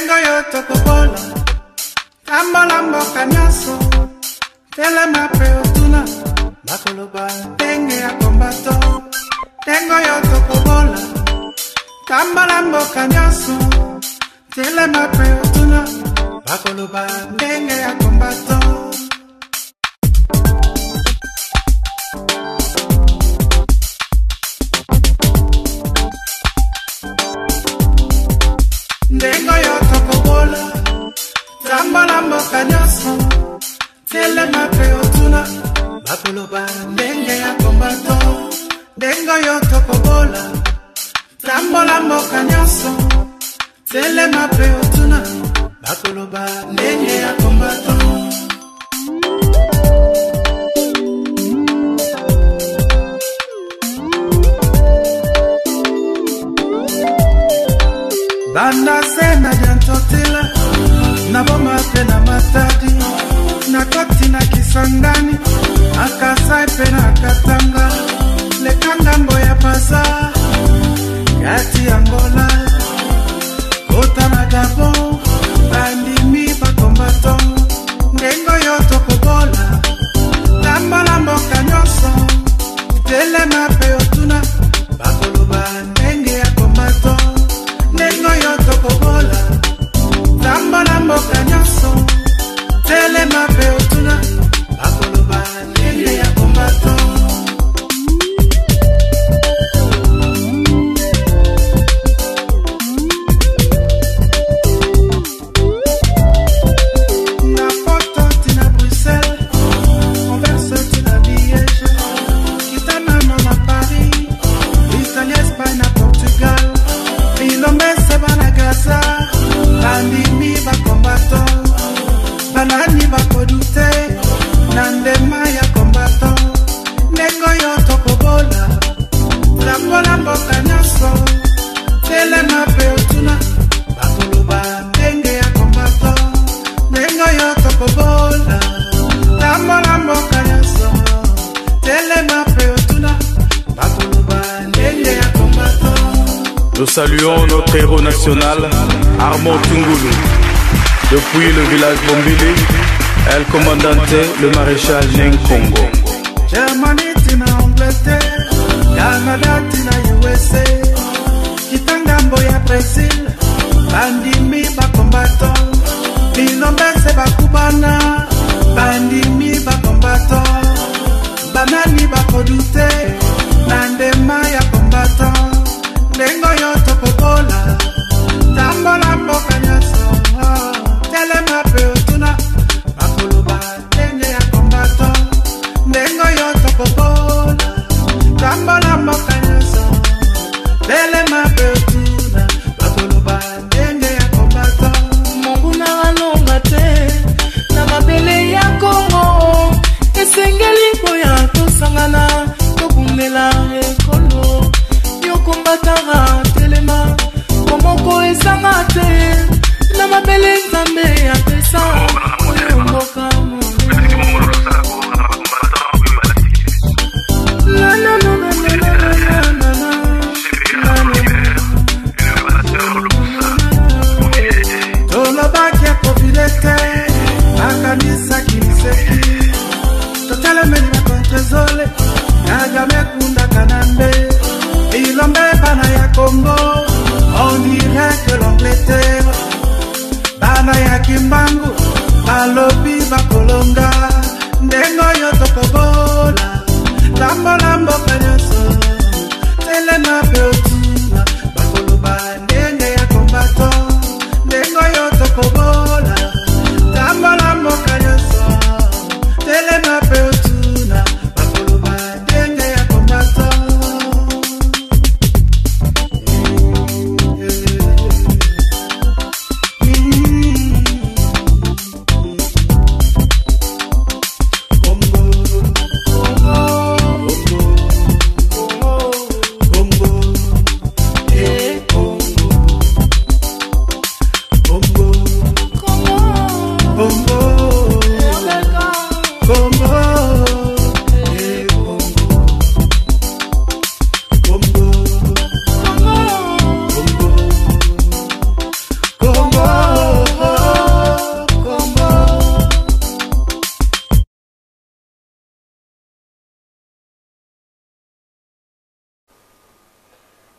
Dengo yo tokobola Tambola mboka nyaso Tele mape otuna Bakoloba denge ya kombato Dengo yo tokobola Tambola mboka nyaso Tele mape otuna Bakoloba denge ya kombato Dengo yo tokobola Tambola mboka nyaso Tele mape otuna Bakoloba denge ya kombato Dengo yo tokobola Tambola mboka nyaso Tele mape otuna Bakoloba denge ya kombato Banda sena jantotila Naboma pena matadi Nakoti na kisangani Akasai pena katanga Lekanga mboya pasa Yati Angola Kota na Gabon Bandi mi bakombato Ndengo yo tokobola Tambola mboka nyoso Tele mape otuna Bakoloba ndenge ya kombato Ndengo yo tokobola Tambola mboka nyoso Tele mape otuna Bakoloba ndenge ya kombato Na poto tina Bruxelles Converse tina Liège Kitana na Paris Italie, Espagne, Portugal Ilomese bana Gaza Bandi mi bakombato Banani bakodute Nandema ya kombato Nengo yo tokobola Tambola mboka nyaso Tele mape otuna Bakoloba ndenge ya kombato Nengo yo tokobola Tambola mboka nyaso Tele mape otuna Bakoloba ndenge ya kombato. Nous saluons notre héros national, Armand Tungulu. Depuis le village Bombili, El Commandante, le maréchal Nkongo. Germany tina Angleterre, Canada tina USA, Kitangambo ya Brazil, Bandi mi bakombato, Bilombese bakubana, Bandi mi bakombato, Banani bakodute, Nandema ya kombato. Dengo yo tokobola Tambola mboka nyaso Tele mape otuna Bakoloba denge ya kombato Dengo yo tokobola Tambola mboka nyaso Tele mape otuna Bakoloba denge ya kombato Mungu na wanonga te Na mabele ya Kongo Esengeli boya tosangana Tokundela ekolo Yo kumbatanga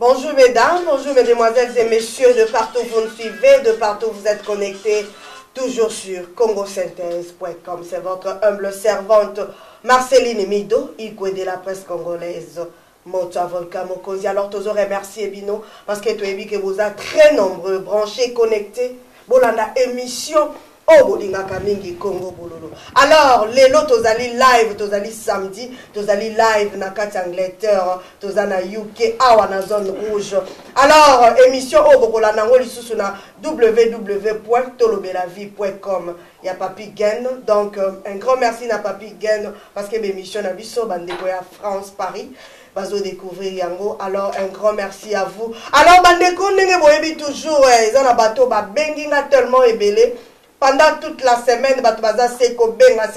Bonjour mesdames, bonjour mesdemoiselles et messieurs, de partout vous nous suivez, de partout vous êtes connectés, toujours sur congosynthèse.com. C'est votre humble servante Marceline Mido, Igwe de la presse congolaise. Mota Volca Mokosi. Alors, tous remercier Bino parce que tu as vu que vous êtes très nombreux, branchés, connectés. Bolanda émission. Oh, Bolinga Kamingi Congo Bololo. Alors, les lots, tozali live, tozali samedi, tozali live na kati Angleterre, tozana UK, awa na zone rouge. Alors, émission oh bokola nango lisusu na www.tolobelavie.com. Il y a Papi Gen, donc un grand merci na Papi Gen parce que l'émission na biso bandeko ya France Paris. Bazo découvrir yango. Alors un grand merci à vous. Alors bandeko ndenge boyebi toujours ezana bato ba benginga tellement ebelé. Pendant toute la semaine, Batubaza seko benga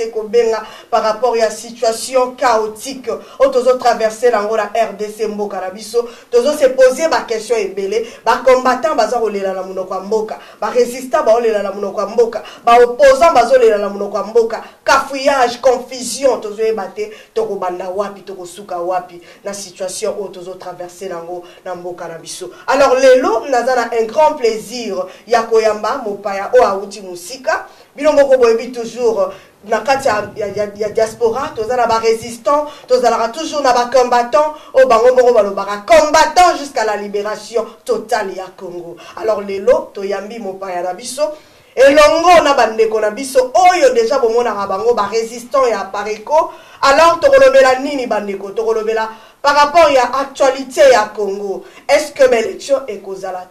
par rapport à la situation chaotique. Otozo traverser la RDC Mboka Rabiso. Tozo se poser ma question ebele. Ba combattant baza olela la munoko mboka. Ba résistant ba olela la munoko mboka. Ba opposant baza olela la munoko mboka. Cafouillage, confusion. Tozo ebate toko banda wapi toko suka wapi na situation otozo traverser lango na Mboka Rabiso. Alors lelo nazana un grand plaisir ya koyamba mopaya o auti musi. Bino moko boyebi toujours na kati ya diaspora tozala ba résistant tozala toujours na ba combattant o bango moko balobaka combattant jusqu'à la libération totale ya Congo. Alors lelo toyambi mopaya na biso elongo na bandeko na biso oyo déjà bomona bango ba résistant ya pareko. Alors tokolobela nini bandeko tokolobela par rapport à l'actualité à Congo, est-ce que l'élection est causale?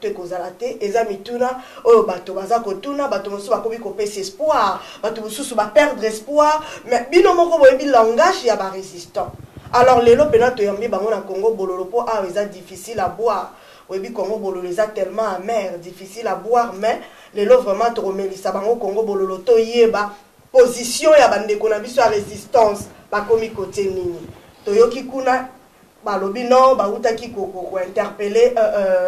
Eza mituna, oh bato baza kotuna, bato mosu bakobi kopesa espoir, bato mosu ba perdre espoir, mais bino moko boyebi langage ya ba résistant. Alors lelo pena to yambi bango na Congo bololo po ah eza difficile à boire. Boyebi Congo bololo eza tellement amer, difficile à boire, mais lelo vraiment to remelisa bango Congo bololo to yeba position ya bandeko na biso ya résistance bakomi côté nini. Toyoki kuna balobi non bautaki ko interpeller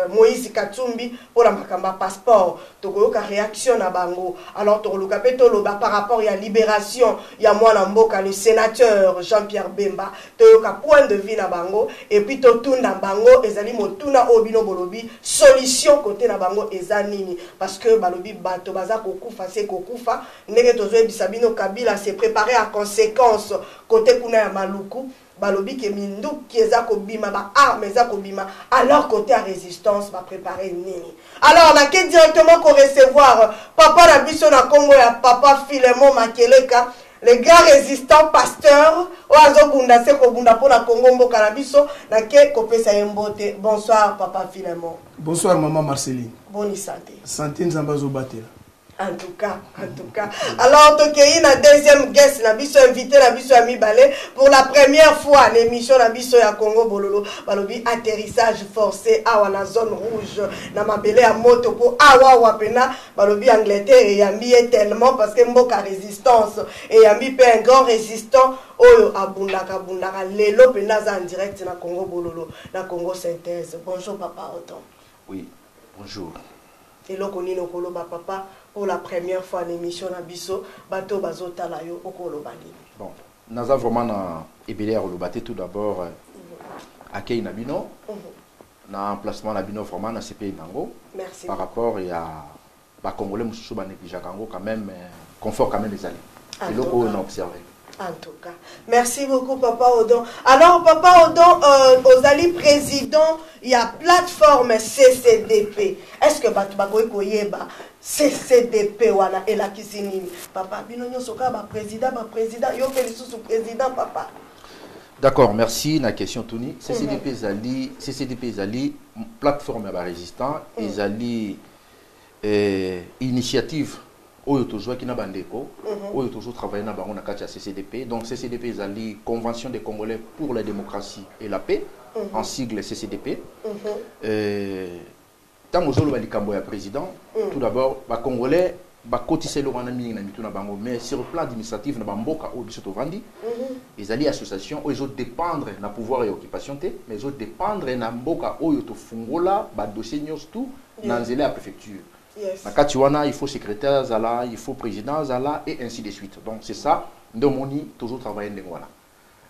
Moïse Katumbi pour la makamba passeport tokoyoka réaction na bango. Alors tokoluka pe toloba par rapport à libération ya mwana mboka le sénateur Jean-Pierre Bemba toyoka point de vue na bango et puis totunda bango ezali motuna obino bolobi solution côté na bango ezanini parce que balobi bato baza kokufa se kokufa ndenge tozo ebisabino Kabila s'est préparé à conséquence côté kuna ya Maluku. Balobi ke mindu qui ezako bima ba arme ezako bima alors côté à résistance va préparer nini. Alors on a que directement qu'on recevoir papa na biso na Congo ya papa Philemon Makeleka le grand résistant pasteur oazo bunda se ko bunda pour la Congo mboka na biso na ke kopesa yembote. Bonsoir papa Philemon. Bonsoir maman Marceline. Bonne santé. Santé nzambazo batela. En tout cas. Alors, Tokei, na deuxième guest, na biso invité, na biso ami balé, pour la première fois, l'émission na biso ya Congo Bololo, balobi atterrissage forcé, awa na zone rouge, na mabele à moto pour awa wapena, balobi Angleterre, et yambi tellement, parce que mboka résistance, et yambi pe un grand résistant, oyo abundaka, lelo penaza en direct na Congo Bololo, na Congo Synthèse. Bonjour papa, autant. Oui, bonjour. Et là, on est papa pour la première fois en émission na biso bato bazota la yo okolobali. Bon, naza vraiment na ebele olobate tout d'abord accueil na bino na emplacement na bino vraiment na CPI nango. Merci. Par rapport à ba congolais mususu ba négligé kango quand même confort quand même les alliés. C'est là qu'on a observé. En tout cas, merci beaucoup Papa Odon. Alors Papa Odon, aux alliés président, il y a plateforme CCDP. Est-ce que Batubagoy Koyeba CCDP wana et la kisinini Papa Binonyo Soka président yo sous président Papa. D'accord, merci la question Tony. CCDP Zali plateforme à résistant et Zali initiative oyo toujours qui na bandeko oyo toujours travailler na bango na kati ya CCDP. Donc CCDP ezali Convention des Congolais pour la démocratie et la paix en sigle CCDP. Tant ozolo ba likambo ya président tout d'abord ba congolais ba kotise lo wana mingi na mitu na bango mais sur le plan administratif na bamboka o biso to vandi ezali association oyo zo dépendre na pouvoir et occupation té mais zo dépendre na mboka oyo to fungola ba dossier nyos tout na nzela ya préfecture. Na Katiwana, il faut secrétaire Zala, il faut président Zala et ainsi de suite. Donc c'est ça, nous moni toujours travailler dans voilà.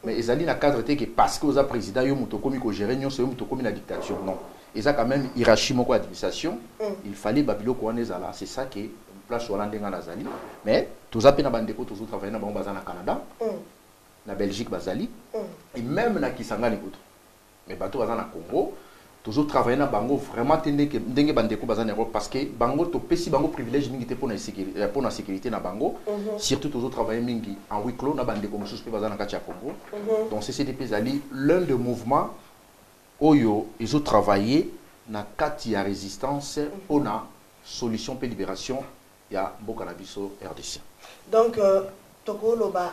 Mais ils allaient dans cadre que parce que vous avez président, vous avez gérer, vous avez la dictature. Non, Et ça quand même hiérarchie moko administration, il fallait babilo ko là, c'est ça qui place Hollande nga nazali. Mais tous a pena bandeko tous travailler na bango bazana Canada, na Belgique bazali et même na Kisangani kutu. Mais bato bazana Congo, toujours travailler na bango vraiment tende que ndenge bandeko bazana Europe parce que bango to pesi bango privilège mingi te pour na sécurité na bango, surtout toujours travailler mingi en huis clos na bandeko mosusu pe bazana kati ya Congo. Donc CCDP zali l'un des mouvements Oyo, ils ont travaillé dans le cadre de la résistance pour la solution de libération de Bokanabiso RDC. Donc, Tokoloba,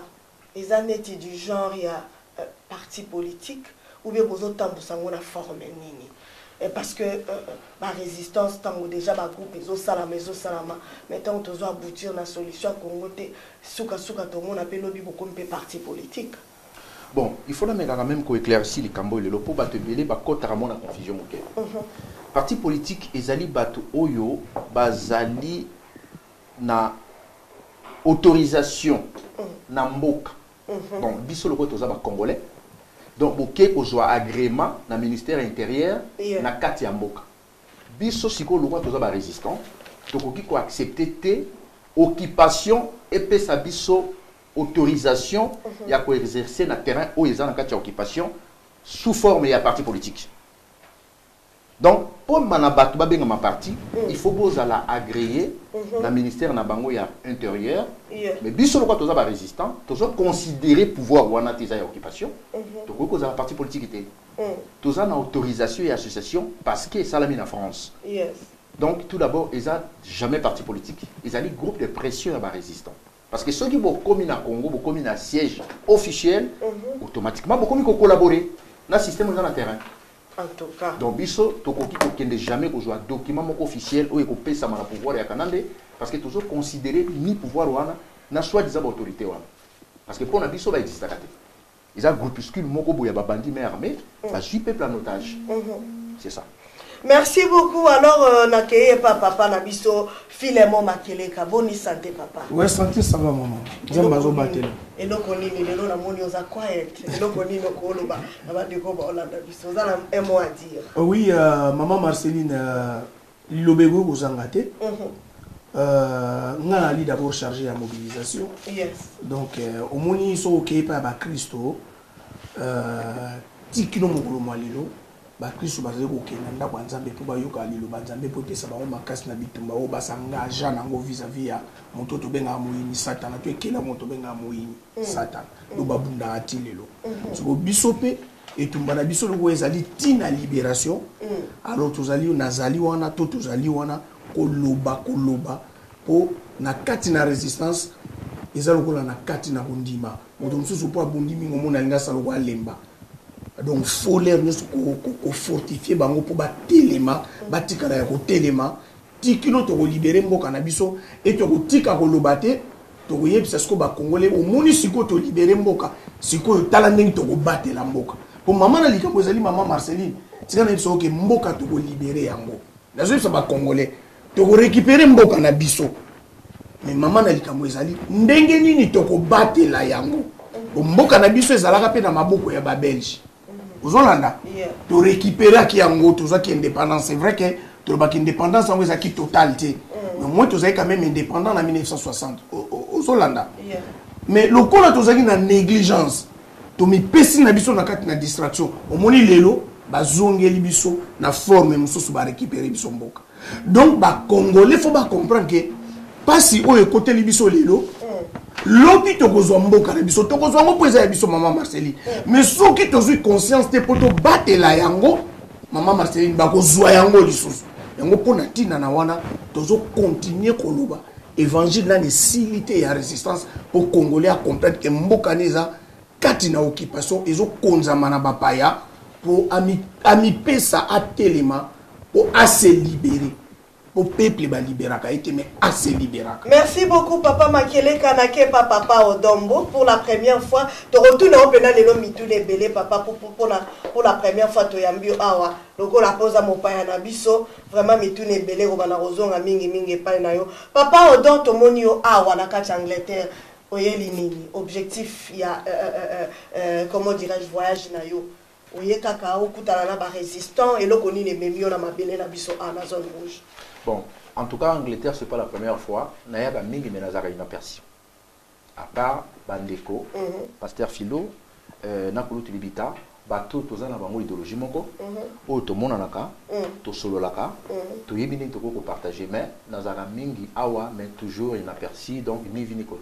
les années du genre, il y a parti politique ou bien vous autres temps la forme nini. Parce que la résistance, tant déjà ma groupe, ils ont salama, mais tant qu'ils ont aboutir à la solution, souka tout le monde appelle beaucoup de parti politique. Bon, il faut quand même éclaircir les cambo et le lopo bato belé ba kota ramon la confusion moké. Parti politique ezali bato oyo bazali na autorisation na mboka. Donc biso loko toza ba congolais. Donc boké kozwa agrément na ministère intérieur na kati ya mboka. Biso siko loko toza ba résistant, tokoki ko accepter té occupation et pesa biso autorisation il y a quoi exercer dans le terrain où ils ont en occupation sous forme de parti politique. Donc pour manabat ma parti il faut que vous allez agréer le ministère na bango ya intérieur mais biso le quoi tous ba résistant tous considérer pouvoir ou en occupation donc vous avez parti politique était tous en autorisation et association parce que ça l'a mis en France. Donc tout d'abord ils ont jamais parti politique ils ont un groupe de pression à ba résistant. Parce que ceux qui vont commis à Congo, vont commis à siège officiel, automatiquement vont commis collaborer dans le système dans le terrain. En tout cas. Donc, biso, tokoki kokende jamais qu'on soit document officiel ou qu'on paye ça dans le pouvoir et Kanande, parce que toujours considéré ni pouvoir wana, na soi-disant autorité wana. Parce que pour la biso va exister. Ils ont un groupuscule moko boya babandi mais armé, va suivre peuple en otage. C'est ça. Merci beaucoup. Alors, nakeye papa Nabiso, Filemon Makeleka. Bonne santé, papa. Ouais, santé, ça va, maman. J'aime bazo battre. Et donc, on est là, la monnaie aux quiet. Et donc, on est là, on va dire qu'on a Nabiso. Vous avez un mot à dire. Oui, maman Marceline, l'obégo vous en gâtez. On a d'abord chargé la mobilisation. Yes. Donc, au moins, ils sont OK par Christo. Tikino Mokolo Malilo. Bakristo bazali kokenda ndako ya Nzambe po bayoka lilo banzambe po pesa bango makasi na bitumba o basanga agent nango vis-à-vis ya moto to benga moyini satana to ekela moto benga moyini satana do babunda ati lelo so biso pe etumba na biso loko ezali tina libération alors tozali nazali wana to tozali wana koloba po na kati na résistance ezali lokola na kati na bondima moto mususu po abondimi ngomona linga saloko alemba. Donc, il faut les fortifier pour téléma, batikana ya ko téléma, tikino to libérer mboka na biso et to tika ko lobate, to yebisa sko ba congolais au moni siko to libérer mboka, siko talandeng to ko battre la mboka. Pour maman na likambo ezali maman Marceline, tika na biso ke mboka to ko libérer yango. Nazo yebisa ba congolais, to ko récupérer mboka na biso. Mais maman na likambo ezali ndenge nini to ko battre la yango. Mboka na biso ezalaka pe na maboko ya ba Belge. Aux Hollandais, de récupérer qui en tout ça qui est indépendance. C'est vrai que tu as indépendance en qui totalité. Mais moi, tu as quand même indépendant en 1960 aux Hollandais. Mais le coup là, tu as une négligence. Tu as pesé na biso na kati na distraction. Au moni lelo, bazonge libiso na forme mususu ba récupérer biso mboka. Donc ba Congolais faut pas comprendre que pas si au côté libiso lelo. Lobi tokozwa mboka na biso tokozwa ngo pesa ya biso maman Marceline mais soki tozwi conscience te poto batela yango maman Marceline bakozwa yango lisusu yango pona tina na wana tozo continuer koloba évangile na nécessité ya résistance pour congolais à comprendre que mboka neza kati na occupation ezo konzama na bapaya pour ami pesa atelema pour se libérer. Au peuple va libérer, mais assez libéré. Merci beaucoup, Papa Makele Kanake, Papa Odombo. Pour la première fois, tu retournes au pénal et l'homme tout les belés, Papa, pour la première fois, tu as mis awa. Donc, la pose à mon père Nabiso, vraiment, mais tout les belés, au banarozon, à mingi, pas nayo. Papa Odon, ton monio awa, la carte Angleterre, objectif, il y a, comment dirais-je, voyage nayo. oye kaka okutana na ba résistant et loko ni ne memio na mabele na biso na zone rouge. Bon, en tout cas Angleterre c'est pas la première fois na ya ba mingi menazaka inaperçu. À part Bandeko, Pasteur Philo, Nakulu Tilibita, bato tozana bango idéologie moko, o to monanaka, to sololaka, to yebini to ko partager mais nazaka mingi awa mais toujours inaperçu donc ni vini ko.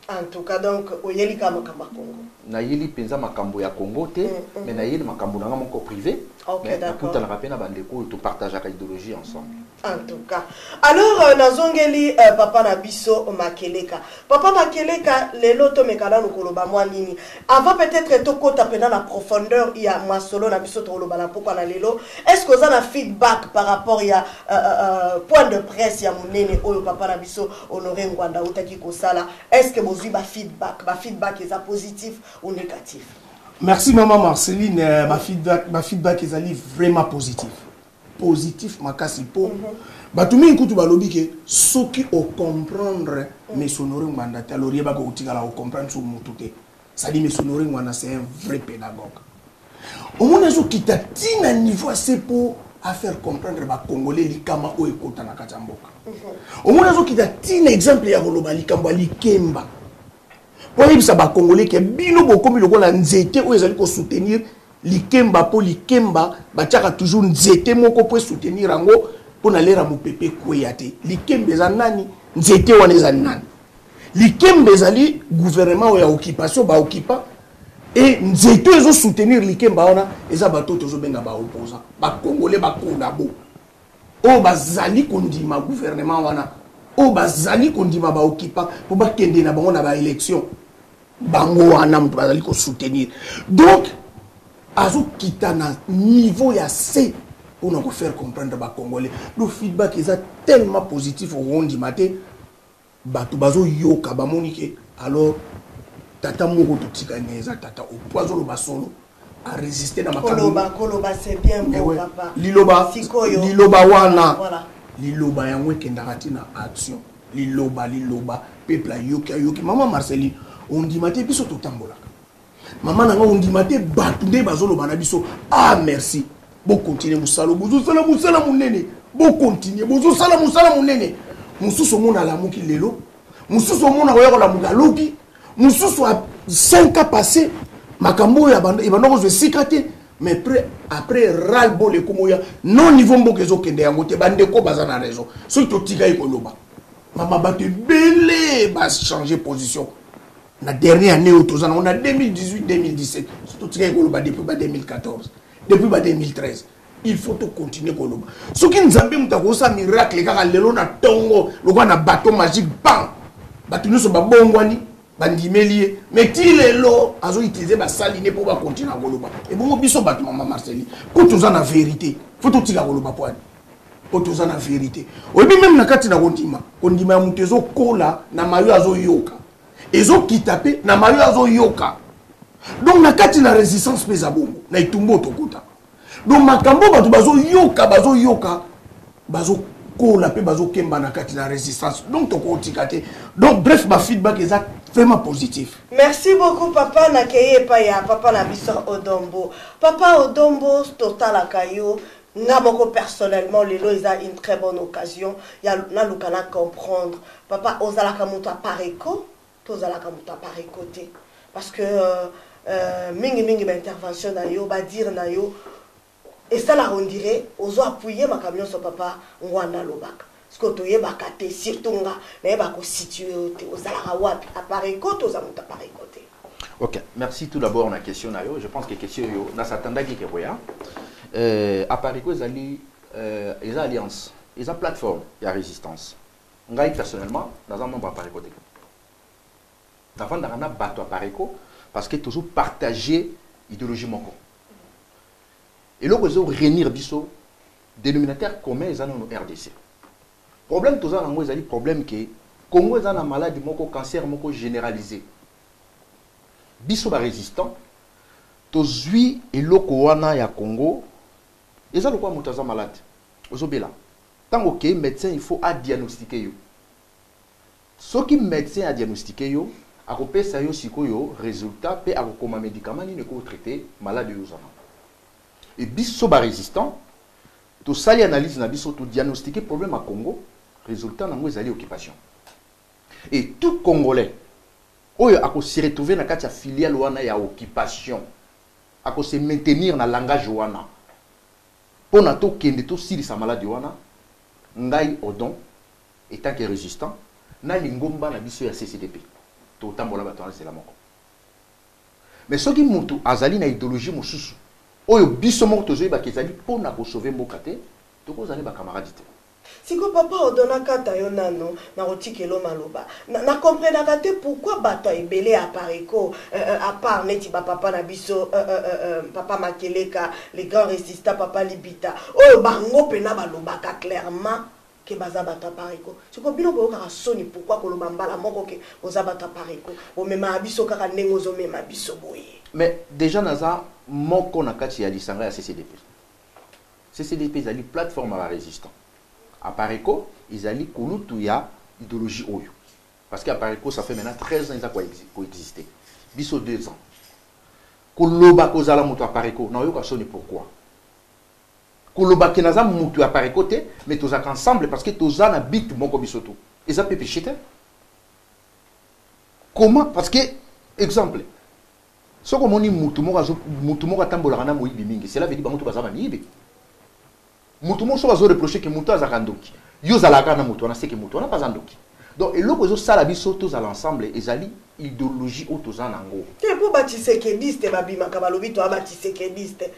En tout cas donc oyeli kama Congo. Na yeli penza makambo ya Congo te, mais na yeli makambo na moko privé. OK, d'accord. Tout na rapena Bandeko to partageaka idéologie ensemble. En tout cas. Alors, nazongeli papa Nabiso Makeleka. Papa Makeleka, les loto mekala no koloba mwa nini. Avant peut-être to kota pena na profondeur il y a masolo Nabiso to koloba na poko na lelo. Est-ce que vous avez un feedback par rapport il y a point de presse ya munene oyo papa Nabiso Honoré Ngwanda utaki kosala. Est-ce que vous avez un feedback? Ba feedback est positif ou négatif? Merci maman Marceline, ma feedback est vraiment positif. Positif makasi po batumi nkutu balobi ke soki o comprendre mais Honoré Ngwanda ta lori ba ko utikala o comprendre so mutuke ça dit mais Honoré Ngwanda c'est un vrai pédagogue au moins zo kita tina niveau assez pour à faire comprendre ba congolais likama o ekota na katamboka au moins zo kita tina exemple ya koloba likambo likemba pour yebisa ba congolais ke bino bokomi lokola nzete o ezali ko soutenir Likemba po likemba batiaka toujours nzete moko po soutenir yango po na lera mopepe kweyate likembe za nani nzete wana za nani likembe zali gouvernement ya occupation ba occupa et nzete ezo soutenir likemba wana eza bato tozo benga ba opposant ba congolais ba kolabo o bazali kondima gouvernement wana o bazali kondima ba occupa po ba kende na bango na ba élection bango wana mtu bazali ko soutenir donc azo kitana niveau ya C pour nous faire comprendre ba congolais le feedback est tellement positif au rondi maté bato bazo yoka ba monike alors tata moko to tikaneza tata au poison le basolo à résister dans ma koloba c'est bien bon papa liloba wana voilà liloba ya ngwe kendakati na action liloba peuple yoki maman Marceline on dit maté biso to tambola maman nanga on dit maté batunde bazolo bana biso ah merci bon continuer musalo bozo sala munene bon continuer bozo sala munene mususu mona la muki lelo mususu mona koya la mugalobi mususu a 5 ans passé makambo ya bando ibando zo sikate mais après ralbo le komoya non niveau mbokezo kende yango te bande ko bazana raison so to tika ikoloba mama batte belé ba changer position. La dernière année, on a 2018-2017, surtout depuis 2014, depuis 2013. Il faut continuer. Ce qui nous a fait un miracle, c'est que nous avons un bateau magique, bam! Nous sommes bon, mais qui est là, ils ont utilisé la saline pour continuer à Goloba. Et bon, ils sont battus, maman Marceline. Quand nous avons la vérité, il faut tout à Goloba. Quand nous avons la vérité. Et puis même, quand on dit que kola na mayo azo yoka. Ezo kitape na mayo azo yoka. Donc na kati na résistance pesa bongo na itumbo tokota. Donc makambo bazo yoka bazo kola pe bazo kemba na kati na résistance. Donc tokotikate. Donc bref ma feedback est vraiment positif. Merci beaucoup papa nakeye pa ya papa na biso Odombo. Papa Odombo total akayo nga moko personnellement lelo eza une très bonne occasion ya na lukana comprendre papa ozalaka muto apareko tozalaka muto apareko te parce que mingi intervention na yo ba dire na yo et ça la on dirait ozo appuyer ma camion so papa ngwana lobaka parce que toyebaka te surtout nga na ba ko situer te ozalaka wapi apareko tozamuta apareko te. OK, merci tout d'abord na question na yo, je pense que question yo na satandaki ke boya. Apariko ezali eza alliance, eza plateforme ya résistance. Ngai personnellement, dans un membre Apariko te. D'avant d'ana bato Apariko parce que toujours partager idéologie moko. Et là vous réunir biso dénominateur commun ezana no RDC. Problème toza nango ezali problème que Congo ezana maladie moko cancer moko généralisé. Biso ba résistant tozui eloko wana ya Congo. Et ça, le quoi, moutaza malade. Ozobela. Tant que médecin, il faut diagnostiquer yo. Ce qui médecin a diagnostiqué yo, a repéré ça yo siko yo résultat, pe a recommandé médicament ni ne ko traiter malade yo zana. Et biso ba résistant, to sali analyse na biso to diagnostiquer problème à Congo, résultat nango ezali occupation. Et tout Congolais oyo ako se retrouver na kati ya filiale wana ya occupation, ako se maintenir na langage wana. Pona to kende to sili sa maladie wana, ngai odon étant que résistant na lingomba na biso ya CCDP. To tambola batona c'est la moko. Mais ce qui mutu azali na idéologie mosusu oyo biso moko tozoyi bakezali pona ko sauver mboka te, to ko zali ba camarade te. Siko papa odona kata yo nano na rotikelo maloba na comprendre te pourquoi bato ebele à Pareko à part neti ba papa na biso papa Makeleka les grands résistants papa Libita oyo bango pena balobaka clairement que baza bato à Pareko siko bino bo ka soni pourquoi ko loba mbala moko ke boza bato à Pareko o mema biso kaka ndengo zo mema biso boye. Mais déjà naza moko na kati ya lisanga ya CCDP. CCDP zali plateforme à résistant. À Pareko, ils allaient kolutu ya idéologie oyo. Parce qu'à Pareko, ça fait maintenant 13 ans qu'ils ont coexisté. Biso 2 ans. Koloba kozala mutu à Pareko, na yo ka soni pourquoi. Koloba kenaza mutu à Pareko te, mais tozaka ensemble parce que tozana bit moko bisoto. Et ça peut pécher te. Comment? Parce que exemple, ce que moni mutu moko tambola kana moyibi mingi, cela veut dire mutu bazama miyibi. Mutu mo so bazo reprocher que mutu azakandoki yo zalaka na mutu na seke mutu na pas andoki donc eloko ezo sala biso tous à l'ensemble ezali idéologie autoza nango te po batisekediste babima ka balobi to abatisekediste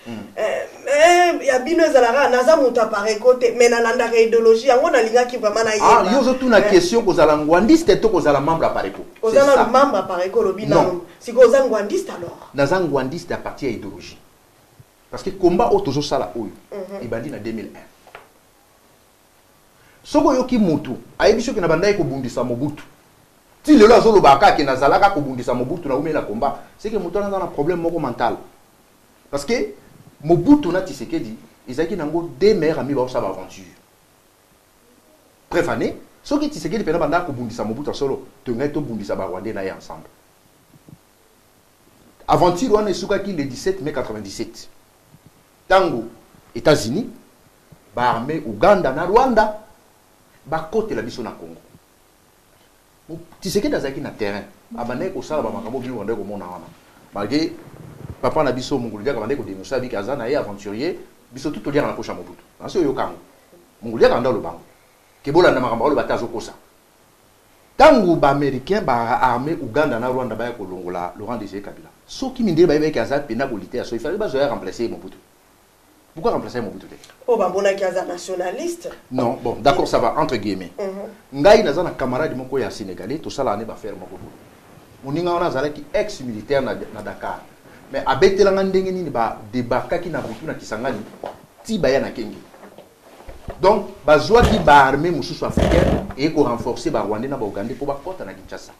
ya bino ezalaka naza mutu apare côté mais na landa ka idéologie yango na linga ki vraiment na yeba yo zo tuna question ko zala ngwandiste to ko zala membre apare ko ozala membre apare ko lobi na siko za ngwandiste alors naza ngwandiste à partir ya idéologie. Parce que le combat autour sala oyo il bandi en 2001. Soko yoki mutu ayebiso ke na banda ko bundisa Mobutu. Ti lelo azolo baka ke nazalaka ko bundisa Mobutu na umela combat, c'est que mutu na un problème moko mental. Parce que Mobutu na Tshisekedi, ezaki nango deux meilleurs amis ba sa aventure. Bref année, soki Tshisekedi pena banda ko bundisa Mobutu solo, to ngai to bundisa ba Rwandais na ya ensemble. Aventure wana esukaki le 17 mai 97. Tango, États-Unis, ba armée Ouganda na Rwanda, ba côté la biso na Congo. Tshisekedi azaki na terrain, abandé ko sala ba makambo bi Rwanda ko mona wana. Malgré papa na biso Mongolia ka bandé ko dénoncer bi kaza na ye aventurier, biso tout lire na poche Mobutu. Nasi yo kango. Mongolia ka ndalo bango. Ke bola na makambo lo batazo kosa. Tango ba américain ba armée Ouganda na Rwanda ba ko longola Laurent Désiré Kabila. Soki mindé ba kaza pena politaire, so il fallait ba zo remplacer Mobutu. Pourquoi remplacer Mobutu? Oh, bah, bon, nationaliste. Non, bon, d'accord, ça va, entre guillemets. Ngai naza na camarade moko ya Sénégalais, tout ça là, ne va faire moko. Moninga wana zalaki ex-militaire na Dakar. Mais abetela ngandenge nini ba debaka na Butu na Kisangani, ti baya na Kenge. Donc, bazwa ki ba armée mususu africaine et ko renforcer ba Rwandais na ba Ougandais pour ba kota na Kinshasa.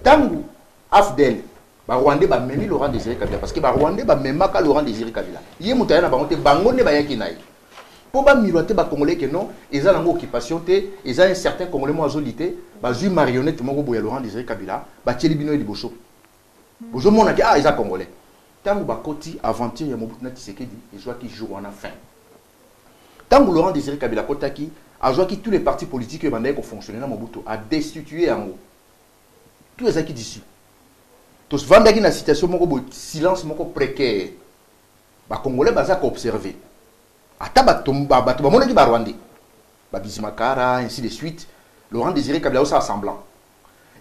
Tangu Afdel ba Rwandais ba memi Laurent Désiré Kabila parce que ba Rwandais ba memaka Laurent Désiré Kabila. Yé mutaya na bango te bango ne ba yaki nayi. Po ba miroiter ba Congolais que non, eza nango occupation te, eza un certain Congolais mo azolité, ba zui marionnette moko boya Laurent Désiré Kabila, ba tieli bino liboso. Bozo mona ki eza Congolais. Tango ba koti aventure ya Mobutu na Tshisekedi, ezwa ki jour wana fin. Tango Laurent Désiré Kabila kotaki, azwa ki tous les partis politiques bandaye ko fonctionner na Mobutu a destituer yango. Tout ezaki d'ici. Tous vendaki na situation moko silence moko précaire. Ba Congolais baza ko observer. Ata bato bamonaki ba Rwandais. Ba Bizimakara ainsi de suite. Laurent Désiré Kabila osa semblant.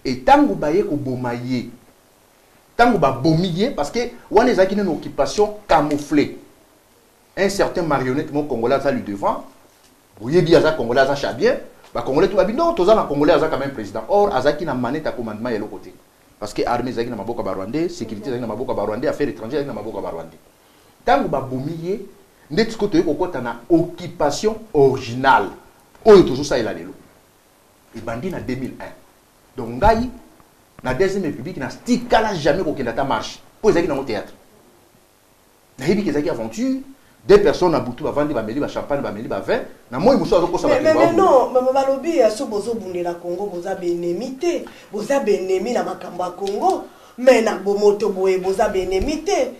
Et tango baye ko bomaye. Tango ba bomiye parce que wana ezaki une occupation camouflée. Un certain marionnette mon Congolais ça lui devant. Boyebi aza Congolais aza chabien. Ba Congolais tout ba non toza na Congolais aza quand même président. Or azaki na manette à commandement ya l'autre côté. Parce que l'armée zaki na maboka ba Rwandais, sécurité zaki na maboka ba Rwandais, affaires étrangères zaki na maboka ba Rwandais. Tango ba bomiye ndeti ko toyeko kota na occupation originale. Oyo tozo sa ila lelo. Et bandi na 2001. Donc ngai na deuxième république na stikala jamais ko kenda ta marche. Po zaki na au théâtre. Na hibi ke zaki aventure. Des personnes à Butu avant de bameli ba champagne bameli ba vin na moi muso azoko sa ba mais non mama balobi ya so bozo bundela Congo boza benemité boza benemi na makambo ya Congo mais na bomoto boye boza benemité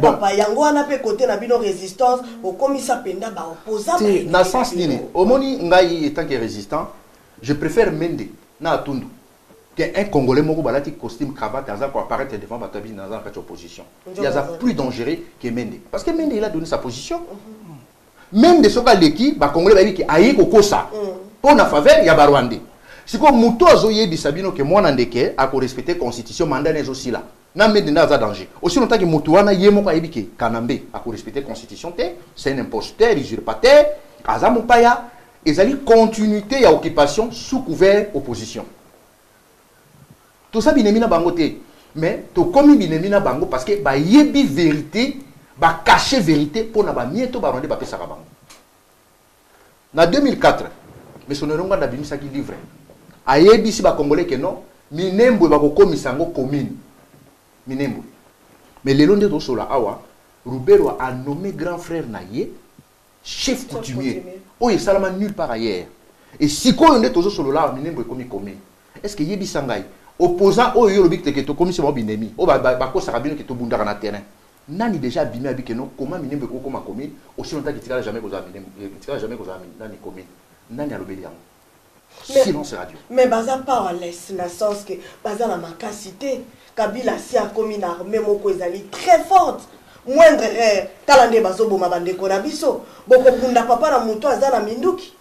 Bon. Papa, yango wana pe côté na bino résistance, au commissaire penda ba opposant. Na sens nini. Omoni ngai étant que résistant, je préfère Mende na Atundu. Un Congolais moko balati costume cravate aza pour apparaître devant Batabi dans la opposition. Il y a plus dangereux que Mende parce que Mende il a donné sa position. Mende soka leki ba Congolais ba ki ayi kokosa. Pour na faveur ya Barwandais. Si ko muto azoye bisabino que moi ndeke a ko respecter constitution mandat les aussi là. Na Mende na za danger. Aussi longtemps que muto wana yemo ko ayi ki Kanambe a ko respecter constitution te, c'est un imposteur, usurpateur, aza mopaya, ezali continuité ya occupation sous couvert opposition. Tout ça binemina bango te, mais to komi binemina bango parce que ba yebi vérité, ba cacher vérité pour na ba mieto ba rendre ba pesa bango. Na 2004, mais son eronga da bimisa ki livre. Ayebi si ba congolais que non, minembo ba ko komisa ngo commune. Minembo. Mais le long de to sola awa, Rubero a nommé grand frère na ye chef coutumier. Oh, il salama nulle part ailleurs. Et si ko on est toujours solo là, minembo est comme commune. Est-ce que yebi sangai opposant au yolobi que to comme si mo binemi o ba ko sarabino que to bundara na terrain nani déjà bimé abi que non comment minembe ko koma commune aussi longtemps que tika jamais ko za minembe tika jamais ko za nani commune nani alobeli yango silence radio mais baza pas à l'aise na sens que baza na makasité Kabila si a commune armée moko ezali très forte moindre erreur talande bazo boma bandeko na biso boko bunda papa na muto azana minduki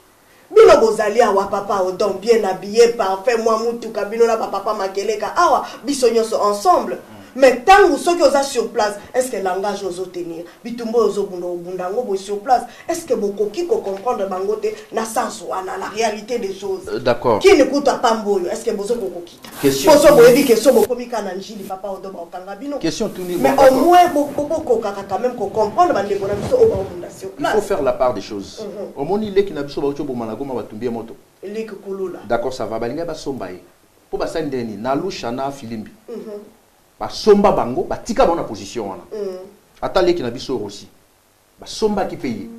bino bozali awa papa odon bien habillé parfait moi mutu kabino na papa makeleka awa biso nyonso ensemble mais tant que ceux qui sont sur place est-ce que langage ozo tenir bitumbo ozo bunda ngo sur place est-ce que beaucoup qui comprendre bangote na sens wana la réalité des choses d'accord qui n'écoute pas mboyo est-ce que bozo kokokita question bozo boyebi question bokomi kana njili papa odoba okanga bino question tuni mais au moins beaucoup quand même ko comprendre bandeko na biso oba bunda sur place il faut faire la part des choses au moni leki na biso ba ucho bomana goma batumbie moto leki kulula d'accord ça va balinga ba sombaye po ba sandeni na lusha na filimbi ba somba bango ba tika bona position wana ata leki na biso aussi ba somba ki paye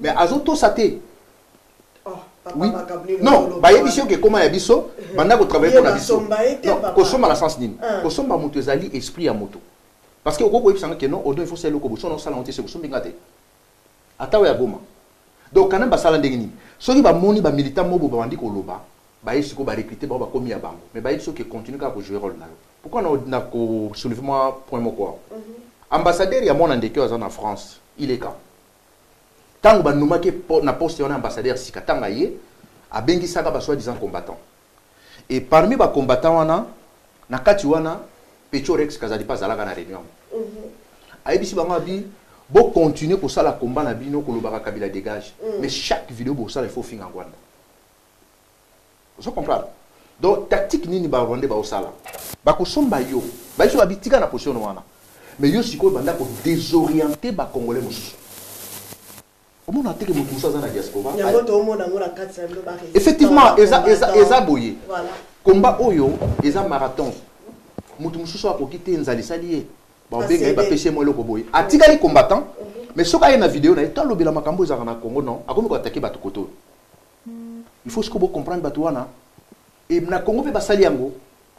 mais azoto saté oui non ba yebi que comment ya biso banda ko travailler pour na biso non ko somba na sens nini ko somba moto ezali esprit ya moto parce que okoko yebisanga que non odo il faut selo ko boso non sala onte se ko sombi ngate ata ya goma donc quand même ba sala ndenge nini soki ba moni ba militant mobo ba bandi ko loba ba yesi ko ba recruter ba komi ya bango mais ba yebi que continue ka ko jouer rôle na. Pourquoi on a soulevé moi point quoi ambassadeur ya mon ndeke en France il est quand tant que nous marqué na poste on ambassadeur si katanga ye a bengi saka ba soi-disant combattant et parmi ba combattants wana na kati wana Pechorex kazali pas alaka na réunion ayebisi bango bi bo continuer ko sala combat na bino ko lobaka Kabila dégage mais chaque vidéo bo sala il faut finga ngwanda vous comprenez. Donc tactique nini ba rwande ba osala ba ko somba yo ba iso abitika na position wana mais yo siko banda ko désorienter ba congolais mosusu omona teke moto musa za na diaspora yango to omona ngora katsa ndo ba effectivement eza boye voilà combat oyo eza marathon moto mususu akokite nzali salié ba benga ba pêcher mo loko boye atika les combattants mais soka ye na vidéo na eto lobela makambo za na Congo non akomi ko attaquer bato koto il faut que vous comprendre bato wana. Et na Congo pe basali yango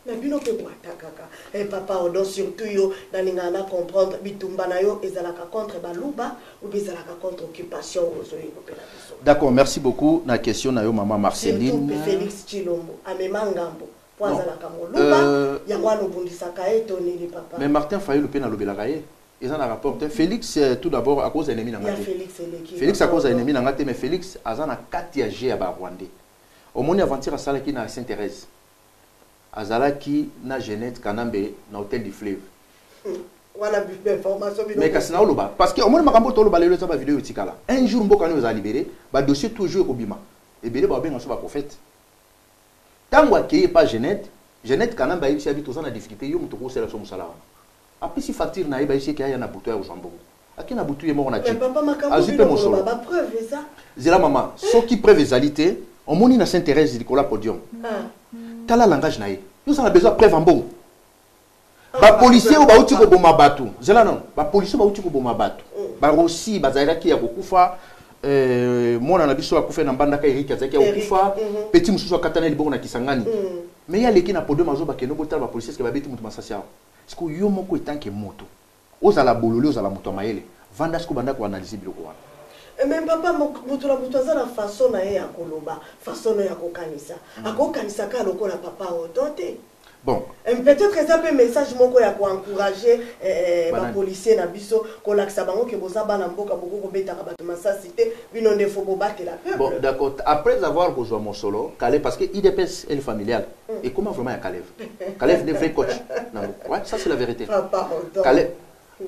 na bino pe kwatakaka et papa odo surtout yo na comprendre bitumba na yo ezalaka contre baluba ou ezalaka contre occupation ozo yopela biso. D'accord, merci beaucoup na question na yo maman Marceline Félix Chilombo amema ngambo po azalaka moluba yango ano bundisaka etoni ni papa mais Martin Fayulu pe na lobelaka ye ils en rapport Félix tout d'abord à cause ennemi na ngate Félix à cause ennemi na ngate mais Félix azana katia G ya ba Rwandais au monde aventure à Salaki na Sainte-Thérèse azalaki na Jeannette Kanambe na hôtel du Fleuve wana bi information bi mais kasina oloba parce que au monde makambo to loba lelo za ba vidéo tikala un jour mboka nous a libéré ba dossier toujours kobima et belé ba benga so ba prophète tango akeye pas Jeannette Kanambe ayibisi abi tozana difficulté yo muto ko sela so musala après si facture na iba ici qu'il y a na buto ya ojambo akina buto ye mo na chi azupe mo solo ba preuve ça zela maman so qui preuve ezalité on moni na Sainte-Thérèse Nicolas Podium tala langage na ye nous avons besoin de preuve en bon ba policier ba uti ko boma batu zela non ba policier ba uti ko boma batu ba aussi bazalaka ki ya kokufa mona na biso akufa na mbandaka Eric azaki ya kokufa petit mususu akatana libongo na Kisangani mais ya leki na Podium azo ba keno botala ba policier ke ba beti mutu masasi awo siko yo moko etanke moto ozala bololi ozala moto maele vanda siko banda ko analyser biloko wana. Même papa moto la moto la façon na ya koloba façon ya kokanisa akokanisa ka lokola papa odote. Bon, peut-être que ça peut message moko ya ko encourager ba policier na biso ko laksa bango ke boza bana mboka boko ko betaka bato masasité bino ndefo bo batela peuple. Bon, d'accord. Après avoir rejoint mon solo, Caleb, parce que IDPS est familial. Et comment vraiment il y a Caleb? Caleb est vrai coach. Non, ouais, ça c'est la vérité. Papa, Caleb,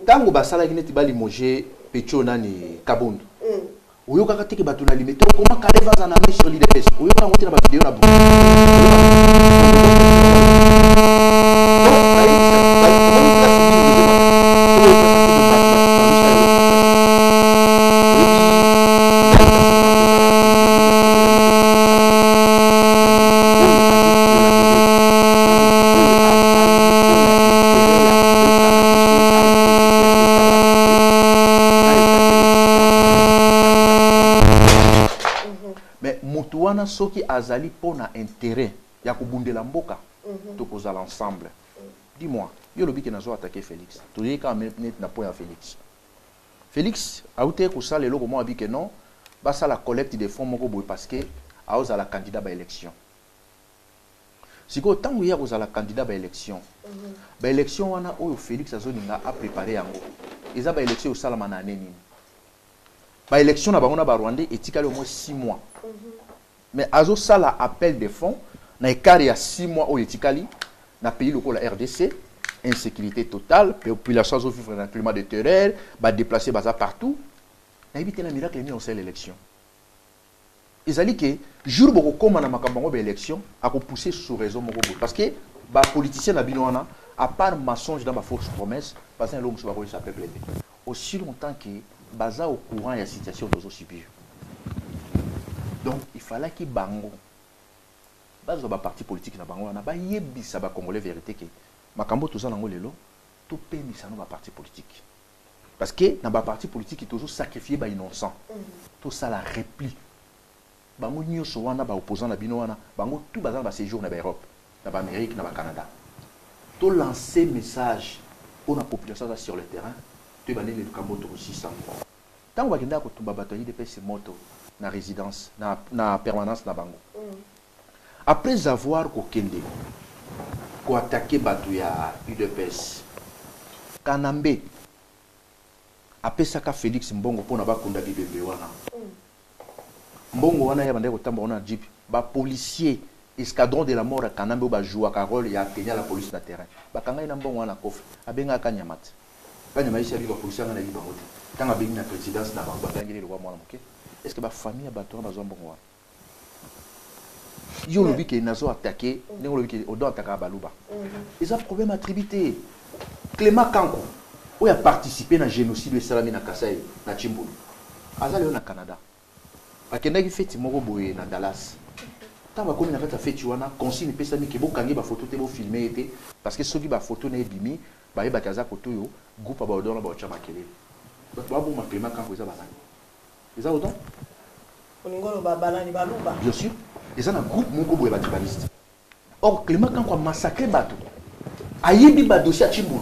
tango basala gineti bali moje pecho nani kabundu. Oyo kaka tiki batu na limite. Comment Caleb va en amener sur l'IDPS? Oyo kaka ngoti na ba vidéo na bu. Soki azali pona intérêt ya kubundela mboka to kozala ensemble. Dis-moi, yo lobi ke nazo attaquer Félix. To ye ka net na point ya Félix. Félix a outé ko sala lelo mo abi ke non, ba sala collecte des fonds moko boy parce que a ozala candidat ba élection. Siko tangu ya kozala candidat ba élection. Ba élection wana oyo Félix azoninga a préparer yango. Eza ba élection osala mana nini. Ba élection na bango na ba Rwandais etikali au moins 6 mois. Mais azo sala appel des fonds na écart ya 6 mois au etikali na pays local la RDC, insécurité totale, population zo vivre dans un climat de terreur, ba déplacer baza partout. Na éviter la miracle ni on sait l'élection. Ezali que jour boko koma na makambo ba élection a ko pousser sous raison moko parce que ba politicien na bino wana à part mensonge dans ba fausse promesse, parce que l'homme se va ko sa peuple. Aussi longtemps que baza au courant ya situation dozo subir. Donc, il fallait qu'il bango. Bas ba parti politique na bango na ba yebisa ba congolais vérité que makambo tout ça nango lelo to pemisa no ba parti politique. Parce que na ba parti politique toujours sacrifier ba innocent. Tout ça la repli. Bango nyoso wana ba opposant na bino wana, bango tout bazan ba séjour na ba Europe, na ba Amérique, na ba Canada. To lancer message pour la population sur le terrain, to ba le makambo to 600. Tant ba kenda ko tumba bato de pese moto na résidence, na permanence na bango. Après avoir kokende, ko attaquer batu ya UDPS, Kanambe, après ça ka Félix Mbongo pona ba kunda bibembe wana. Mbongo wana ya bande ko tamba wana jeep, ba policier escadron de la mort à Kanambe ba joua ka rôle ya Kenya la police na terrain. Ba kanga ina Mbongo wana kofi, abenga kanyamat. Kanyama isi abi ba policier na liba moto. Tanga bengi na présidence na bango ba bangeli le roi mwana moké. Est-ce que ma famille a battu un bazon bon? Yo lobi ke nazo attaqué, ne lobi ke odo attaquer Baluba. Ils ont problème attribué. Clément Kanko, où a participé à génocide de Salami na Kasai, na Chimbulu. Azali na Canada. Akenda ki feti moko boye na Dallas. Taba komi na kata feti wana, consigne pesa mi ke bo kangi ba photo te bo filmer été parce que soki ba photo na ebimi, ba yeba kaza koto yo, groupe ba odona ba chama kele. Ba bo ma Clément Kanko za bazali. Ils ont autant. Bien sûr. Ils ont un groupe mon groupe de tribaliste. Or, Clément Kanko a massacré Bato. Ayebi ba dossier à Chimbulu.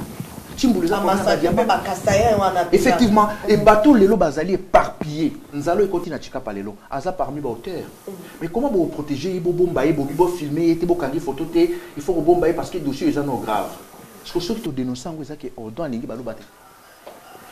Chimbulu a massacré effectivement. Et Bato lelo bazali éparpillé. Nous allons continuer à chika palelo. Aza parmi ba auteurs. Mais comment vous protéger bo bombaye, bo filmer, te bo kangi photo te, il faut bombaye parce que le dossier est non grave. Parce que ceux qui te dénoncent en que on doit lingi balu baté.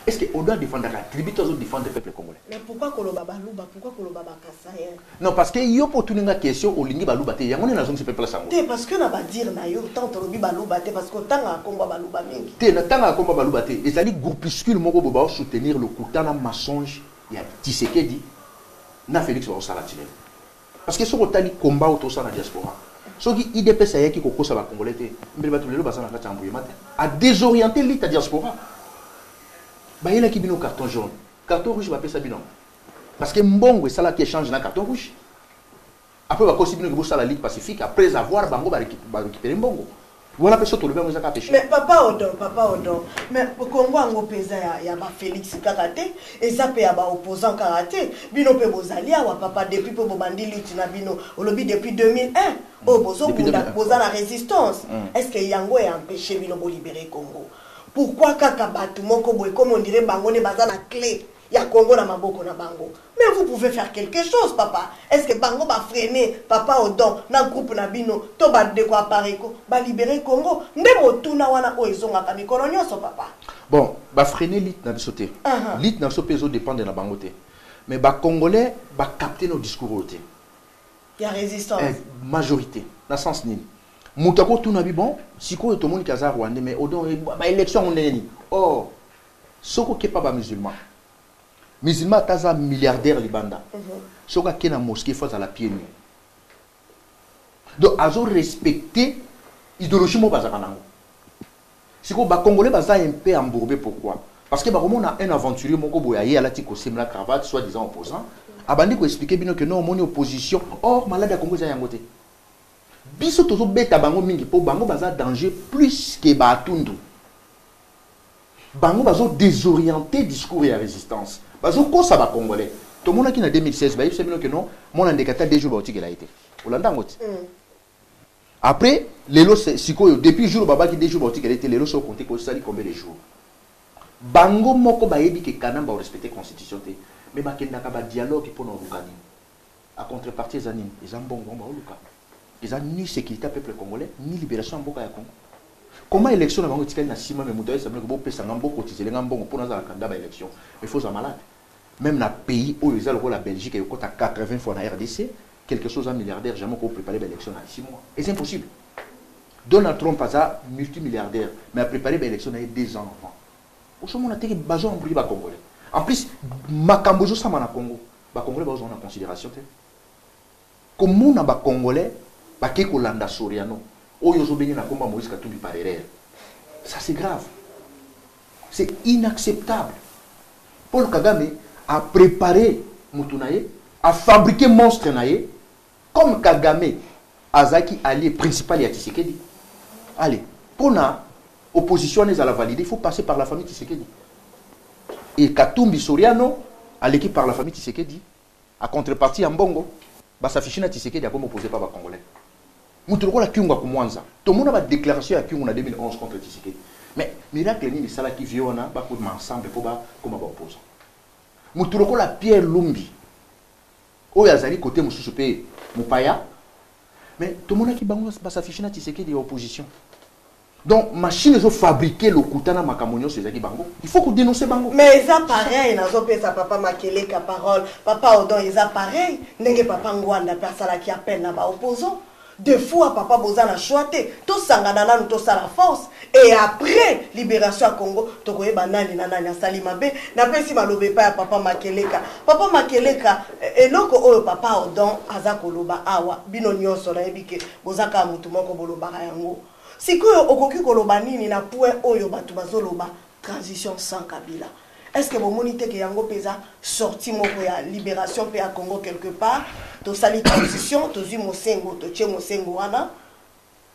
Est-ce qu'on doit défendre la tribu, on doit défendre le peuple congolais? Mais pourquoi Koloba Balouba? Pourquoi Koloba Bakassaye? Non, parce que yo pour tout une question au lingi Balouba, il y a une zone qui se peuple sango. Parce que na ba dire na yo tant Tolobi Balouba parce que tant à combat Balouba mingi. Té na tant à combat Balouba té, et ça dit groupuscule moko boba soutenir le coutana mensonge il y a Tshisekedi na Félix Osalatine. Parce que ce qu'on tali combat autour ça na diaspora. Ce qui IDP ça y est qui kokosa ba congolais té, mbele ba tulelo bazana ka chambuye mate a désorienter l'État diaspora. Il y a un carton jaune. Carton rouge, je vais appeler ça bilan. Parce que Mbongo, c'est là qui échange dans le carton rouge. Après, on va continuer à la Ligue Pacifique. Après avoir Bango, va récupérer Mbongo. Voilà, personne tout le monde a pêché. Mais papa Odon. Mais pour Congo, on pesa il y a Félix Karaté et ça peut y avoir opposant Karaté. Bino pe bozalia wa papa depuis pour bobandi litina bino au lobby depuis 2001. Au bozo pour la résistance. Est-ce que Yango est empêché bino pour libérer Congo? pourquoi kaka bato moko boy comme on dirait bango ne baza la clé ya Congo na maboko na bango. Mais vous pouvez faire quelque chose, papa. Est-ce que bango va freiner papa Odon na groupe na bino to ba de quoi pareko ba libérer Congo ndemo tuna wana o ezonga ka mikolo nyonso papa. Bon, ba freiner lit na bisoté. Lit na biso peso dépend de la bangoté. Mais ba congolais ba capter nos discours oté. Il y a résistance. Majorité na sens nini. Mutako tuna bi bon, siko to moni kaza Rwanda mais Odon ba élection on est ni. Oh, soko ke pas ba musulman. Musulman taza milliardaire libanda. Soka kena mosquée face à la pied nu. Donc azo respecter idéologie mo bazaka nango. Siko ba congolais baza un peu embourbé pourquoi? Parce que ba on a un aventurier moko boyaye ala tiko semla cravate soit disant opposant. Abandi ko expliquer bino que non moni opposition. Or malade ya Congo za yangote. Biso tozo beta bango mingi po bango baza danger plus que ba tundu. Bango bazo désorienter discours et résistance. Parce que ça va congolais. Tout le monde qui en 2016, il sait que non, mon indicateur des jours baotique a été. Après, les lots depuis le jour baba qui des jours baotique a été, les lots sont comptés pour ça combien de jours. Bango moko baebi que Kanam va respecter la constitution mais ba kenda ka ba dialogue pour nous lukani. À contrepartie les anim, ils ont bon ba luka. Ils ont ni sécurité peuple congolais, ni libération mboka ya Congo. Comment élection na bango tikali na sima mais mutoye ça que bo pesa ngambo cotiser ngambo pour na za candidat ba élection. Il faut ça malade. Même dans le pays où ils ont la Belgique et au 80 fois dans la RDC, quelque chose à milliardaire, jamais qu'on préparer l'élection dans 6 mois. Et c'est impossible. Donald Trump a ça multimilliardaire, mais a préparé l'élection dans 2 ans avant. Au moment où on a été besoin de briller Congolais. En plus, Makambojo ça m'a Congo. Les Congolais besoin en considération. Comment on a Congolais, pas que Kolanda Soriano, ou ils ont béni na combat Moïse Katumbi par erreur. Ça c'est grave. C'est inacceptable. Paul Kagame a préparé Moutunaye, a fabriqué monstre naye, comme Kagame, Azaki allié principal et Tshisekedi. Allez, pour la opposition à la valider, il faut passer par la famille Tshisekedi. Et Katumbi Soriano, à l'équipe par la famille Tshisekedi, à contrepartie en Bongo, bah s'afficher na Tshisekedi à comme opposé par les Congolais. Moutouloko la Kyunga Kumwanza. Tout le monde a une déclaration à Kyunga en 2011 contre Tshisekedi. Mais miracle ni ça là qui vient on a pas pour ensemble pour ba comme opposant. Mutuloko la Pierre Lumbi. O yazali côté mususu pe mupaya. Mais tout le monde qui bango ba s'afficher na Tshisekedi de opposition. Donc machine zo fabriquer le kutana makamonyo c'est qui bango. Il faut qu'on dénonce bango. Mais ça pareil nazo pesa papa Makele ka parole. Papa Odon ils a pareil. Ndenge papa Ngwanda persala qui appelle na ba opposant. Deux fois papa Boza na choité tout sangana nous tout ça la force et après libération à Congo to koye banani nanani salima be na pesi malobe pa papa Makeleka eloko oyo papa Odon aza koloba awa bino nyonso na yebike Boza ka mutu moko boloba yango sikoyo okoki koloba nini na point oyo batu bazoloba transition sans Kabila. Est-ce que vous monitez que Yango Pesa sorti moko ya libération pe à Congo quelque part, to sali transition, to zi Mosengo, to tche Mosengo wana,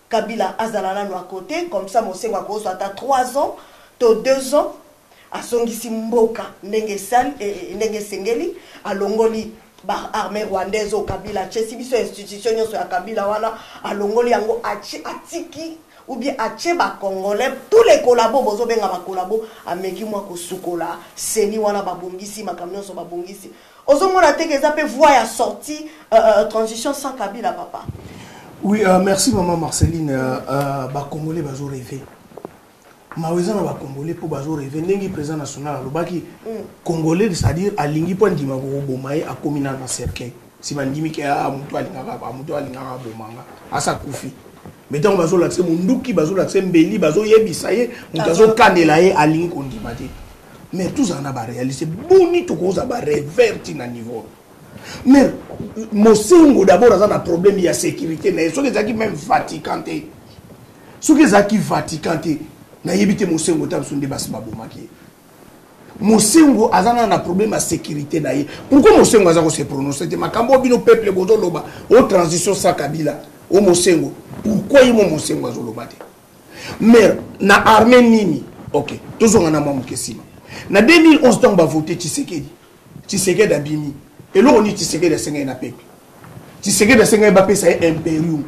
Kabila azalana no à côté, comme ça Mosengo a cause à 3 ans, to 2 ans, à Songisi Mboka, Nenge Sal et Nenge Sengeli, à Longoli, bar armée rwandaise au Kabila, tche si biso institution nyo so ya Kabila wana, à Longoli yango atiki ou bien à Tcheba Congolais, tous les collabos, bozo benga ba collabo, a meki moi ko sukola, seni wana ba bongisi, ma camion so ba bongisi. Ozo mona te que ça peut voir ya sorti transition sans Kabila papa. Oui, merci maman Marceline. Ba Congolais bazo rêver. Maweza na ba Congolais pour bazo rêver. Nengi président national alobaki Congolais c'est-à-dire alingi point ndima ko bomaye a communal na cercueil. Si bandimi ke a mutu alingaka bomanga asa kufi. Mais tant bazo l'accès munduki bazo l'accès mbeli bazo yebisaye mutazo kanela ye alingi kondimate. Mais tout ça na ba réaliser boni to ko za ba reverti na niveau. Mais Mosengo d'abord a un problème de sécurité mais ce qui même vaticanté. Ce qui vaticanté na yebite Mosengo tab sunde basma bomaki. Mosengo a un problème de sécurité na ye. Pourquoi Mosengo a se prononcer makambo bino peuple bozo loba au transition sans Kabila au Mosengo. Pourquoi il m'a Mosengo a zolobate? Mais na armée nini? OK, toujours on a mamu kesima. Na 2011 donc ba voter Tshisekedi. Tshisekedi abimi. Et là on dit Tshisekedi a 5 na peuple. Tshisekedi a 5 ba pesa impérium.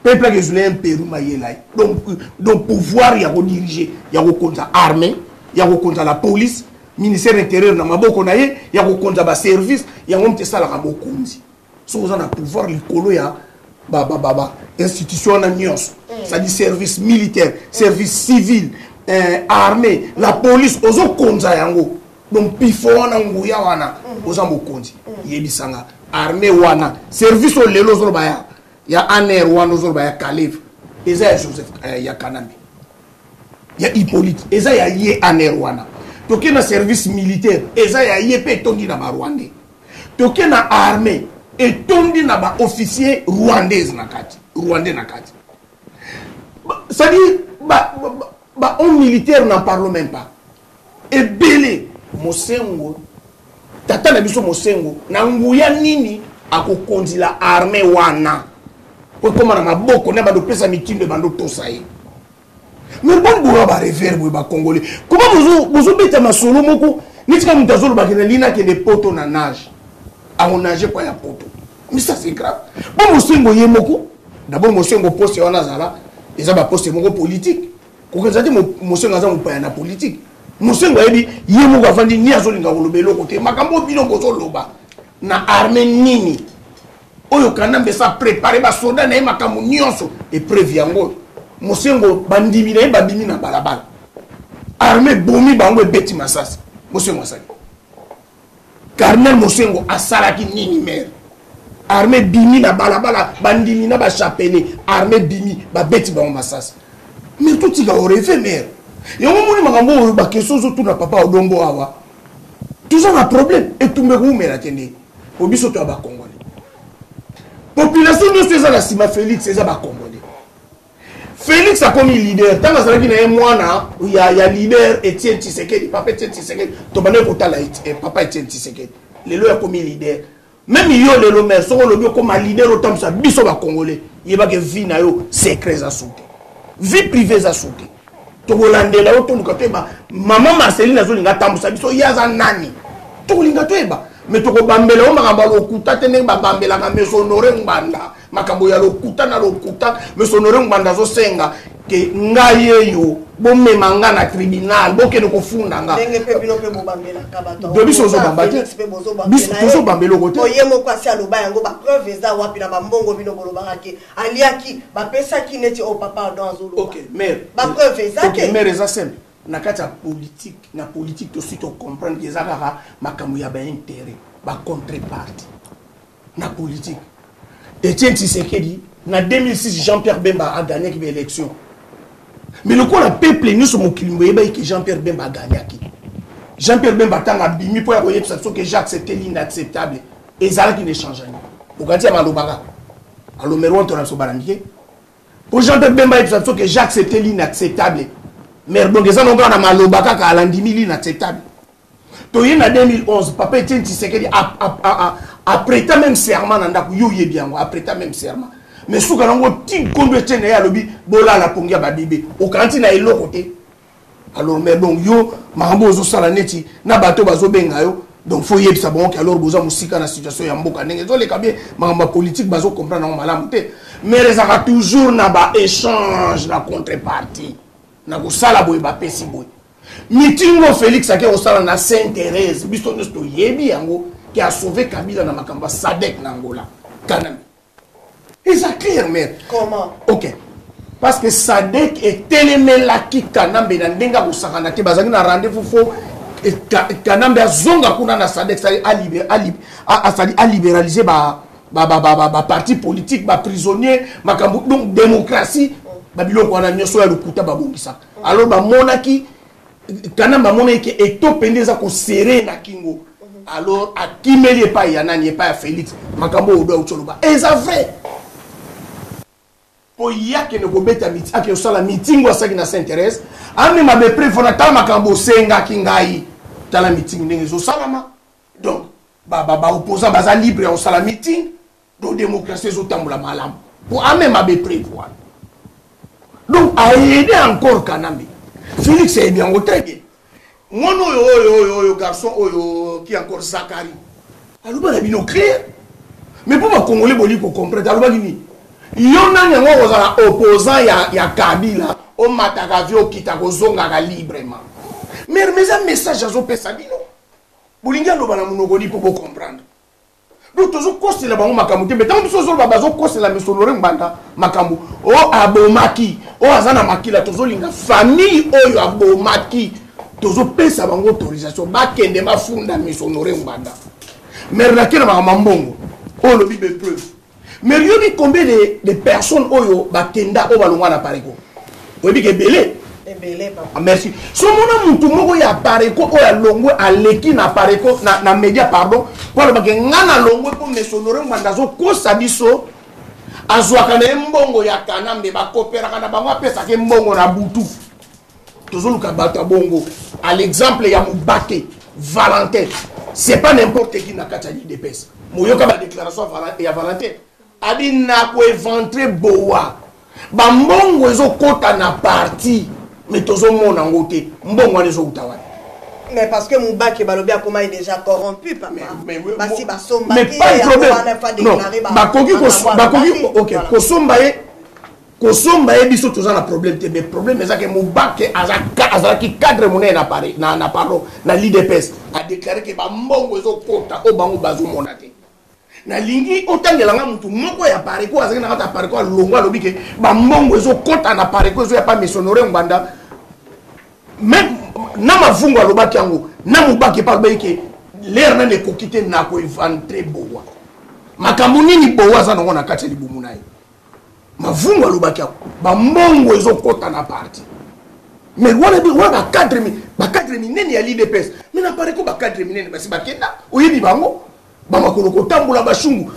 peuple qui est un Pérou maïelai. Donc pouvoir y a diriger, y a contre armée, y a contre la police, ministère intérieur na maboko na ye, y a contre ba service, y a monte ça la rabokonzi. So vous en a pouvoir likolo ya institution na nyos, ça dit service militaire, service civil, armée, la police ozo konza yango. Donc pifo wana nguya wana oza mokonzi. Yebisanga armée wana, service o lelo zo baya. Il y a Aner wana zo baya Kalev. Eza ya Joseph ya Kanambe. Il y a Hippolyte, eza ya ye Aner wana. Toke na service militaire, eza ya ye pe tondi na ba Rwandais. Toke na armée et tondi na ba officier rwandais na kati. Rwandais na kati. Ça dit ba homme militaire n'en parle même pas. Et belé Mosengo tata na biso Mosengo na nguya nini akokonzi la armée wana. Pour comment na maboko na ba do pesa mitindo bando tosaye. Mais bon boura ba reverbe ba congolais. Comment vous beta masolo moko nitika mutazolo ba kenelina ke de poto na nage. A on nage kwa ya poto. Mais ça c'est grave. Bon Mosengo ye moko. D'abord Mosengo poste wana zala, eza ba poste moko politique. Ko kenzati Mosengo aza mopaya na politique. Mosengo yebi ye moko afandi ni azolinga kolobelo kote makambo bino kozoloba na armée nini. Oyo Kanambe sa préparer ba soldat na makambo nyonso et prévu yango. Mosengo bandimi na babimi na balabala. Armée bomi bango e beti masasi. Mosengo asali. Colonel Mosengo asalaki nini mer. Armée bimi na balabala bandimi na ba chapelé. Armée bimi ba beti bango masasi. Mais tout il a rêvé mer. Et au moment où makambo ba question zo tout na papa odongo awa. Tout ça un problème et tout me roule la tende. Obiso to ba Congolais. Population de ces la Sima Félix c'est ba Congolais. Félix a comme leader. Tant que ça qui na mwana, il y a leader Etienne Tshisekedi, papa Etienne Tshisekedi. To bané ko tala papa Etienne Tshisekedi. Le lo comme leader. Même yo le lo mer so lo bio comme leader autant ça biso ba Congolais. Yeba ke vie na yo secret za sauter. Vie privée za sauter. To kolandela yo to lukato ba maman Marceline azolinga tambusa biso yaza nani. To kolinga to eba. Mais to ko bambela o makamba lo kuta tene ba bambela ka mesonore nganda. Makambo ya lo kuta na lo kuta mesonore nganda zo senga ke ngaye yo bo memanga na tribunal bo ke no kofunda nga. Ndenge pe bino pe mo bambela ka bato. Do biso zo bambate. Biso to zo bambelo kote. Oyemo kwasi aloba yango ba preuve eza wapi na ba mbongo bino kolobaka ke aliaki ba pesa ki neti o papa dans zolo. OK, mais ba preuve eza ke. Mais eza simple. Na kata politique, na politique aussi to comprendre que eza kaka makambo ya ba intérêt, ba contrepartie. Na politique. Etienne Tshisekedi, en 2006, Jean-Pierre Bemba a gagné l'élection. Mais le coup, le peuple, nous sommes au Kilimbo, que Jean-Pierre Bemba a gagné. Jean-Pierre Bemba a gagné pour que Jacques c'était l'inacceptable. Et ça qui ne change rien. Pour quand il y a Malobaga, alors Merouan, tu as ce barandier. Pour Jean-Pierre Bemba, il faut que Jacques c'était l'inacceptable. Mais donc, ça n'a pas Malobaga qui a l'indimi l'inacceptable. Donc, en 2011, papa Etienne Tshisekedi après ta même serment nandaku yo bien après ta même serment mais souka nango ti kondo tene ya lobi bola la pongia ba bébé o kanti na elo côté alors mais bon yo makambo zo sala neti na bato bazo benga yo donc faut yebisa bon que alors boza musika na situation ya mboka ndenge zo le kabie makambo politique bazo comprendre na malamu te mais les a toujours na ba échange na contrepartie na ko sala boy ba pesi boy mitingo Félix ake o sala na Sainte-Thérèse biso nesto yebi yango qui a sauvé Kabila dans Makamba, Sadek Nangola, Kanambe. Et ça clair, mais. Comment? Ok. Parce que Sadek est tellement là qui Kanambe dans Denga ou Saranate, Bazang na rendez-vous faux. Et Kanambe a zonga kuna na Sadek, ça a libéralisé ba parti politique, ba prisonnier, Makambo, donc démocratie, Babylon qu'on a mis sur le Kouta Babongisa. Alors, ba monaki, Kanambe monaki est top pendeza ko serré na Kingo. Alors, à qui me pas Yanani et pas Félix, Makambo ou Choloba. Et ça vrai. Pour y a que ne bobeta meeting, que ça la meeting ou ça qui n'a s'intéresse. Ah mais ma bépre faut na Makambo senga kingai. Dans la meeting n'engezo salama. Donc, opposant baza libre au sala meeting. Donc démocratie zo tambola malam. Pour ah mais ma bépre voir. Donc à aider encore Kanambe. Félix est bien très bien. Mon garçon qui est encore Zachary. Alors, il est clair. Mais pour les Congolais, pour comprendre, alors, yo nani yango kozala opposant ya Kabila o mataka vi okita kozongaka librement mais un message azopesa bino bolingi aloba na monoko lipo bocomprendre donc tozokosela bango makambo te mais ntango biso ozoloba bazokosela misonore ngbanda makambo o abomaki o aza na makila tozolinga famille oyo abomaki tozopesa bango autorisation bakende bafunda misonore ngbanda mais nakena makambo mbongo oyo lobi bepreuve mais yobi combien de personnes oyo bakenda o balongwa na pareko oyebi ke ebele papa. Merci. So mona mutu moko ya pareko o ya longwe aleki na pareko na media pardon pour le bagé ngana longwe pour mesonore nganda zo kosa biso azwaka na mbongo ya kanambe ba kopera kana bango apesa ke mbongo na butu tozoluka bata bongo à l'exemple ya Mubake Valentin c'est pas n'importe qui na kata di dépêche moyoka ba déclaration ya Valentin abi na ko éventré boa ba mbongo ezo kota na parti mais tous au monde en côté, bon les autres. Mais parce que Mubake Balobia comment est déjà corrompu, papa. Mais pas de problème. Non, ok. Kosombaye biso tous un problème. Mais problème c'est que Mubake a qui cadre monnaie na Paris, na pardon, na l'IDPS a déclaré que ba mbongo ezo kota o bango bazo monate. Na lingi otangela mutu moko ya pareko azaki na kata pareko longwa lobike ba mbongo ezo kota na pareko ezo ya pa misonore nganda même na mavungu alobaki yango na Mubake pa bayike l'air na ne kokite na ko inventre bowa makambo nini bowa za na kati libumu nayi mavungu alobaki yango ba mbongo ezo kota na parti mais wana cadre mi neni ya l'IDPS mais na pareko ba cadre mi neni basi bakenda oyebi bango bamakolo kotambola bashungu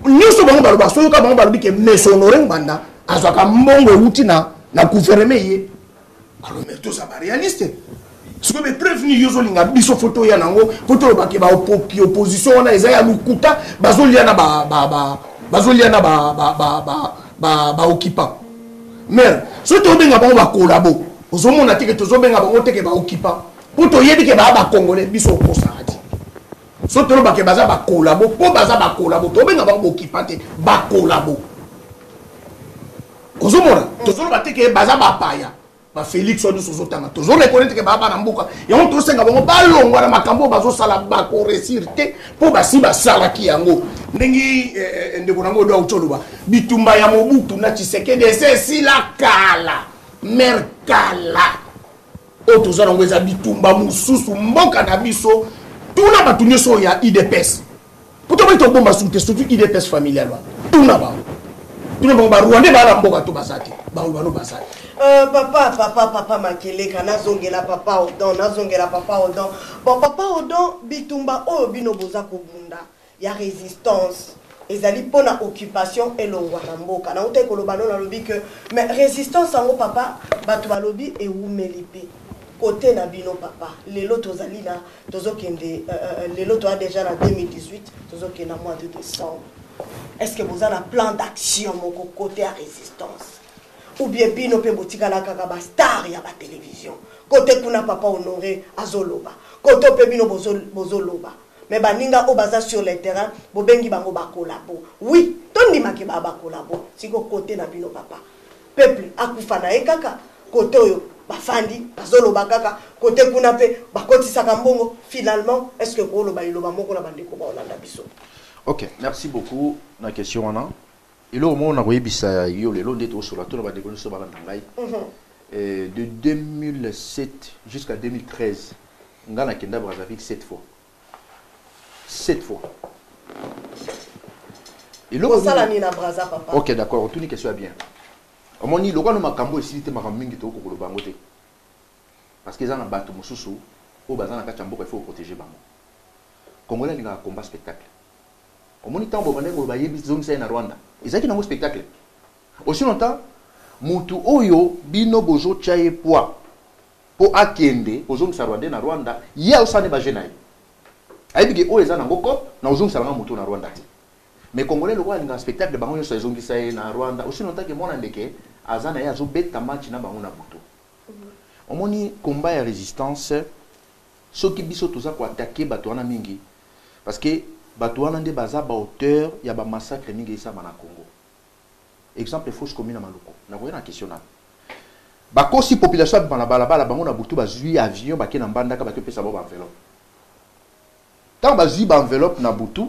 nyuso bango baloba soyoka bango balobi ke mesonore nganda azwaka mbongo euti na gouvernement ye alors mais tout ça ba réaliste ce que me prévenu yozolinga biso photo ya nango photo ba ke ba opposition wana eza ya lukuta bazolia na ba occupant mais so to benga bango ba collabo ozomona tike tozobenga bango teke ba occupant poto yebi ke ba congolais biso kosa so tolo bake baza ba collabo po baza ba collabo to benga ba okipante ba collabo kozomona tozolo bateke baza ba paya ba Félix odu sozotanga tozolo reconnaître ke baba na mbuka yango to senga bango balongwa na makambo bazo sala ba ko réussir te po basi basala ki yango ndingi ndeko nango do utoloba bitumba ya Mobutu na Tshisekedi c'est la kala merkala o tozana ngweza bitumba mususu mboka na biso tout na batu nyoso ya IDPS puto ba to bomba surtout IDPS familial wa tout na ba Rwanda ba na mboka to basati ba no basati papa Makele kana zongela papa Odon bon papa Odon bitumba oyo bino boza kobunda ya résistance ezali pona occupation elongwa na mboka na uta koloba no na lobi que mais résistance ango papa batu balobi e umelipe côté na bino papa lelo tozali na tozokende lelo to a déjà en 2018 tozokende na mois de décembre est-ce que vous avez un plan d'action mon côté à résistance ou bien bino pe botika la kaka ba star ya ba télévision côté kuna papa honoré azoloba côté pe bino bozoloba mais baninga o baza sur le terrain bobengi bango ba collabo oui tondi make ba collabo siko côté na bino papa peuple akufa na ekaka côté oyo bafandi bazoloba kaka côté kuna pe bakotisaka mbongo finalement est-ce que ko loba iloba moko na bandeko ba olanda biso. Ok, merci beaucoup na question wana ilo mo na koyebisa yo lelo ndeto sur la tola bandeko so balanda ngai de 2007 jusqu'à 2013 ngana kenda Brazzaville 7 fois ilo sala ni na Brazza papa. Ok, d'accord, tout ni question bien. Omoni lokwa no makambo esilite makambo mingi to ko lobango te parce que zana bato mususu o bazana ka chambo il faut protéger bango Congolais linga combat spectacle omoni tambo banengo ba yebi zongisa na Rwanda ezaki na mo spectacle aussi longtemps mutu oyo bino bozo chaye poa po akende ozongisa Rwanda na Rwanda ya osane ba jenayi ayibike o ezana ngoko na ozongisa nga mutu na Rwanda mais Congolais lokwa linga spectacle bango yo zongisa na Rwanda aussi longtemps que mona ndeke azana ya zo beta match na bango na buto omoni combat ya résistance soki biso toza ko attaquer bato wana mingi parce que bato wana nde baza ba auteur ya ba massacre mingi isa na Congo exemple fausse commune à Maluku na koyena question na bakosi population ba na balabala bango na butu bazui avion ba ke na mbandaka ba ke pesa ba enveloppe tant bazui ba enveloppe na butu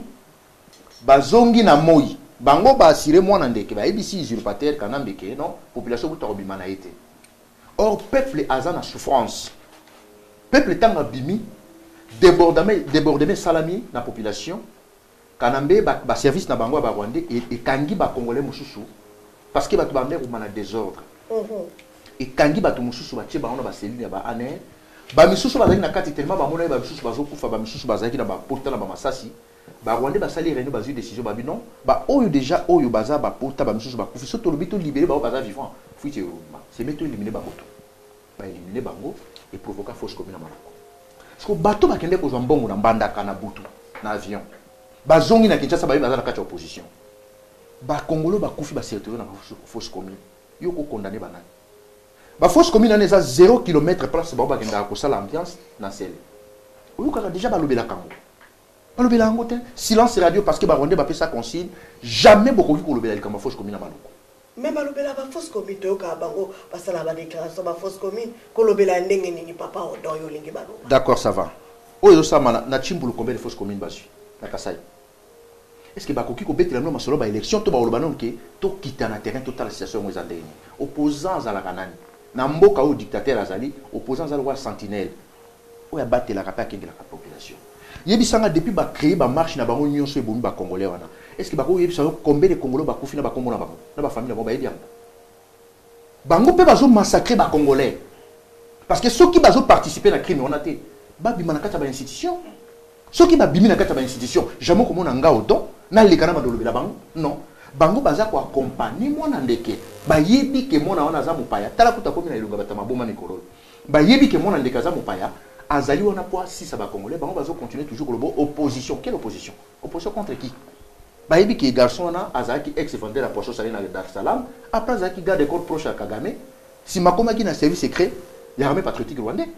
bazongi na moi bango ba assurer mwana ndeke ba ebisi usurpateur kana mbeke non population butu robima na été. Or peuple azana souffrance peuple tanga bimi débordement salami na population kanambe ba service na bango ba rwandais et kangi ba congolais mususu parce que ba to ba mer ou mana désordre et kangi ba to mususu ba tie ba ona ba cellule ba aner ba misusu ba zaki na kati tellement ba mona ba misusu ba zo kufa ba misusu ba zaki na ba porta na ba masasi ba rwandais ba sali réunion ba zu décision ba bi non ba oyo déjà oyo baza ba porta ba misusu ba kufi soto lobito libérer ba baza vivant fuite c'est mettre éliminer ba moto ba éliminer bango et provoquer fausse commune à Malako. Parce que bateau ba kende ko zo mbongo na mbandaka na butu na avion bazongi na Kinshasa ba baza na kati opposition ba Congolo ba kufi ba serteur na fausse commune yo ko condamner banani ba fausse commune na eza 0 km place ba kenda ko sala ambiance na sel oyo ka déjà ba lobela kango ba lobela ngo te silence radio parce que ba rondé ba pesa consigne jamais beaucoup ko lobela kama fausse commune na Maloko. Même à l'obéla, la fausse commune, tu as parce que la déclaration, la fausse commune, que l'obéla n'est papa ou dans yo lingue balo. D'accord, ça va. Oyo ça na chimbulu combien de fausses communes basu na Kasai. Est-ce que bakoki ko betela no masolo ba élection to ba olobanon ke to kita na terrain total situation mo ezandeni. Opposants à la kanani. Na mboka au dictateur azali, opposants à la sentinelle. Oya batela kapa kengela ka population. Yebisanga depuis ba créer ba marche na bango nyonso ebomi ba congolais wana. Est-ce que bako yebisa combien de congolais ba kufi na ba kombo na bango na ba famille na bango ba yebi yango bango pe bazo massacrer ba congolais parce que ceux qui bazo participer na crime on a té ba bima na kata ba institution ceux qui ba bimi na kata ba institution jamais comme on nga autant na lekana ba dolobela bango non bango baza ko accompagner mwana ndeke ba yebi ke mwana wana za mupaya tala kuta komi na ilunga batama boma mikolo ba yebi ke mwana ndeke za mupaya azali wana po si ça ba congolais bango bazo continuer toujours le opposition. Quelle opposition? Opposition contre qui? Baïbi qui est garçon là, Azaki ex-fondé la poisson salée dans Dar es Salaam, après Azaki garde des corps proches à Kagame, si Makoma qui n'a service secret, il y a l'armée patriotique rwandais.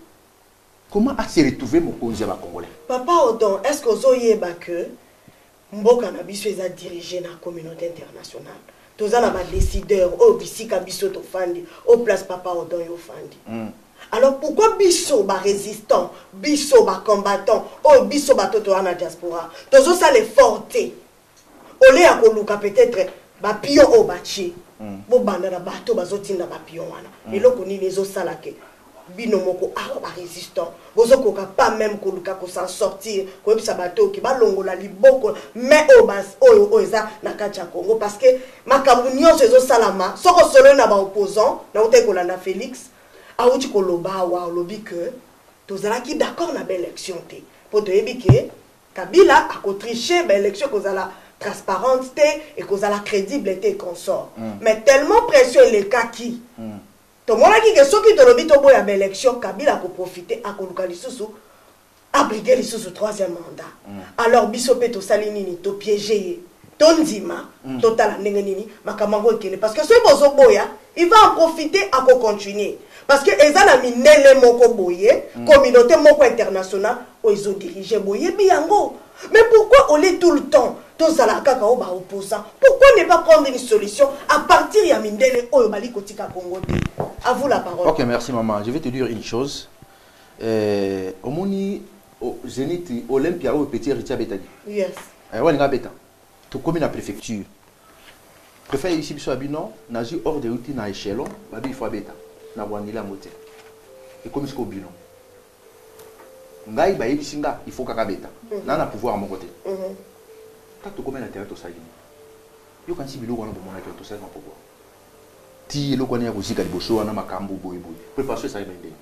Comment a-t-il retrouvé mon cousin congolais? Papa Odon, est-ce que vous avez que Mboka Nabiso est dirigé dans la communauté internationale? Tous les décideurs, au Bissi Kabiso Tofandi, au place Papa Odon Yofandi. Alors pourquoi Bisso ba résistant, Bisso ba combattant, oh Bisso ba toto na diaspora? Tous ça les fortés. Olé à Koluka peut-être bapion au bachi. Bo banda na bato bazotinda bapion wana. Et là koni les autres salake. Bino moko ba résistant. Bozo koka pas même Koluka ko s'en sortir. Ko ebisa bato ki ba longola liboko mais au bas o eza na kacha Congo parce que makambu nyonso ezo salama soko solo na ba opposant na ote kolanda Félix auti koloba wa lobi que tozala ki d'accord na belle élection té. Pour te yebi que Kabila a triché belle élection kozala transparente et cause à la crédibilité qu'on sort. Mais tellement précieux les cas qui tout le monde a dit que ceux qui te l'ont dit au bout de l'élection, Kabila a profité à Koluka Lissousou, à briguer Lissousou troisième mandat. Alors Bissopé to salinini to piégé ton zima total nengenini makamango kene parce que ce bozo boya il va en profiter à continuer parce que ezana minele moko boye communauté moko internationale où ils ont dirigé boye biango. Mais pourquoi on est tout le temps tous à la kaka oba opposant? Pourquoi ne pas prendre une solution à partir ya mindele oyo bali kotika Congo? À vous la parole. OK, merci maman. Je vais te dire une chose. Au moni au Zénith Olympia au petit Ritia Betani. Yes. Walinga beta. To comme na préfecture. Préfet ici biso abino nazi hors de route na échelon, babi il faut beta. Na wanila moté. Et comme ce ko bino. Ngai ba yebisinga il faut kaka beta. Na na pouvoir à mon côté. Tu comme un terrain to salini. Yo kan si bilo wana bomona to salini na pouvoir. Ti lo kwana ya kozika liboso wana makambo boy boy. Préparation ça yende.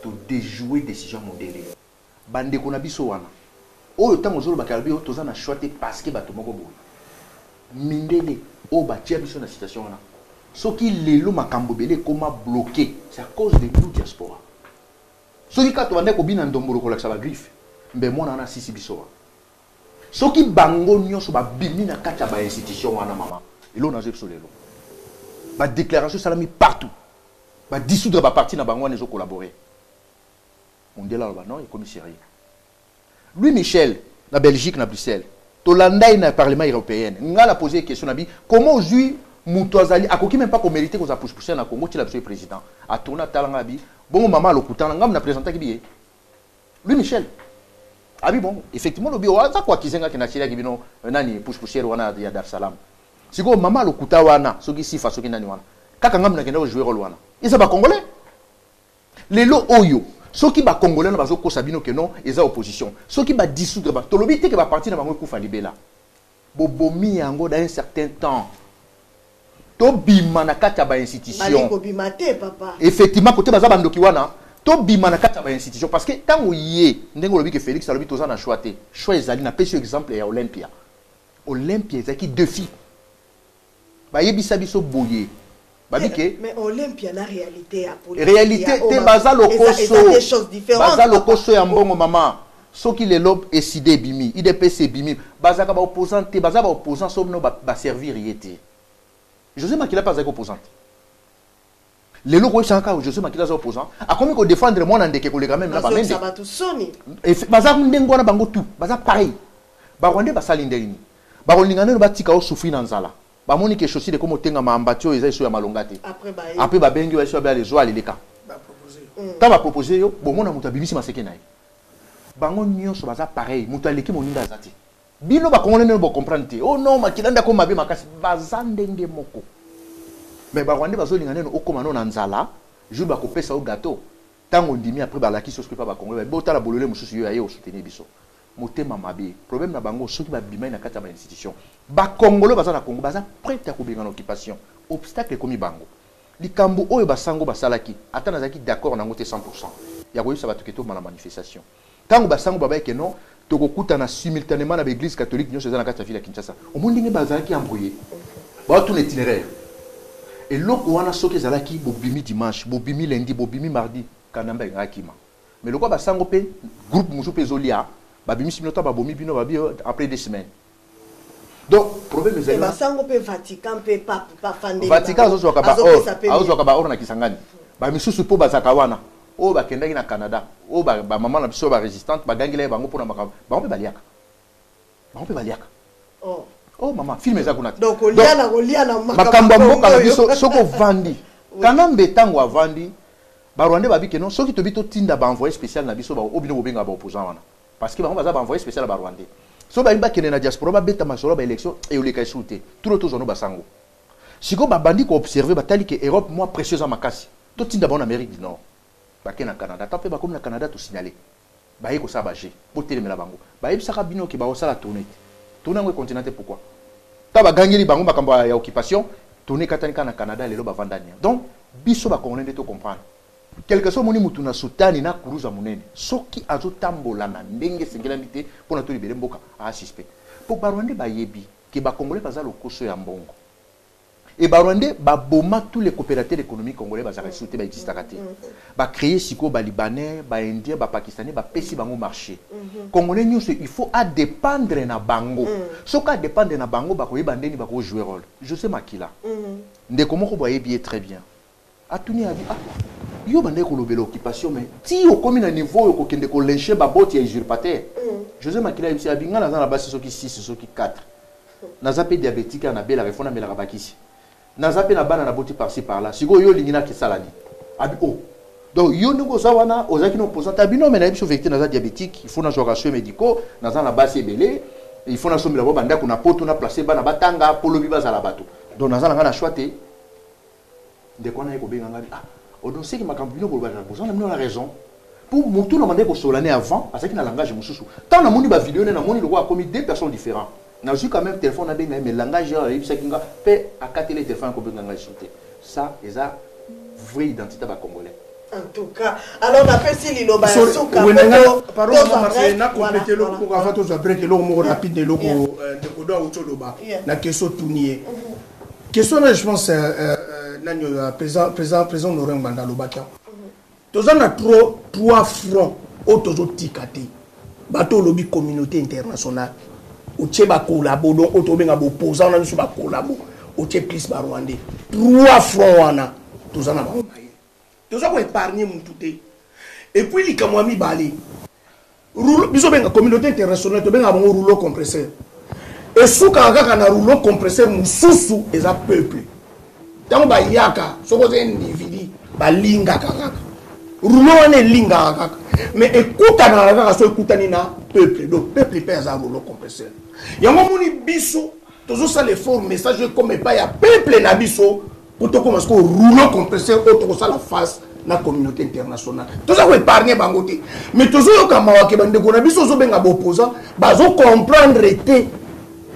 To déjouer décision mondele. Bande ko na biso wana. Oyo tango zolo bakalbi o toza na choix parce que bato moko boy. Mindele o ba tia biso na situation wana. Soki lelo makambo belé koma bloqué, c'est à cause de nous diaspora. Soki ka to bande ko bina ndombolo ko laksa ba griffe. Mbe mona na sisi biso. Soki bango nyonso ba bimi na kati ba institution wana mama. Elo na zepso lelo. Ba déclaration salami partout. Ba dissoudre ba parti na bango nezo collaborer. On dit là non, il commissariat. Louis Michel na Belgique na Bruxelles. Tolanda na parlement européen. Nga la posé question nabi comment aujourd'hui Moutouazali, a qui même pas qu'on mérite qu'on a poussé na Congo, tu l'as le président. A tourné à Talangabi. Bon, maman, le coutant, on a présenté qui billet. Lui, Michel. Ah oui, bon, effectivement, le bio, ça quoi, qui s'est qui n'a tiré qui vient, nani, pousse-poussière, wana, ya Dar Salam. Si go, maman, le coutant, wana, ce qui s'y fait, ce qui n'a ni wana. Kakangam n'a qu'un jouer rôle wana. Ils sont pas congolais. Les lots oyo. Ceux qui sont congolais, ils sont sabino que non, ils sont opposition. Ceux qui sont dissoudre, tout le monde qui va partir dans le coup Falibela. Bobomi yango dans un certain temps. To bima na kati ya ba institution. Effectivement, côté baza bandoki wana, to bima na kati ya ba institution parce que tant yé ndengo lobi que Félix alobi toza na choix te. Choix ezali na pesi exemple ya Olympia. Olympia ezaki défi. Ba yebisa biso boye. Mais Olympia na réalité à politique. Réalité te baza lokoso. Des choses différentes. Baza lokoso ya mbongo mama. Ce qui les lobes est sidé bimi, IDPC bimi, baza ka ba opposant te, baza ba opposant somno ba servir yete. José Makila pas un opposant. Les locaux sont encore José Makila opposant. A combien qu'on défendre moi dans des que les même là ba mende. Ça va tout sonner. Et baza ndengona bango tout, baza pareil. Ba Rwanda ba salinderini. Ba rolingana no ba tika o souffrir dans zala. Ba moni ke chosi de comme tenga ma ambatio eza so ya malongate. Après ba bengi wa so ba les zo alileka. Ba proposer. Ta ba proposer yo, bon mona muta bimisi maseke nayi. Bango nyonso baza pareil, muta leki moninga azati. Bino ba kongole ne bo comprendre te. Oh non, makilanda ko mabe makasi baza ndenge moko. Mais ba Rwanda bazo lingana no okoma no na nzala, jour ba kopesa au gâteau. Tango ndimi après ba laki soski pa ba kongole, ba tala bolole mususu yo aye o soutenir biso. Motema mabe. Problème na bango soki ba bima na kata ba institution. Ba kongolo baza na Congo, baza prêt à kobenga na occupation. Obstacle komi bango. Likambo oyo basango basalaki, atana zaki d'accord na ngote 100%. Ya koyisa batuketo na manifestation. Tango basango baba ke non tokokutana simultanément na l'église catholique nyonso eza na kati ya ville ya Kinshasa. Omondinge bazalaki embrouillé. Ba tout l'itinéraire. Et loko wana soki ezalaki bobimi dimanche, bobimi lundi, bobimi mardi, kanamba ngakima. Mais loko basango pe groupe musu pe zolia, babimi simultanément babomi bino babi après 2 semaines. Donc problème ezali. Basango pe Vatican pe pape pa fande. Vatican zo ka ba or na Kisangani. Ba misusu po bazaka wana. Oh ba kendaki na Canada. Oh ba maman na biso ba résistante ba gangile bango pona makaba. Ba on peut baliaka. Ba on peut baliaka. Oh maman, film eza kunati. Donc oliana makaba. Makamba mboka na biso soko vandi. Kana mbetango avandi. Ba Rwanda ba bikeno soki to bito tinda ba envoyé spécial na biso ba obino bobenga ba opposant wana. Parce que ba on va ba envoyé spécial ba Rwanda. So ba imba kene na diaspora ba beta masolo ba élection et oleka souté. Tout le tozo no basango. Siko ba bandi ko observer ba tali que Europe moi précieuse en makasi. To tinda ba en Amérique du Nord. Bake na Canada, tapé ba comme na Canada to signaler. Ba yeko sa baje, po telemela bango. Ba yebisaka bino ki ba osala tourner. Tourner ngo continenter pourquoi? Ta ba gangeli bango makambo ya occupation, tourner katanika na Canada lelo ba vandania. Donc biso ba congolais to comprendre. Quelque soit moni mutu na Soutani na kuruza munene. Soki azo tambola na ndenge sengela mité pour na to libérer mboka a suspect. Pour ba Rwanda ba yebi ki ba congolais baza lokoso ya mbongo. Et Barwande ba boma tous les coopérateurs économiques congolais ba za sauté ba existe kate. Ba créer siko ba libanais, ba indien, ba pakistanais, ba pesi bango marché. Congolais nyonso il faut à dépendre na bango. Soka dépendre na bango ba ko yebandeni ba ko jouer rôle. José Makila. Ndeko moko ba yebi très bien. Atuni a dit ah yo bande ko lobela occupation mais ti o komi na niveau ko kende ko lyncher ba boti ya usurpateur. José Makila yebisi abinga na za basi soki 6 soki 4. Na zape diabétique na bela refona mela bakisi. Nazape na bana na boti par-ci par-là. Sigo yo lingina ki salani. Abi oh. Donc yo ngo zawana ozaki no posant abino mais na biso vecteur naza diabétique, il faut na joie soins médicaux, naza na base belé, il faut na sombi la banda ko na poto na placer bana batanga polo biba za la bato. Donc naza na choité. De quoi na ko benga ngabi ah. Odo seki makambo bino ko ba na mino la raison. Pour mutu na mande ko solane avant, parce que na langage mususu. Tant na moni ba vidéo na moni le roi a commis 2 personnes différentes. Na suis quand même téléphone avec mais langage il sait qu'il peut à quatre les téléphones qu'on peut langage sauter ça est ça vraie identité ba congolais en tout cas alors on appelle si liloba soka pardon c'est na compléter le pour avant tous après que l'homme rapide de l'eau de kodo auto loba na question tournier question je pense nanyo président Laurent Gbagbo lobaka tous on a trois fronts autour tikate bateau lobby communauté internationale Oche ba collabo donc otobenga bo posant na biso ba collabo oche plus ba Rwandais 3 francs wana tozana ba maye toza ko épargner mutu te et puis likamwa mi bali rouleau biso benga communauté internationale to benga bon rouleau compresseur et souka kaka na rouleau compresseur mususu eza peuple tango ba yaka soko ze individu ba linga kaka roulo wana linga kaka mais écoute na kaka so écoute ni na peuple donc peuple pèse à rouleau compresseur yango moni biso tozo ça les forts message comme pas ya peuple na biso pour to commencer ko rouleau compresseur auto ça la face na communauté internationale tozo ko épargner bangote mais tozo yoka mawake bande ko na biso zo benga opposant bazo comprendre te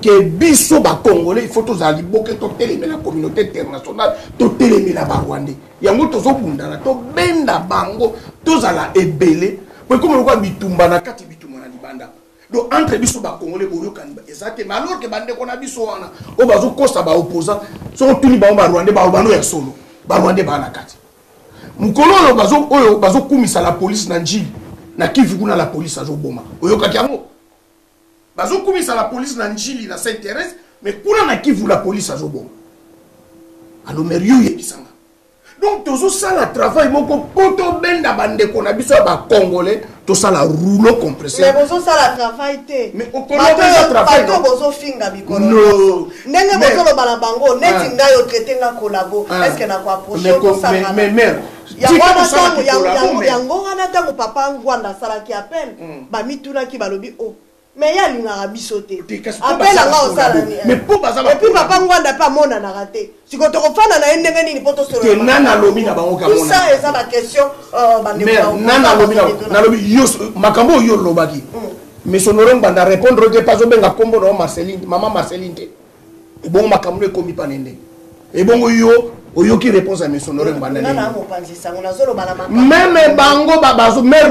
que biso ba congolais il faut tous aller boke to télémer la communauté internationale to télémer la Rwandais yango tozo bundana to benda bango tous ala ebele pour comme ko bitumba na kati bitumba na libanda donc entre biso ba congolais boyo kanba exactement alors que bande ko na biso wana o bazo kosa ba opposant so tuni ba Rwandais ba bano ya solo ba Rwandais ba na kati mukolo bazo kumisa la police na njili na Kivu kuna la police azo boma oyo kati yango bazo kumisa la police na njili na Saint-Thérèse mais kuna na Kivu la police azo boma alo merio yebisanga donc tozo sala travail moko poto benda bande ko na biso ba congolais to sala rouleau compresseur mais bozo sala travail te mais on connaît pas travail to bozo finga bikolo no ndenge bozo lo bala bango neti ngayo traiter nga collabo est-ce que na ko approcher ko sanga mais mère yango wana tango papa ngwanda salaki appel ba mituna ki balobi o mais ya linga biso te appel nga osala ni mais pour bazala et puis papa ngwanda pa mona na raté siko to kofana na ndenge nini poto solo que nana lobi na bango ka mona ça eza la question bande ko nana lobi na lobi yo makambo yo lobaki mais sonore ngwanda répondre te pas obenga kombo no Marceline maman Marceline te et bon makambo e komi panende et bon yo oyoki réponse à mes sonore ngwanda nana mo panzisa ngona zolo bala même bango babazo mère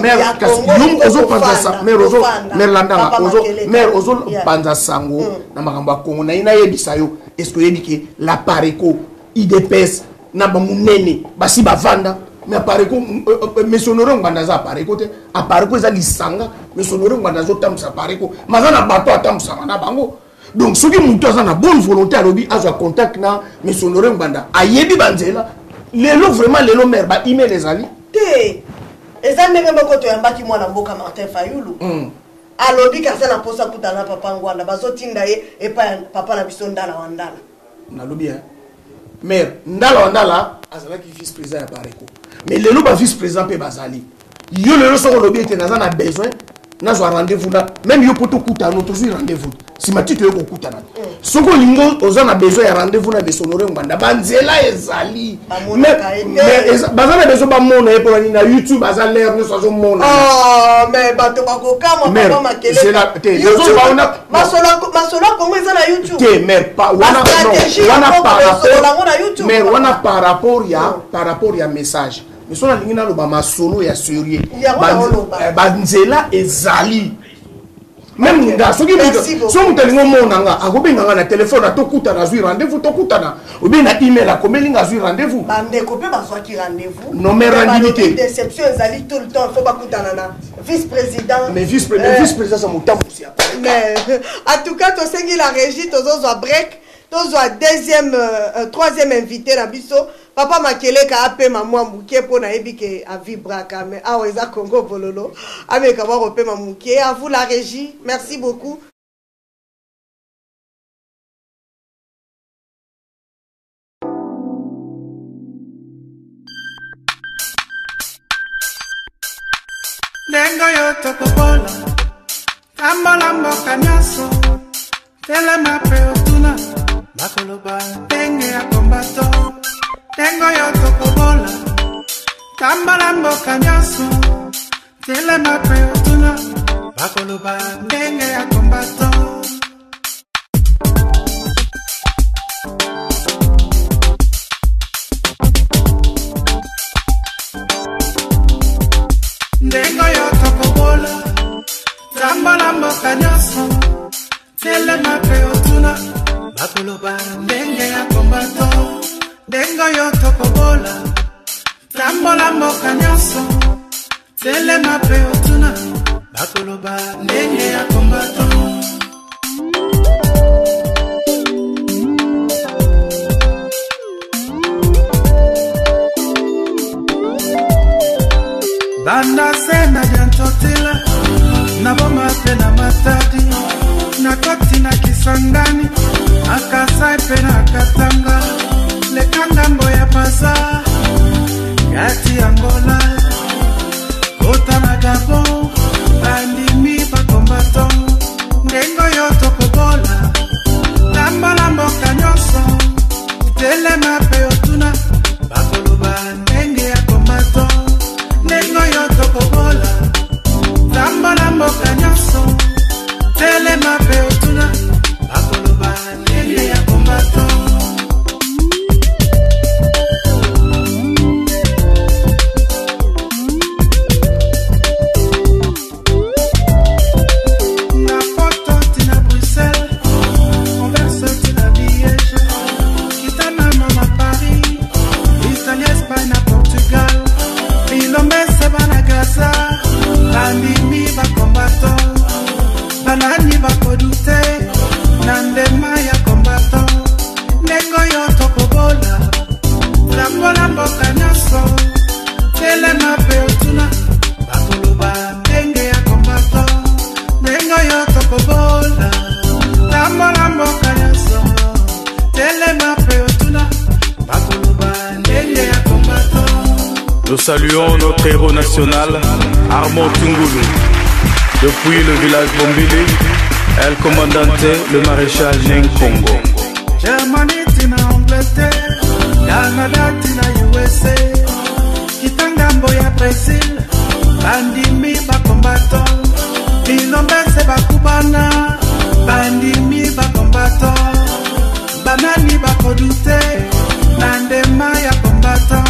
mère kasi yum ozo panza sa mère ozo mère landanga ozo mère ozo panza sango na makambo Kongo na ina yebisa yo est-ce que yebiki la pareko IDPS na bamunene basi bavanda mais pareko mes sonore ngwanda za pareko te apareko za lisanga mes sonore ngwanda zo tamsa pareko mazana bato atamsa na bango. Donc, ceux qui ont une bonne volonté à l'objet, à contact, mais son oreille banda, à yebi banzela, les lots vraiment, les lots mères, bah, email les alliés. Té, et ça n'est même pas quand tu as un bâtiment à Mboka Martin Fayoulou. À l'objet, car ça n'a pas ça pour ta papa Ngwanda, bazo tindaye, et pas papa la bison d'ala wandala. Na l'objet, hein. Mère, ndala wandala, azala qui vice-président à Pareko. Mais les lots, vice-président, pe bazali. Yo, le lot, sur l'objet, t'es dans un besoin. N'a pas rendez-vous là, même yo poto kuta no toujours rendez-vous. Si ma tito yo kuta na. Soko lingo ozana besoin ya rendez-vous na besonore nganda banzela ezali. Mais bazana besoin ba mona pour na YouTube bazala l'air no so mona. Oh mais bato bakoka mo papa makele. C'est la té. Masola Kongo eza na YouTube. Té mais pas wana mais wana par rapport ya message. Mais son alingi na loba masolo ya sérieux banzela ezali même nga soki so mutelingo monanga akobenga na téléphone atokuta na zui rendez-vous tokutana ou bien na email akomelinga zui rendez-vous bande kopé bazwaki rendez-vous non mais rendez-vous déception ezali tout le temps faut pas kutana na vice-président mais vice-président ça mutambo si mais en tout cas to sengi la régie tozo break tozo deuxième troisième invité na biso papa makele ka ape mamwa muke po na ebike a vibraka mais awa eza Congo bololo ameka ba rope mamuke à vous la régie merci beaucoup. Dengo yo tokobola tambola mboka nyaso telema pe otuna bakoloba ndenge ya kombato. Tengo yo tokobola tambala mboka nyaso telema pe otuna bakoloba ndenge ya kombato. Ndengo yo tokobola tambala mboka nyaso telema pe otuna bakoloba ndenge ya kombato. Dengo yo tokobola tambola mboka nyaso telema pe otuna bakoloba ndenge ya kombato. Banda sena jantotela na boma pe na matadi na koti na Kisangani akasai pe na Katanga Lekangambo ya pasa Kati Angola Kota na Gabon Bandimi bakombato Ndengo yoto kobola Lamba lambo kanyoso Telema peotuna Bakoloba ndenge ya kombato Ndengo yoto kobola Lamba lambo kanyoso Telema peotuna Bakoloba ndenge ya kombato Bandimi bakombato Banani bakodute Nandema ya kombato Nengo yoto kobola Lambola mboka nyaso Telema peotuna Bakoloba ndenge ya kombato Nengo yoto kobola Lambola mboka nyaso Telema peotuna Bakoloba ndenge ya kombato. Nous saluons notre héros national, Armand Tungoulou. Depuis le village Bombili, El Commandante, le maréchal Ning Congo. Germany tina Angleterre, Canada tina USA, Kitangambo ya Brazil, Bandimi bakombato, Bilombese bakubana, Bandimi bakombato, Banani bakodute, Nandema ya kombato.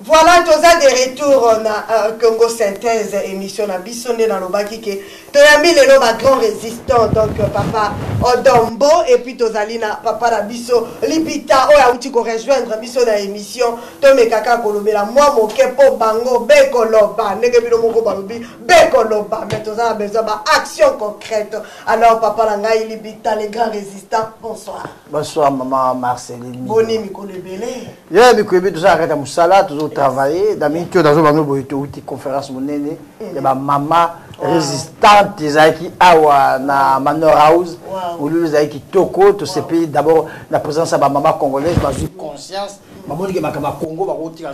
Voilà, tous de retour na Congo Synthèse émission na Bissonné dans le baki que tu as mis le nom grand résistant donc papa Odombo et puis Tozalina papa la biso Lipita oya uti ko rejoindre biso na émission to me kaka kolobela moi moke po bango bekoloba ndenge bino moko balobi bekoloba mais tozala besoin ba action concrète. Alors papa la ngai Lipita les grands résistants, bonsoir. Bonsoir maman Marceline. Boni mikolo belé. Yeah, mikolo tout ça arrête musala toujours travailler dans une dans une conférence monene et ma maman résistante Zaki awa na Manor House ou lui Zaki Toko to ce pays d'abord la présence de ma maman congolaise parce que conscience maman que ma Congo va retirer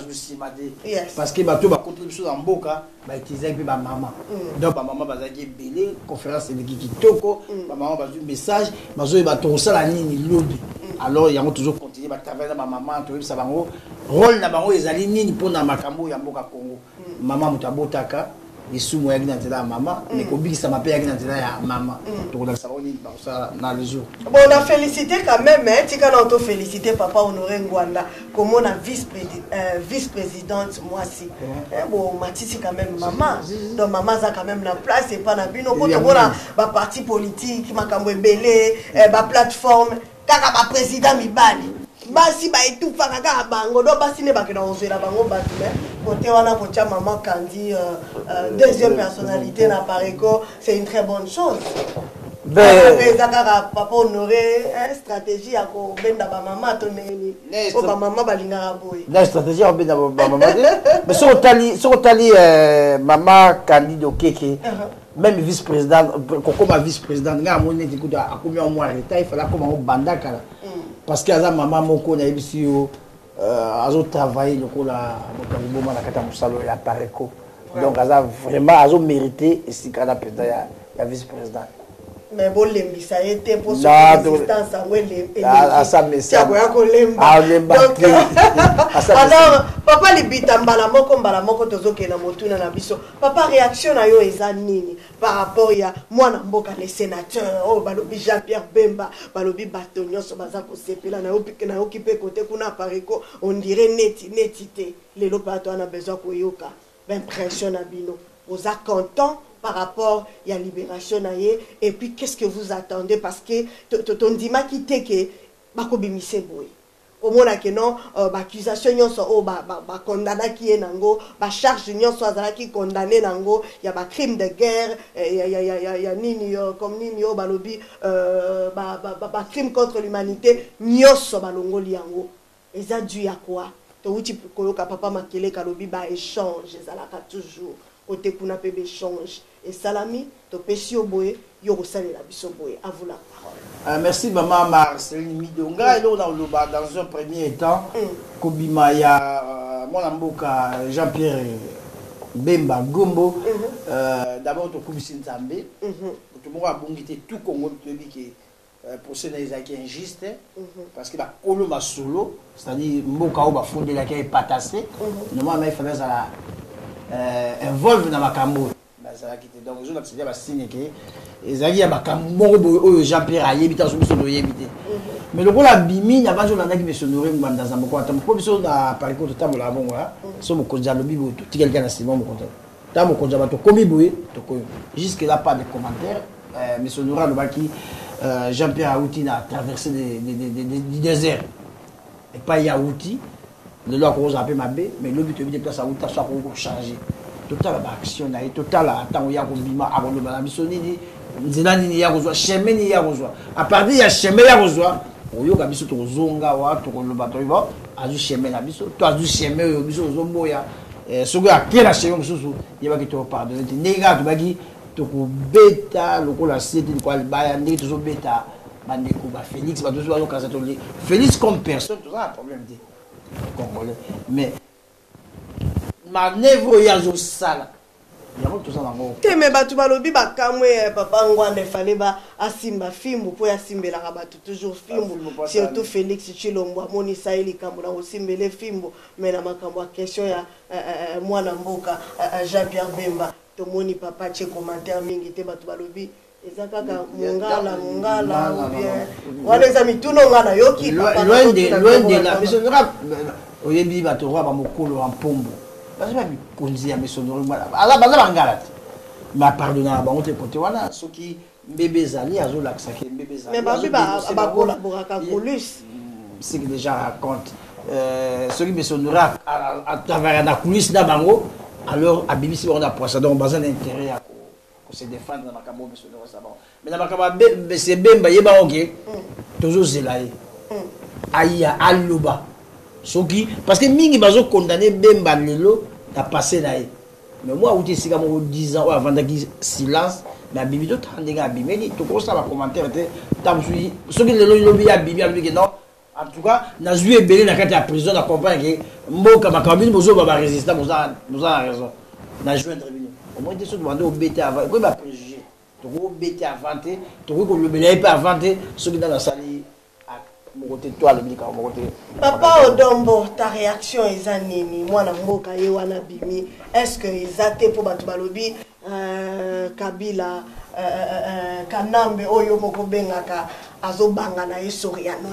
parce que bato ba contribution en boka ba utiliser puis ma maman donc ma maman ba Zaki belé conférence de Kitoko ma maman ba message bazo ba to sala nini lodi alors il y a toujours continuer ba travailler ma maman to ça bango rôle na bango ezali nini pona makambo ya mboka Congo maman mutabotaka isumu ya ginantela maman mais kobikisa mape ya ginantela ya maman to la saloni ça na le jour bon on a félicité quand même hein tika na auto félicité papa Honoré Ngwanda comme on a vice-présidente moi si bon Matisi quand même maman donc maman ça quand même la place et pas na bino ko to bona ba parti politique makambo ebele ba plateforme kaka ba président mibali basi ba etufa kaka bango do basi ne bakena ozela bango batu mais côté wana kocha maman Kandi deuxième personnalité na Pareco c'est une très bonne chose. Ben papa Honoré stratégie à ko benda ba maman to neni o ba maman balinga boy la stratégie à benda ba maman mais so tali maman Kandi do keke même vice-président comme vice-président nga moni tikuta akomi en mois retard il fallait comme au bandaka parce que aza maman moko na ebisi yo azo travailler lokola bokambo na kata musalo ya Pareco donc aza vraiment azo mériter ici kana président ya vice-président mais bon lembisa été pour son résistance à sa message alors papa libita mbala moko tozoke na motuna na biso papa réaction na yo eza nini par rapport ya mwana mboka les sénateurs oh balobi Jean-Pierre Bemba balobi batonyo so baza ko sepela na occupé côté kuna Pareco on dirait netité les lopato on a besoin ko yoka l'impression na bino aux content par rapport à la libération et puis qu'est-ce que vous attendez parce que ton dima qui te que bakobimise boy au moins que non accusation nyonso o ba condamné qui est nango ba charge nyonso azala qui condamné nango il y a ba crime de guerre il y a nini comme nini o balobi ba crime contre l'humanité nyonso balongoli yango eza dû ya quoi to uti koyoka papa Makele kalobi ba échange ezalaka toujours côté kuna pe échange et salami to pesio boye yo kosalela biso boye à vous la parole. Merci maman Marceline Midonga. Et là, on a dans un premier temps, Kobima, il y a mon amboka Jean-Pierre Bemba Gombo. D'abord, tu as Nzambe. Tout le monde a bongité tout Congo qui pour ce n'est pas injuste. Parce que Olo va solo, c'est-à-dire Mboka va fonder la qui est patassé. Normalement, il fallait involve dans ma cambo. Donc, je vais vous signer que il y a un Jean-Pierre a évité sur le évité. Mais le rôle à Bimi, il y a pas de gens qui me sont nourris dans un moment. Tant que je suis à Paris, je suis à Paris. Je suis à Paris. Je suis à Paris. Jusque-là, pas de commentaires. Mais ce nourri, Jean-Pierre Aouti a traversé du désert. Et pas Yaouti. Le loi qu'on a appelé ma baie, mais le but de place à Outa soit pour changer. Total action, total attends, il y a un bima avant le balamisoni. Nzinani ya rozwa chemin ya rozwa à partir ya chemin ya rozwa oyoka biso to zonga wa to lo bato ibo azu chemin na biso to azu chemin yo biso zombo ya soko ya kera chemin biso yeba ki to pardonner nega to baki to ko beta lokola sete ko baya ndiki to zo beta bande ko ba Félix ba to zo kaza to Félix comme personne tout ça un problème de congolais mais manœuvre ya zo sala. Mais batu balobi bakamwe papa ngwana fallait ba asimba fimbu po ya simbela batu toujours fimbu surtout Félix Chilombo amoni saili kambo na osimbele fimbu mais na makambo question ya mwana mboka Jean-Pierre Bemba to moni papa che commentaire mingi te batu balobi ezakaka mongala ou bien wana za mituno ngana yoki papa loin de la maison rap oyebi batu roi ba mokolo en pombo. Parce que je suis mais pardonner on te côté voilà ceux qui bébé zali azo laxa que bébé zali mais ba collaborer avec Coulus c'est que déjà raconte ceux qui me sonora à travers la coulisse là bango alors à BBC on a poisson donc besoin d'intérêt à se défendre dans ma cambo me sonora ça bon mais dans ma cambo c'est bemba yeba OK toujours zelaye aya aluba soki parce que mingi bazo condamner Bemba lelo a passé là mais moi où tu sais comme 10 ans avant d'aki silence mais bibi to tandinga bimeli to ko ça va commentaire te tam sui soki lelo lobi ya bibi que non en tout cas na joué belé na kati ya prison na comprendre que mboka makabini bozo ba résister nous a raison na joué intervenir au moins des choses demander au BT avant quoi ba préjugé to ko BT avanter to ko le belé pas avanter soki dans la salle. Papa Odombo, ta réaction est animi. Moi, Namboka, Yewana Bimi. Est-ce que ils ont pour Batubalobi, Kabila, Kanambe, Oyo Moko Bengaka, Azobanga na Soriano,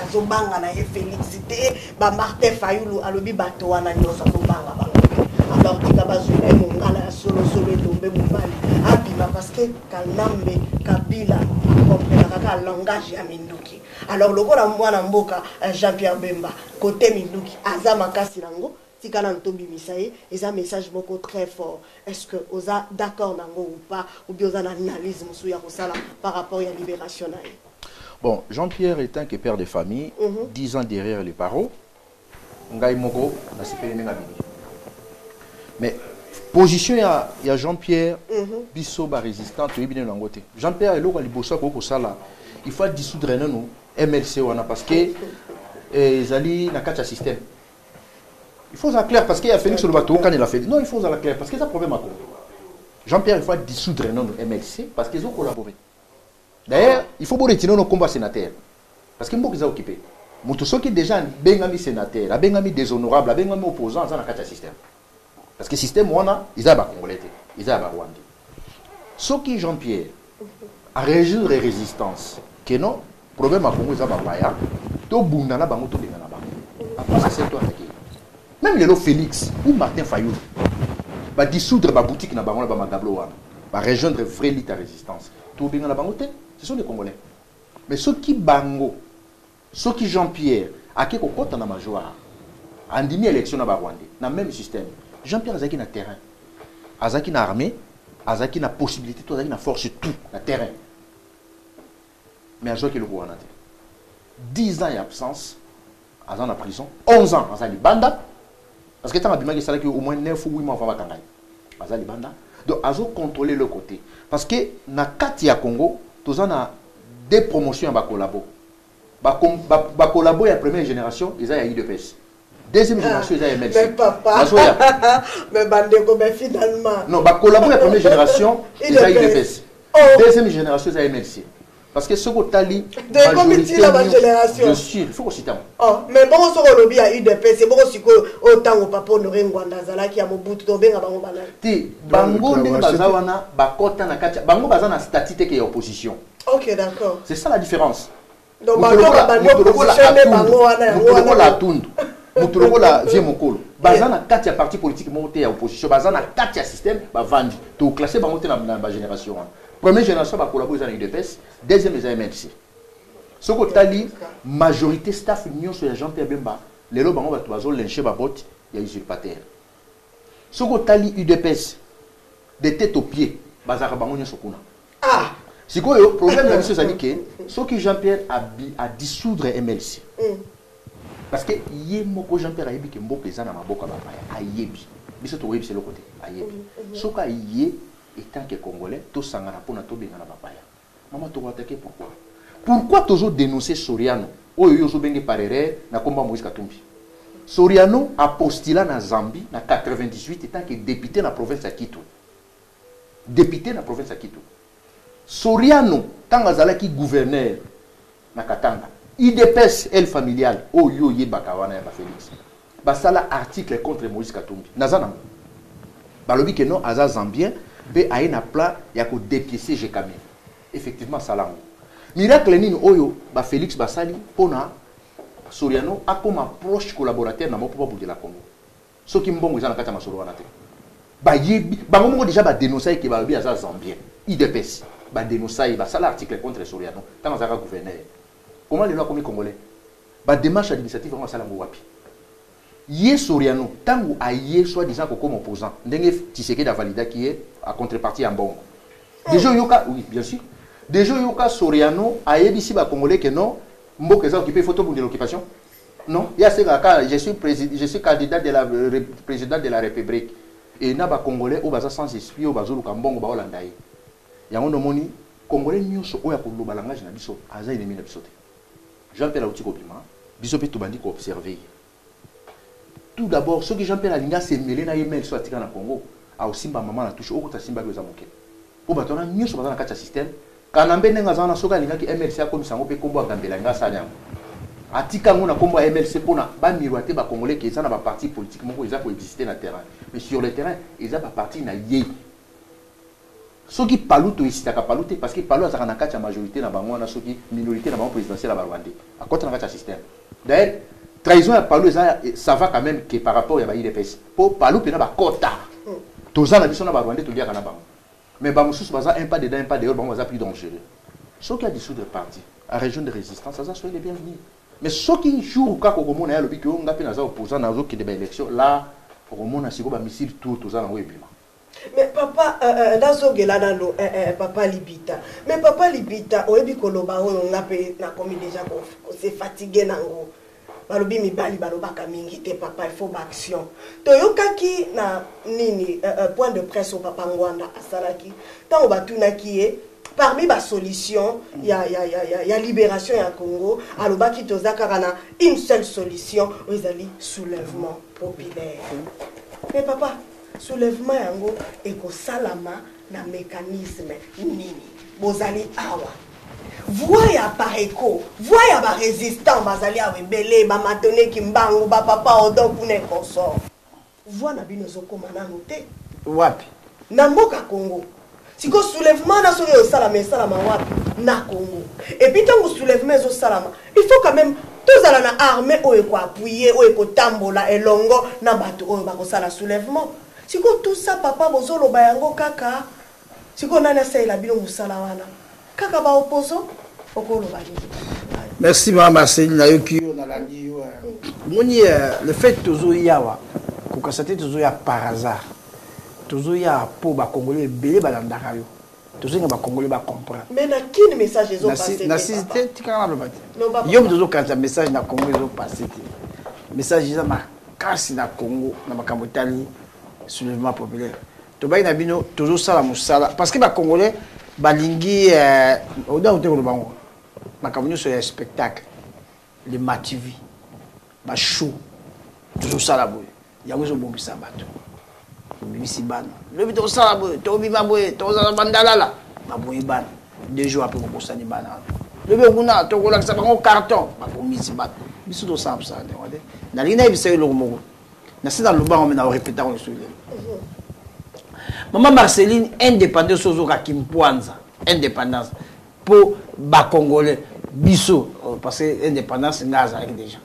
Azobanga na Félicité, Martin Fayoulou, Alobi Batoana, Azobanga. Alors, tu as besoin de mon solo tomber Moubali. Abima, parce que Kanambe, Kabila, comprend le langage à Minduki. Alors, le gars mwana mboka Jean-Pierre Bemba côté Minduki azama kasilango tikana ntobi misaye et un message beaucoup très fort. Est-ce que oza d'accord nango ou pas ou bien oza analyse musu ya kosala par rapport à la libération naï? Bon, Jean-Pierre étant que père de famille, 10 ans derrière les barreaux, ngai moko na sepele menga bibi. Mais position il y a Jean-Pierre biso ba résistant to ibine langote. Jean-Pierre eloko liboso ko sala. Il faut dissoudre nous MLC parce que Zali n'a qu'à système. Il faut ça clair parce qu'il y a Félix le bateau quand il a fait. Non, il faut ça clair parce que c'est un problème à quoi. Jean-Pierre, il faut dissoudre nous MLC parce qu'ils ont collaboré. D'ailleurs, il faut retirer nos combats sénateurs parce qu'ils ont occupé. Moutousso qui déjà bengami sénateur, a bengami déshonorable, a bengami opposant dans le système. Parce que le système, ils ont congolais, ils ont rwandais. Ce qui Jean-Pierre à résoudre les résistances que non problème à Congo ça va pas to bundana bango to bengana bango après c'est toi qui même les Félix ou Martin Fayoulou va dissoudre ba boutique na bango na ba magablo wana va rejoindre vrai lutte à résistance to bengana bango te ce sont des Congolais mais ceux qui bango ceux qui Jean-Pierre a qui kokota na majora andimi élection na ba Rwandais na même système Jean-Pierre azaki na terrain azaki na armée azaki na possibilité to azaki na force tout na terrain mais à jouer que le Rwanda 10 ans d'absence en prison 11 ans en banda parce que tant que ça au moins 9 ou 8 mois avant kangai azali banda donc azo contrôler le côté parce que na kati ya Congo tous on a des promotions à Bakolabo. Bakolabo, il y a première génération, ils ont UDPS. Deuxième génération, ils ont MLC. Mais papa, mais Bandeko, mais finalement. Non, Bakolabo, il y a première génération, ils ont UDPS. Deuxième génération, ils ont MLC. Parce que ce que tu as dit, de comité de la génération. Bien sûr, il faut qu'on cite. Oh, mais bon, ce que lobby a eu de paix, c'est bon aussi que autant au papa Honoré Ngwandazala qui a mon bout de bien à Bango Banal. Ti, Bango ndenge bazawana, bakota na katia, Bango bazana statité qui est opposition. Ok, d'accord. C'est ça la différence. Donc Bango opposition mais Bango wana Mutuloko la tundu. Mutuloko la vie mokolo. Bazana katia parti politique monté à opposition, bazana katia système ba vandi. To classer Bango te na génération. Première génération va collaborer avec l'UDPS, deuxième les MLC. Ce que tu as dit, majorité staff union sur les gens qui Bemba, les lots bango bateau lyncher babot, il y a usurpateur. Ce que tu as dit UDPS, des têtes aux pieds, bazar bango nyo sokuna. Ah. C'est quoi le problème de la mission, c'est que ce que Jean-Pierre a dissoudre MLC. Parce que yé moko Jean-Pierre a yebi que mbo pesa na maboka bapaya, a yebi. Biso to yebi c'est le côté, a yebi. Ce que yé étant que Congolais, tout sangana pour na tobe na papaya. Maman to attaquer pourquoi? Pourquoi toujours dénoncer Soriano? Oyo yo benge parere na komba Moïse Katumbi. Soriano a postulé na Zambie na 98 étant que député na province à Kitu. Député na province à Kitu. Soriano tant azalaki gouverneur na Katanga. IDPS el familial oyo ye bakawana ya ba Félix. Basala article contre Moïse Katumbi. Nazana. Balobi que non aza zambien. B a un plan, il y a que dépiécer Gekame. Effectivement, ça l'a. Miracle Nino Oyo, ba Félix Basali, Pona, Soriano, a comme approche collaborateur dans mon propre de la Congo. Ce qui me bon, ils ont la carte à ma soroanate. Ba yebi, ba moment déjà ba dénoncer que ba bien zambien. IDPS, ba dénoncer, ba ça l'article contre Soriano. Tant que gouverneur. Comment les lois comme les Congolais? Ba démarche administrative on va ça la wapi. Yé Soriano, tant ou aïe soi-disant comme opposant, ndenge Tshisekedi a validé qui est à contrepartie en bon. Déjà yoka, oui, bien sûr. Déjà yoka Soriano aïe ici ba Congolais que non, mboka za occupé photo pour de l'occupation. Non, il y a ce gars je suis candidat de la président de la République et na ba Congolais au baza sans esprit au bazulu kambongo ba Hollande. Yango no moni Congolais nyonso oya ko loba langage na biso aza ennemi na biso te. Jean-Pierre Auti Kobima, biso pe to bandi ko observer. Tout d'abord, ceux qui Jean-Pierre Alinga s'est mêlé dans les mails sur la Congo, a aussi ma maman la touche au côté Simba que Zamoké. Pour battre mieux sur le système, quand on a bien dans ce cas, il MLC a comme ça, on peut combattre Gambelanga Sanyam. Atika on a combattu MLC pour na ba miroiter ba Congolais qui sont dans ba parti politiquement ils ont pour exister dans le terrain. Mais sur le terrain, ils ont ba parti na yé. Ceux qui parlent tout ici, t'as parlé parce que parlent à la majorité dans bango na ceux qui minorité dans bango présidentiel à Rwanda. À côté dans le système. D'ailleurs trahison à Palou, ça va quand même que par rapport à l'IDPS. Pour Palou, il y a un quota. Tous les gens qui sont dans le Rwanda, tout le monde. Mais Bamoussous, un pas dedans, un pas dehors, c'est plus dangereux. Ceux qui ont dissous de parti, la région de résistance, ça soit les bienvenus. Mais ceux qui jouent au cas où on a le but qu'on a fait dans opposant dans une élection, là, on a un missile tout aux gens. Mais papa, dans ce cas-là, papa Libita. Mais papa Libita, on a vu que l'on a commis déjà qu'on s'est fatigué. Balobi mibali balobaka mingi te papa il faut action toyokaki na nini point de presse au papa Ngwanda asalaki tant batunaki parmi ba solution ya libération ya Congo alobaki tozaka na une seule solution ezali soulèvement populaire. Mais papa soulèvement yango ekosalama na mécanisme nini bozali awa voya pareko voya ba résistant bazali awebele ba matone kimbangu ba papa odo kune consort voya na bino zokoma nanu te wapi na mboka Congo siko soulèvement na soki osala salama wapi na Congo et puis tant que soulèvement zo salama il faut quand même tozala na armée oyo ko appuyer oyo ko tambola elongo na bato oyo ba ko sala soulèvement siko tout ça papa bozolo ba yango kaka siko nana sala bino musala wana kaka ba opposant okolo ba ni. Merci maman Marceline Nayoki on a la dit moni le fait toujours yawa ko kasate toujours ya par hasard toujours ya pour ba congolais belé balandaka yo toujours ba congolais ba comprendre mais na quel message ils ont passé na cité tikana lo bati yo toujours quand un message na Congo ils ont passé message ils ma kasi na Congo na makambo tali soulèvement populaire to ba na bino toujours sala musala parce que ba congolais balingi oda ote ko bango makambo sur les spectacles le mativi ba show toujours ça la boy yango zo bombisa bato bimisi bana le bito ça la boy to bima boy to za bandalala ba boy bana 2 jours après ko sani bana le be kuna to ko la sa ba carton ba bombisi bana biso do ça ça na lina ibise lo mo na sina lo ba on na répéter on sur Maman Marceline indépendance aux Kimpuanza indépendance pour bas congolais biso parce que indépendance ngaza avec déjà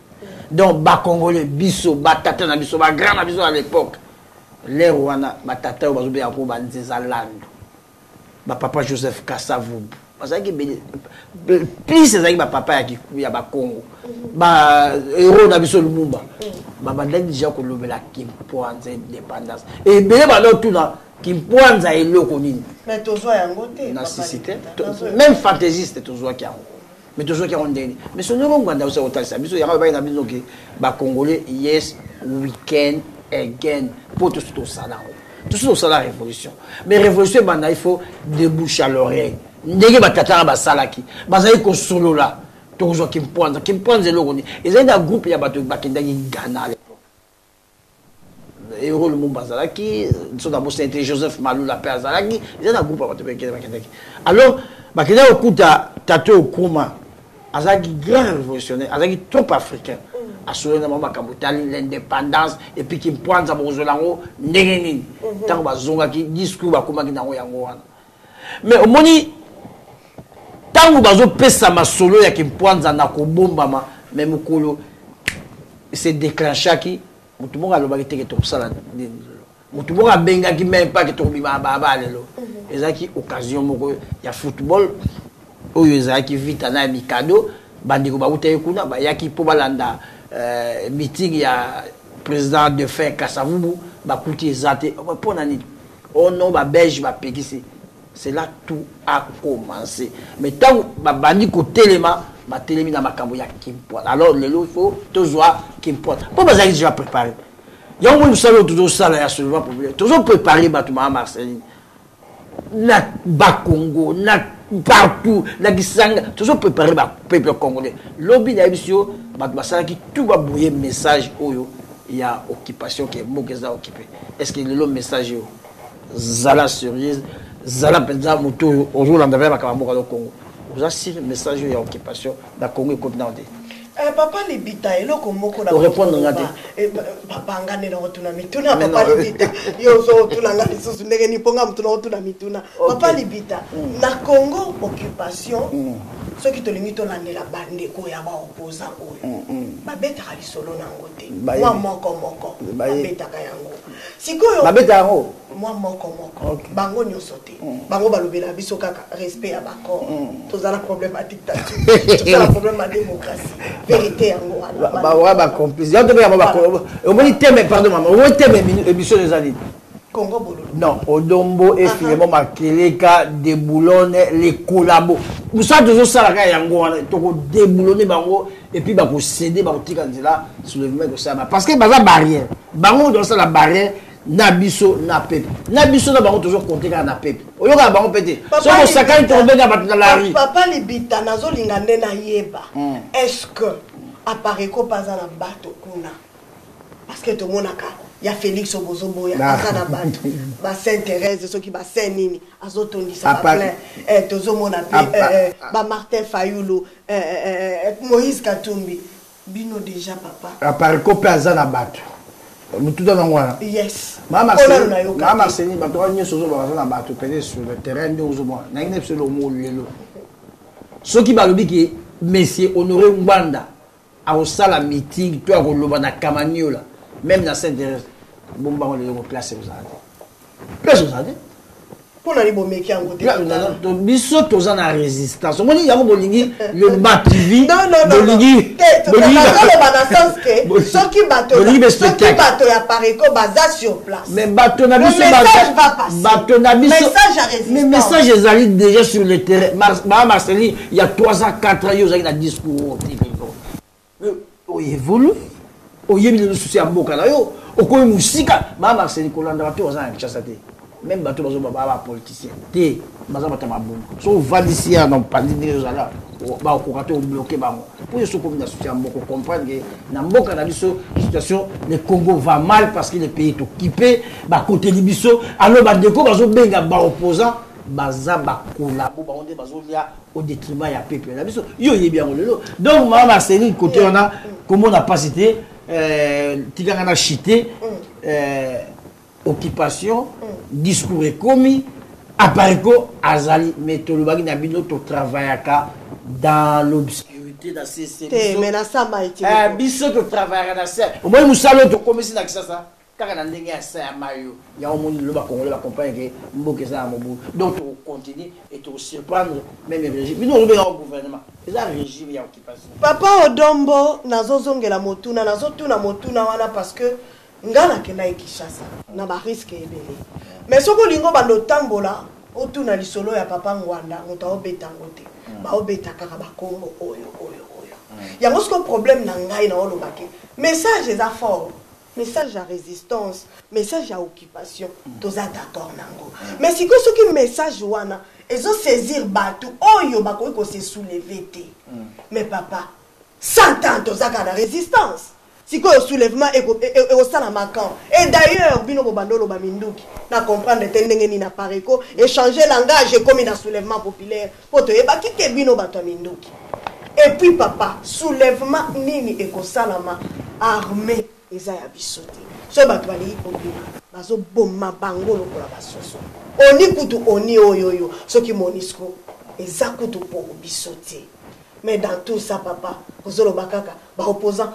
donc bas congolais biso batata na biso ba grand na biso à l'époque les rwanda batata bazo be ko banzeza lando ba papa Joseph Kasavubu parce que plus c'est ça ba papa ya ba Congo ba héros na biso Lumumba ba bandaki déjà ko lobela Kimpuanza indépendance et bele ba tout là Kimpuanza eloko nini mais tozo yango te na cité même fantaisiste tozo ki yango mais tozo ki yango ndeni mais son ngo nganda osa otalisa biso yango ba ina biso ki ba congolais yes weekend again pour tout ça la révolution mais révolution banda il faut déboucher à l'oreille ndenge batata ba salaki bazali ko solola tozo Kimpuanza eloko ni ezali na groupe ya bato bakendaki Ghana héros le Lumumba Zalaki, c'était Joseph Malou la Père Zalaki, ils ont un groupe à alors, Bakenda Okuta, Tato Okuma, Azaki grand révolutionnaire, Azaki trop africain, assuré l'indépendance, et puis qui pointe à Bozolango, Nérénine, tant que Zonga qui discours Bakuma qui n'a rien. Mais au moni, tant que Bazo pesa ma solo, ya qui pointe à Nakobomba, même au Kolo, c'est déclenché qui. Mutu monga lo bagite ke to sala mutu monga benga ki même pas ke to bima baba lelo ezaki occasion moko ya football oyo ezaki vita na mikado bandiko ba utaye kuna ba yaki po balanda meeting ya président de fin Kasavubu ba kuti ezate po nani oh non ba belge ba pekisi c'est là tout a commencé mais tant ba bandi ko telema ma télémi na makambo ya Kimpuanza alors le lot il faut toujours Kimpuanza pour bazali déjà préparé yango nous savons toujours ça là sur le problème toujours préparé batuma Marceline na ba Congo na partout na Kisanga toujours préparé ba peuple congolais lobby na biso batuma ça qui tout va brouiller message oyo il y a occupation qui est mokeza occupé est-ce que le message yo zala sérieuse zala penza moto aujourd'hui on devait makambo au Congo vous avez un message de l'occupation de la Congo continent. Papa Libita, il faut que vous répondre papa ngane na otuna mituna papa Libita yo zo otuna ngani so ndenge ni ponga mutuna otuna mituna papa Libita na Congo occupation ceux qui te limite on la bande ko ya ba opposant oyo babeta ali solo nango te moi moko babeta ka yango sikoyo babeta yango moi moko bango nyoso te bango balobela biso kaka respect ya bako tozala problème à dictature tozala problème à démocratie vérité yango ba complice yo tebe ya ba o moni teme pardon maman o teme émission des années Congo Bololo non Odombo et finalement Makeleka de Boulone les collabos vous savez toujours ça la yango to ko déboulonner bango et puis ba ko céder ba ko tika nzela soulèvement de ça parce que baza barrière bango dans ça la barrière na biso na pepe na biso na bango toujours compter na pepe oyoka bango pété so ko sakani tomber na bato na la rue papa Libita nazo linga ndena yeba est-ce que apparaît ko pas na bato kuna parce que tout monde ya Félix Obozobo ya kana bato ba Sainte Thérèse ceux qui ba Saint-Nini azotondi ça plein tozo mona ba Martin Fayulu Moïse Katumbi bino déjà papa apparaît ko pas na bato mutu dans ngwana yes mama seni bato ba nyoso zo ba na bato peut-être sur le terrain de ozobo na ngine sur le mot lelo ceux qui ba lobi ki monsieur Honoré Mbanda a osala meeting to akoloba na Kamaniola même dans cette bomba on les place aux années place aux années pour aller bomber qui en côté non biso toza na résistance on dit yango bolingi le mativi non bolingi le banasens que ceux qui bateau ya apparaît comme baza sur place mais bateau na biso bateau na biso mais message ezali déjà sur le terrain Marceline il y a 3 ans 4 ans yo za na discours mais on évolue oyebi le souci ya mboka na yo okoyi musika Marceline kolanda bato oza na Kinshasa te même bato bazo baba politicien te baza bata mabunga so valisia non pandi de zala ba ko kato bloquer bango pour ce comme na soutien moko comprendre que na mboka na biso situation le Congo va mal parce que le pays est occupé ba côté libiso alors ba deko bazo benga ba opposant baza ba collabo ba onde bazo lia au détriment ya peuple na biso yo yebi yango lelo donc mama série côté on a comment on a pas cité tiganga na chité occupation discours commis apareko azali mais to lobaki na bino to travaillaka dans l'obscurité dans ces services mais na samba iti biso to travaillaka na ça au moins musalo to komisi na kisasa kaka na ndenge ya sa mayo ya omoni loba congolais ba comprendre que mboke ça mobu donc to continue et to surprendre même le régime bino lobe au gouvernement ça régime ya occupation papa Odombo nazozongela motuna nazotuna motuna wana parce que ngana kena Kinshasa na ba risque ebele mais soko lingo bando tambola otuna lisolo ya papa Ngwanda moto obeta ngote ba obeta kaka ba Kongo oyo yango siko problème na ngai na olobaki message eza fort message à résistance message à occupation toza d'accord nango mais siko soki message wana ezo saisir batu oyo bakoki ko se soulever te mais papa 100 ans toza ka na résistance si quoi soulèvement et au salamakan et d'ailleurs bino bobandolo ba minduki na comprendre tendenge ni na pareko échanger langage comme un soulèvement populaire poto e ba kike bino bato minduki et puis papa soulèvement nini e ko salama armée eza ya bisote so bato bali obima bazo bomma bango lokola basoso oni kutu oni oyoyo soki monisco eza kutu po bisote. Mais dans tout ça, papa, opposant,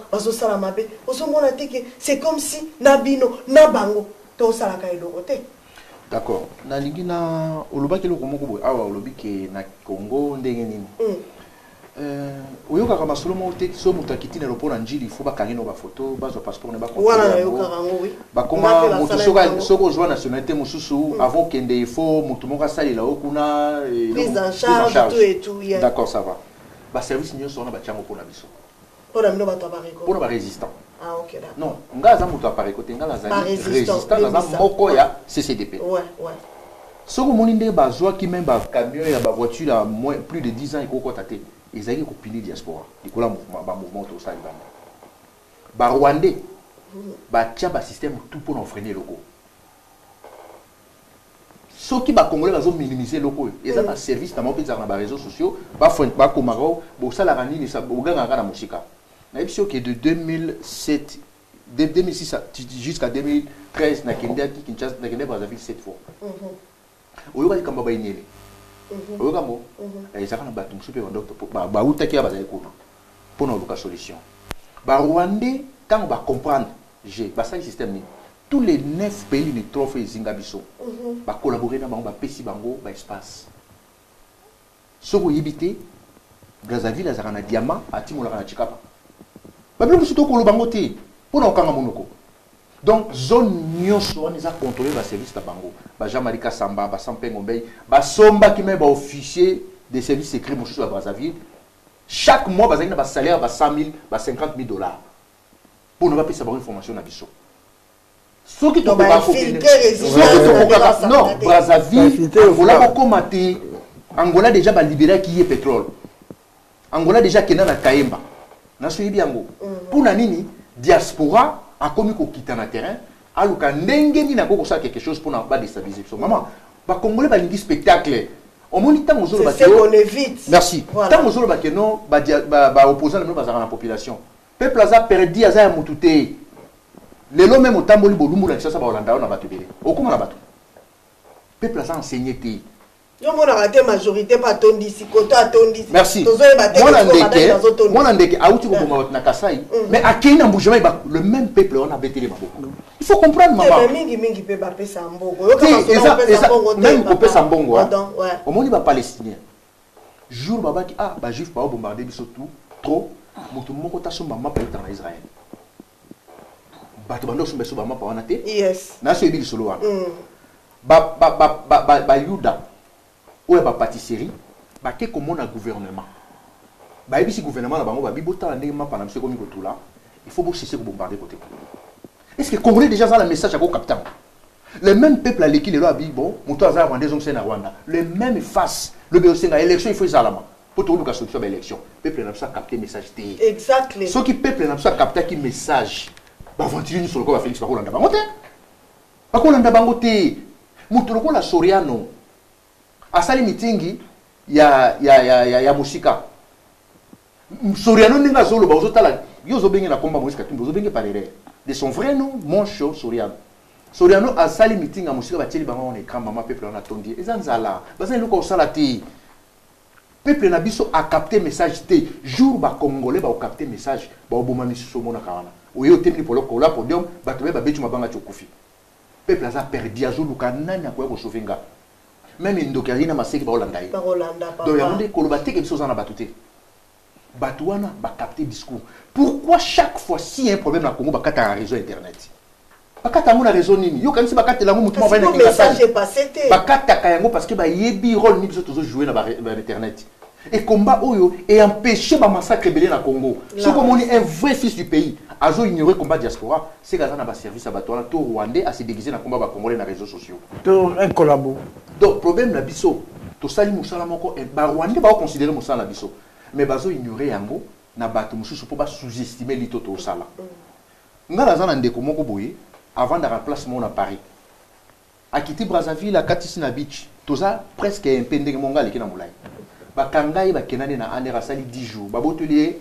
c'est comme si Nabino, Nabango, tout ça la d'accord. Nalingi na olobaki lo komoko awa olobi na Congo ndenge nini. Oyoka kama solo mote so mutakiti na lopo na njili faut ba kangino ba photo ba zo passeport ne ba ko. Voilà yoka rango oui. Ba koma moto soko joa nationalité mususu avant kende il faut mutu moka sali la okuna prise en charge tout et tout. D'accord, ça va. Ba service nyo sona ba chango pona biso. Pona mino ba tabareko. Pona ba résistant. Ah OK d'accord. Non, ngaza mutu apareko te ngala zali résistant na moko ya CCDP. Ouais. Soko moni ndenge bazwa ki même ba camion ya ba voiture à moins plus de 10 ans ikoko tate. Ezali ko pini diaspora. Dikola mouvement to sa libanda. Ba Rwandais ba tia ba système tout pour en freiner loko. Ceux qui ba congolais bazo minimiser loko ils ont un service na mopeza na ba réseaux sociaux ba komaro bo sala rani sa boganga na musika na episode qui de 2007 de 2006 jusqu'à 2013 na Kenya Kinshasa na Kenya Brazzaville 7 fois oyo ba kamba ba inyele oyo kamo ezaka na bato musupe ba docteur ba utaki ba zali kuna pona luka solution ba Rwandais tant ba comprendre j'ai ba ça système ni tous les 9 pays limitrophes et Zingabiso va collaborer dans le pays bango ba espace. Soko yibité Brazzaville azarana diamant atimo la chikapa. Ba bilo musuto ko bango te pona okanga monoko. Donc zone nyonso on a contrôlé ba service ta bango. Ba Jean-Marie Samba, ba Sampé Ngombei, ba somba qui même ba officier des services secrets musuto à Brazzaville. Chaque mois ba zina ba salaire ba 100 000, ba 50 000 $. Pour ne pas payer sa bonne information na biso. Ce qui te non, Brazzaville, Angola Bokomate, Angola déjà va libérer qui est pétrole. Angola déjà qui est dans la Kaemba. N'a suivi bien go. Pour la nini, diaspora a commis qu'on quitte le terrain, alors qu'un n'engeni n'a pas quelque chose pour ne pas déstabiliser. Maman, va Congolais va une spectacle. Au moins, tant aux autres, c'est qu'on évite. Merci. Tant aux autres, non, va opposer la population. Peuple a perdu à Moutouté. Les lots même au tamboli bolumbu la ça va Hollanda on a battu belé. Au comment on a battu? Peuple a enseigné té. Yo mon raté majorité pas tondi si koto atondi. Merci. Moi n'andeke auti ko bomba na Kasai mais à Kenya bougement le même peuple on a bêté les maboko. Il faut comprendre maman. Mingi peut ba pesa mbongo. Yo kama pesa mbongo même ko pesa mbongo. Au moins ba palestinien. Jour baba qui ba juif ba bombarder biso tout trop mutu moko ta so mama pa en Israël. Yes. Na so ebi solo wana. Ba Yuda. Ou ba pâtisserie, ba ke comme na gouvernement. Ba ebi si gouvernement na bango ba bi bota ndenge ma pana mseko mi ko tula. Il faut bo cesser ko bombarder côté. Est-ce que Congolais déjà ça le message à ko capitaine? Le même peuple à l'équipe, le abi, bon, moto azar rwandais, c'est na Rwanda. Le même face, le béosenga, élection, il faut zalama. Pour tout le monde qui a l'élection, le peuple n'a pas capté le message. Exactement. Ce qui peuple n'a pas capté le message. Bah, ventilez-nous sur le corps à Félix Bakolanda Bangote. Bakolanda Bangote, moto la Soriano. À sali meeting, ya Moussika. Soriano n'est zolo, bah, ozotala, yozo bengi na komba Moïse Katumbi, ozo bengi parere. De son vrai nom, mon show, Soriano. Soriano a sali meeting à Moussika, bateli bango on écran, maman peuple on a tondi. Et zanzala, baza iluka osalati. Peuple na biso a capté message té. Jour ba congolais ba capté message, ba oboma misuso mona kawana. Oyo temni polo kola podium, ba tobe ba betu mabanga chokufi. Peuple a perdu azulu kanani akoya ko sauvenga. Même indokarina maseki ba Holanda. Ba Holanda papa. Donc yamde kolobate ke biso zana batuté. Batouana ba capter discours. Pourquoi chaque fois si y a un problème na Congo ba kata un réseau internet? Ba kata mo na réseau nini? Yo kanisi ba kata la mo mutuma ba na message est passé té. Ba kata kayango parce que ba yebi rôle ni biso toujours jouer na ba internet. Et combat oyo et empêcher ba massacre belé na Congo. Ce comme on est un vrai fils du pays, azo ignorer combat diaspora, c'est que na ba service à batouana to rwandais à se déguiser na combat ba congolais na réseaux sociaux. To un collabo. Donc problème na biso, to sali musala moko ba rwandais ba considérer musala na biso. Mais bazo ignorer yango na bato mususu pour pas sous-estimer litoto sala. Ngala zana ndeko moko boye avant de remplacement à Paris. A quitté Brazzaville à Katisina Beach, toza presque un pendeng monga leki na mulai. Ba kangai ba kenane na ane rasali 10 jours. Ba botelier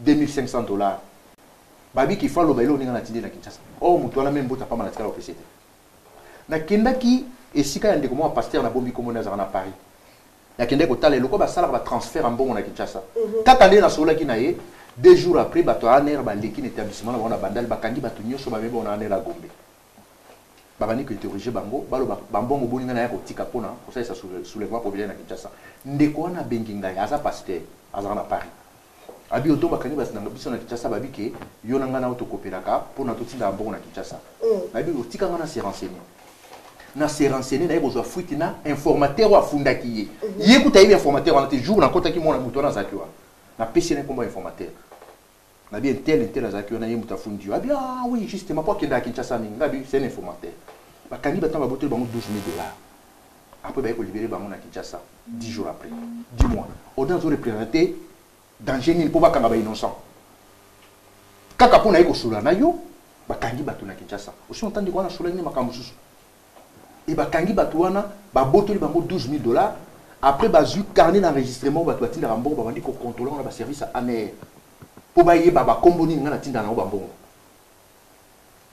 $2,500. Babi ki falo bailo ninga na tindi na Kinshasa. Oh mutu wana même bota pas malatika la officier. Na kendaki esika ya ndeko mo pasteur na bombi komona za na Paris. Ya kende ko tala loko ba sala ba transfert en bon na Kinshasa. Kaka ndé na sola ki na ye 2 jours après bato aner ba leki na établissement na bona bandal ba kangi bato nyoso ba mebo na aner la Gombe. Babani ko interroger bango balo bambongo boninga na ya ko tika pona ko sa soulèvement populaire na Kinshasa. Ndeko wana benginga ya za pasteur azana na Paris. Abi oto ba kangi basanga biso na Kinshasa babi ke yo na ngana auto kopelaka pona to tinda mbongo na Kinshasa. Abi o tika ngana se renseigner. Na se renseigner na yebo fuite na informateur wa fundaki ye. Ye kuta yeba informateur wana te jour na kota ki mona muto na zakiwa. Na pesi na komba informateur. Na bien tel azaki na ye muta fundi. Abi ah oui justement pour kenda Kinshasa minga bi c'est un informateur. Ba kangi ba tamba botel bango $12,000. Après ba ko libérer bango na Kinshasa 10 jours après. 10 mois. Autant zo représenter danger ni pour ba kanga ba innocent. Kaka pona yeko sula na yo ba kangi bato na Kinshasa. Aussi on tandi ko na sula ni makambo susu. Et bah kangi batouana bah botoli bango $12,000. Après bah zu carnet d'enregistrement bah toi tinda rambo bah dit qu'on contrôle on a bah service à aner pour bah y bah comboni ngana tinda na bango.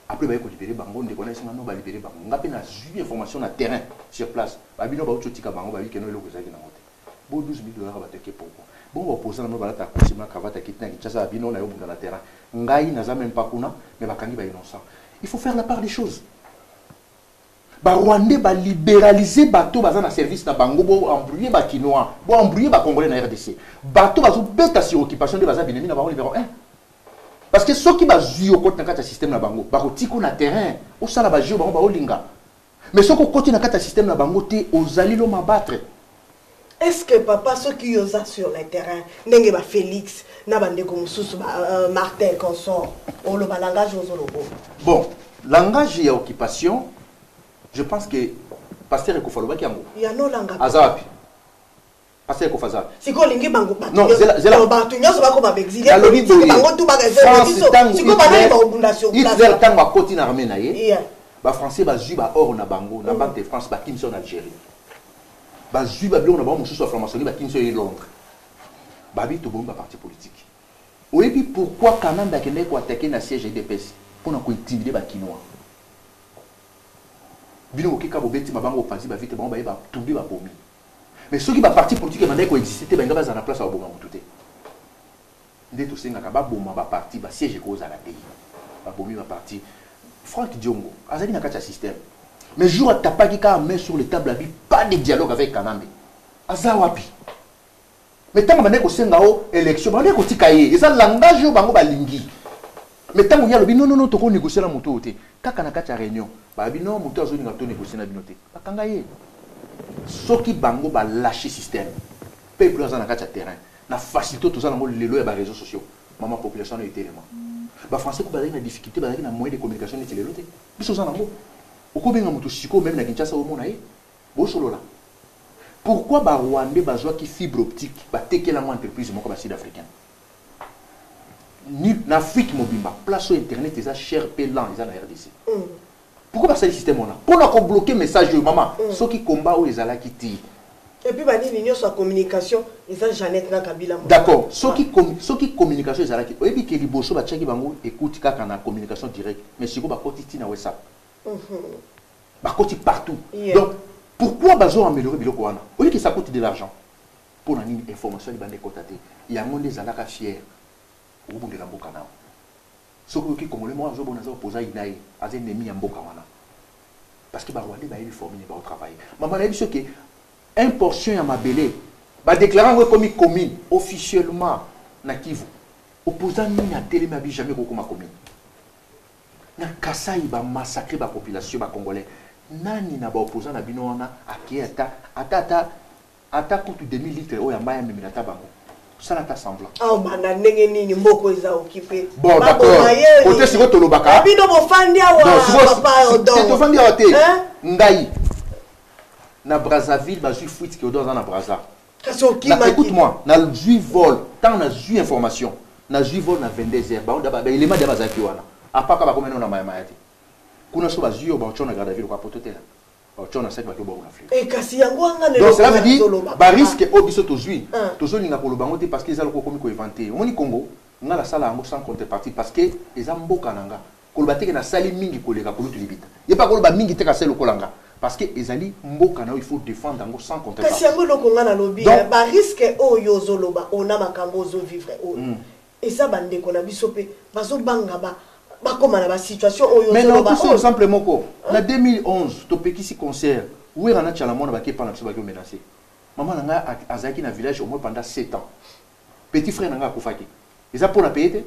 Après bah ko libérer bango de connaître ngano bah libérer bango ngape na zu information na terrain sur place bah bino bah otika bango bah keno eloko zaki na hote bo $12,000 bah teke pourquoi bon bah poser na no bah ta kusima cravate kitna kitasa bino na yo bunda na terrain ngai na za même pas kuna mais bah kangi bah innocent. Il faut faire la part des choses. Ba Rwandais ba libéraliser bateau baza na service na bango bo embrouiller ba Kinois bo embrouiller ba Congolais na RDC bateau bazo beta sur occupation de baza binemi na bango numéro 1 parce que ceux qui bazu au côté na kata système na bango ba kotiko na terrain au sala ba jeu bango ba olinga mais ceux qui côté na kata système na bango te ozali lo mabattre. Est-ce que papa ceux qui osent sur le terrain ndenge ba Félix na bande ko mususu ba Martin consort on le langage ozolobo bon langage et occupation. Je pense que pasteur Ekofaloba qui a mot. Il y a no langa. Azapi. Pasteur Ekofaza. Si ko lingi bango pas. Non, c'est la bantu nyoso ba ko ba exilé. Si bango tout ba réserve. Si ko ba na ba obunda sur place. Il temps ba koti na armée na ye. Ba français ba zu ba or na bango na banque de France ba kimso en Algérie. Ba zu ba blo na ba mususu franc-maçonnerie ba kimso en Londres. Ba bi to bomba parti politique. Oui puis pourquoi Kananda kende ko attaquer na siège IDPS pour na ko intimider ba Kinois. Bino okika bobeti mabango panzi ba vite bango ba tumbi ba bomi. Mais ceux qui ba parti politique mandai ko exister ba ngaba za na place ba boma mututé. Ndeto senga ka ba boma ba parti ba siège ko za la pays. Ba bomi ba parti Franck Diongo azali na kati système. Mais jour atapaki ka main sur le table abi pas de dialogue avec Kanambe. Azawapi. Mais tant mandai ko senga o élection mandai ko tikaye. Eza langage bango ba lingi. Mais tant que vous non to ko négocier la moto te kaka na kati réunion ba bino moto azo ninga to négocier na binote bakanga ye soki bango ba lâcher système peuple aza na kati terrain na facilité to za na lelo ya ba réseaux sociaux maman population na élément ba français ko ba na difficulté ba na moyen de communication ni lelo te biso za na ngo okobenga moto siko même na Kinshasa au mona bo solo là. Pourquoi ba Rwandais bazwa ki fibre optique ba tekela mo entreprise moko ba sud-africaine? Ni en Afrique mobimba place sur internet eza cher pelant eza na RDC. Pourquoi ba ça le système on a? Pour na ko bloquer message de maman, ceux qui combat ou ezala ki ti. Et puis bani l'union sur communication, eza Jeannette na Kabila. D'accord, ceux qui communication ezala ki. Oyebi ke liboso ba tchaki bango écoute kaka na communication directe, mais siko ba koti na WhatsApp. Ba koti partout. Donc pourquoi bazo améliorer biloko wana? Oyebi que ça coûte de l'argent. Pour na ni information li bande kotate. Il y a monde ezalaka fier. Au bout de la mboka nao. Ce qui congolais moi zo bonazo posa inaï, az ennemi ya mboka wana. Parce que ba Rwandais ba yi former ba travailler. Maman a dit ce que un portion ya mabele ba déclarer comme commune officiellement na Kivu. Opposant ni na télé ma bi jamais ko comme commune. Na Kasai ba massacrer ba population ba congolais. Nani na ba opposant na bino wana akiata ata kutu 2000 litres o ya mbaya memilata bango. Ça n'a pas semblant. Ah, bana ndenge nini mboko eza occupé. Bon, d'accord. Côté siko tolobaka. Bino bofandia wa papa odon. C'est tofandia wa te. Ngai. Na Brazzaville, ba ju fuite ki odon na Brazza. Écoute-moi, na ju vol, tant na ju information. Na ju vol na 22h. Ba onda ba ilema de bazaki wana. Apaka ba komeno na mayate. Kuna so ba ju ba chona garda ville kwa pototela. Ba chona sek ba to ba Afrique. Et kasi yango anga ne. Donc cela veut dire ba risque au biso to zui. Tozo linga ko lobango te parce que ezalo ko komi ko inventer. Omoni Congo, nga la sala yango sans contrepartie parce que ezamboka nanga. Ko lobate na sali mingi ko leka ko lutu libita. Ye pa ko loba mingi te ka selo ko langa. Parce que ezali mboka na il faut défendre yango sans contrepartie. Kasi yango loko nga na lobi ba risque o yo zoloba ona makambo zo vivre o. Et ça bande ko na biso pe bazo banga ba comme la situation mais non, tout simplement quoi. En 2011, tu peux qui concert où est rentré la monde qui est pas menacé. Maman n'a azaki na village au moins pendant 7 ans. Petit frère n'a pas koufaki. Ils a pour la payer.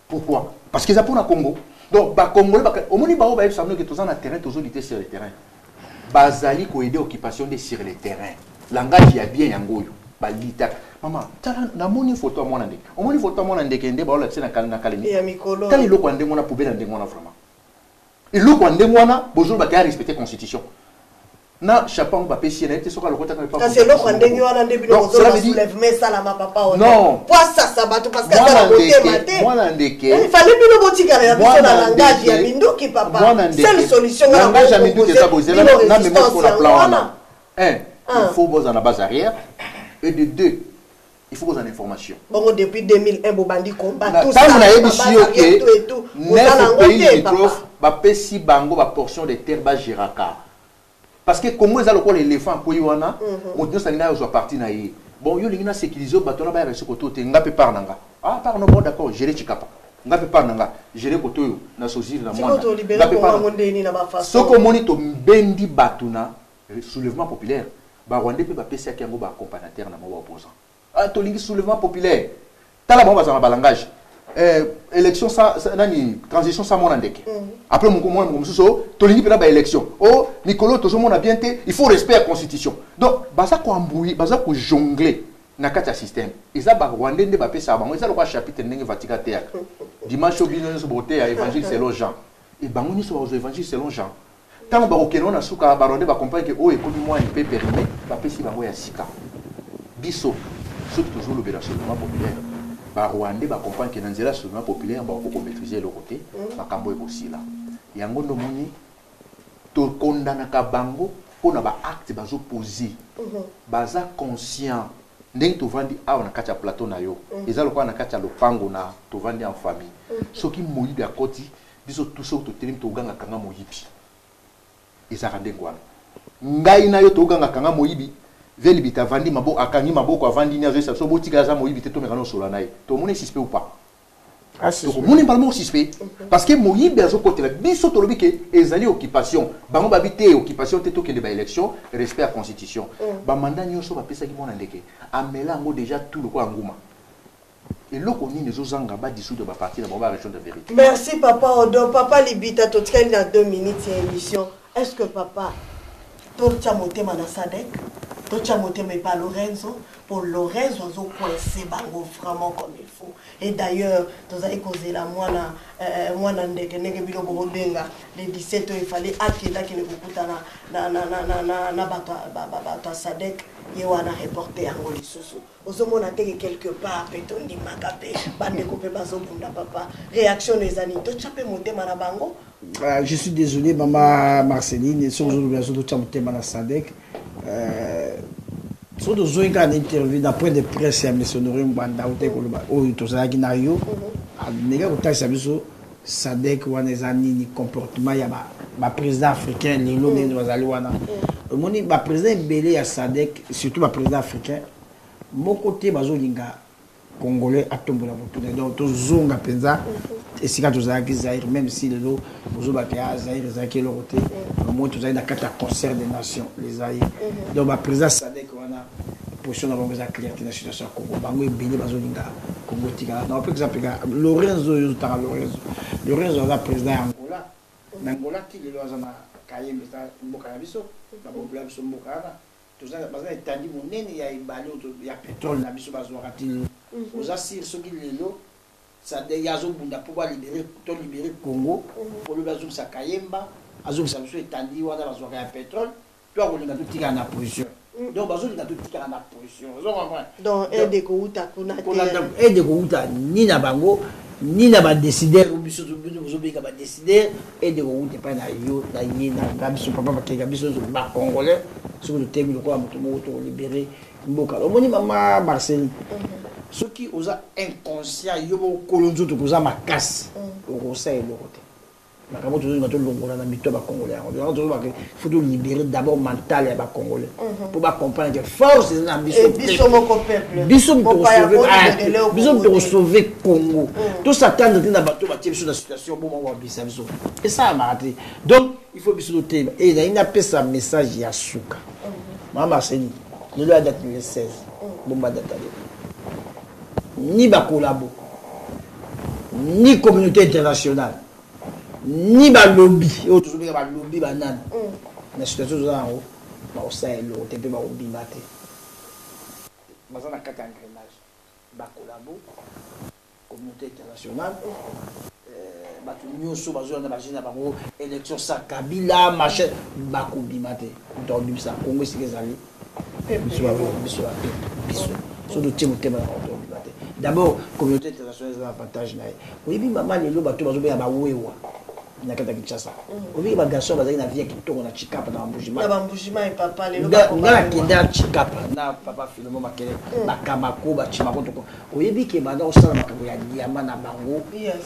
Pourquoi? Parce qu'ils a pour la Congo. Donc ba Congolais au moins ba ba savoir que tous en terrain tous lutter sur le terrain. Bazali ko aider occupation de sur le terrain. Langage ya bien yangoyo. Ba lita. Maman, tala na moni photo mona ndeke. O moni photo mona ndeke ndé ba ola tsena na kalemi. Ya mikolo. Tala iloko ndé mona poubelle ndé mona vraiment. Iloko ndé mona bozo ba ka respecter constitution. Na chapang ba pesi na été soka lokota ka pas. Kasi iloko ndé mona ndé bino bozo ba soulève mais ça la ma papa. Non. Pourquoi ça bato parce que ça la beauté maté. Mona ndeke. Il fallait bino botika ya biso na langage ya mindoki papa. Seule solution na langage ya mindoki ça bozo na mémoire pour la plan. Un, il faut bozo na base arrière. Et de deux, il faut vous en information. Bon, depuis 2001, Bobandi combat tout ça. Tant et tout. 9 pays limitrophes, si bango ba portion de terre ba Jiraka. Parce que comment ils ont l'éléphant pour Yoana, on dit ça n'a pas parti na yi. Bon, yo lingina sécuriser bato na ba reçu koto te ngape par nanga. Ah pardon, bon d'accord, gérer chikapa. Ngape par nanga, gérer koto yo na sosir na mwana. Ngape par mondeni na ba façon. Soko monito mbendi batuna soulèvement populaire. Ba Rwandais pe ba pesa ki yango ba accompagnateur na mo opposant. Ah to lingi soulèvement populaire. Tala ba za ba langage. Élection ça nani transition ça mon ndeke. Après mon mususo to lingi pe na ba élection. Oh Nicolo to zo mona bien te, il faut respect à constitution. Donc baza ko ambouiller, baza ko jongler na kati ya système. Eza ba Rwandais nde ba pesa bango, eza lo kwa chapitre ndenge Vatican te. Dimanche obino so boté à évangile selon Jean. Et bango ni so évangile selon Jean. Tant que vous avez souka baronde va comprendre que oh écoute moi il peut périmé va pesi bango ya sika biso surtout toujours l'opération populaire ba Rwandais va comprendre que dans zela seulement populaire ba ko maîtriser le côté makambo ebosi là yango ndo moni to condamna ka bango pona ba acte bazo poser baza conscient ndenge to vandi awa na kati ya plateau na yo ezalo kwa na kati ya lopango na to vandi en famille soki moyibi akoti biso tout so to telim to ganga kanga moyibi ezarande ngwana ngai na yo to ganga kanga moyibi veli bita vandi mabo akangi maboko avandi ni azo so botika za moyibi te to mekano sola nae to mone suspect ou pas to mone parlement suspect parce que moyibi azo kotela biso to lobi ke ezali occupation bango babité occupation te to kende ba élection respect à constitution ba mandat nyoso ba pesa ki mona ndeke amela ngo déjà tout le ko nguma. Et là, on est zanga ba dissoudre ba parti dans la région de vérité. Merci papa Odo, papa Libita to dans 2 minutes émission. Est-ce que papa toi tu as monté mana Sadek? Tocha motema pas Lorenzo. Pour Lorenzo, on a coincé bango vraiment comme il faut. Et d'ailleurs, vous avez causé la moine les 17 ans, il fallait acquérir qui ne vous coûte na bato Sadek. Il y a un reporter en Goli Soso. Aux hommes, on a été quelque part, péton di Makapé, bande coupé bazo bunda papa. Réaction des amis. Tocha peut monter manabango. Je suis désolé, maman Marceline, et sur aujourd'hui, je suis monter Sadek. So do zo inga interview na point de presse ya missionnaire mbanda utekoloba oyo tozalaki na yo nega kotakisa biso Sadek wana eza nini comportement ya ba président africain lelo ndenge bazali wana omoni ba président ebele ya Sadek surtout ba président africain moko te bazolinga congolais atombola motuna donc tozonga penza esika tozalaki Zaire même si lelo ozobaka ya Zaire ezalaki eloko te moi tozali na kati ya concert des nations les Zaire donc ba président Sadek wana position na bango eza claire te na situation ya Congo bango ebele bazolinga Congo tikala na par exemple Lorenzo yozotaka Lorenzo aza président ya Angola na Angola ti lelo aza na Kayembe eza mboka na biso babobula biso mboka wana baza etandi monene ya ebale ya pétrole na biso bazwaka ti lelo oza sir soki lelo Sadek azobunda mpo libérer Congo po lobi azongisa Kayemba azongisa biso etandi wana bazwaka ya pétrole to akolinga totikala na position donc bazolinga totikala na position donc aide kouta kuna te aide kouta ni na bango ni na badécideur biso bozobika badécideur aide kouta epai na yo na ye na biso papa bakeka biso bacongolais soki totemi lokola moto moko tolibérer mboka omoni mama Marceline soki oza inconscient yo mokolo nzoto koza makasi okosa eloko te makambo tozonga tolongola na mito ya bacongolais yango tozobaka faut libérer d'abord mental ya bacongolais pour bacomprendre que force eza na biso moko peuple biso moto sauver Congo tosatendre te na bato batie biso na situation bomo babisa biso esalamaka te donc il faut biso totema e na ina pesa message ya suka mama Marceline lelo ya date le 16 bomba date ni bakolabo ni communauté internationale ni ba lobby o to ba lobby banane na situation za ngo ba osayelo te pe ba obimba te bazana kata engrenage ba collabo communauté internationale ba tu nyonso bazo na ba jina ba ngo élection sa Kabila machin ba ko bimba te to bimisa Congo sikezali biso so do timo tema to bimba te d'abord communauté internationale za avantage na oui bi mama lelo bato bazo be ba wewa na kata Kinshasa obi ba garçon bazali na vie kitoko na Chikapa na Mbujima et papa lelo ngala kenda Chikapa na papa Philemon Makele bakamako ba chimako toko oyebi ke banda osala makambo ya diamant na bango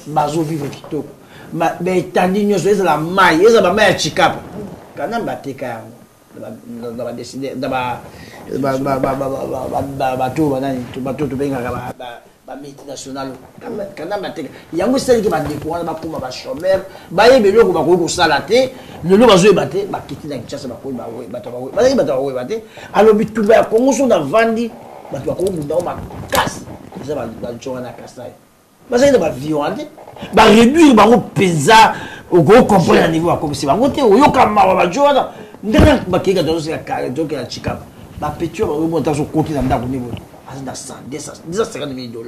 bazo vivre kitoko ba etandi nyonso ezala mai ezala ba mai ya Chikapa kana bateka yango ba décider da ba to benga ba multinational kana mateka yango seli ke ba découvrir ba kuma ba chômeur ba yebelo ko ba ko sala te lelo bazo ebate ba kiti na Kinshasa ba ko ba we ba we bate alo bitumba ya Congo so na vandi ba to ko munda o makasi za ba chonga na Kasai ba za ba violente ba réduire ba ko pesa o ko comprendre niveau a comme si ba ngote o yoka ma ba jona ndana ba kika dozo ya ka doke ya Chikapa ba petio ba monta so côté na ndako niveau dans 250 000 $.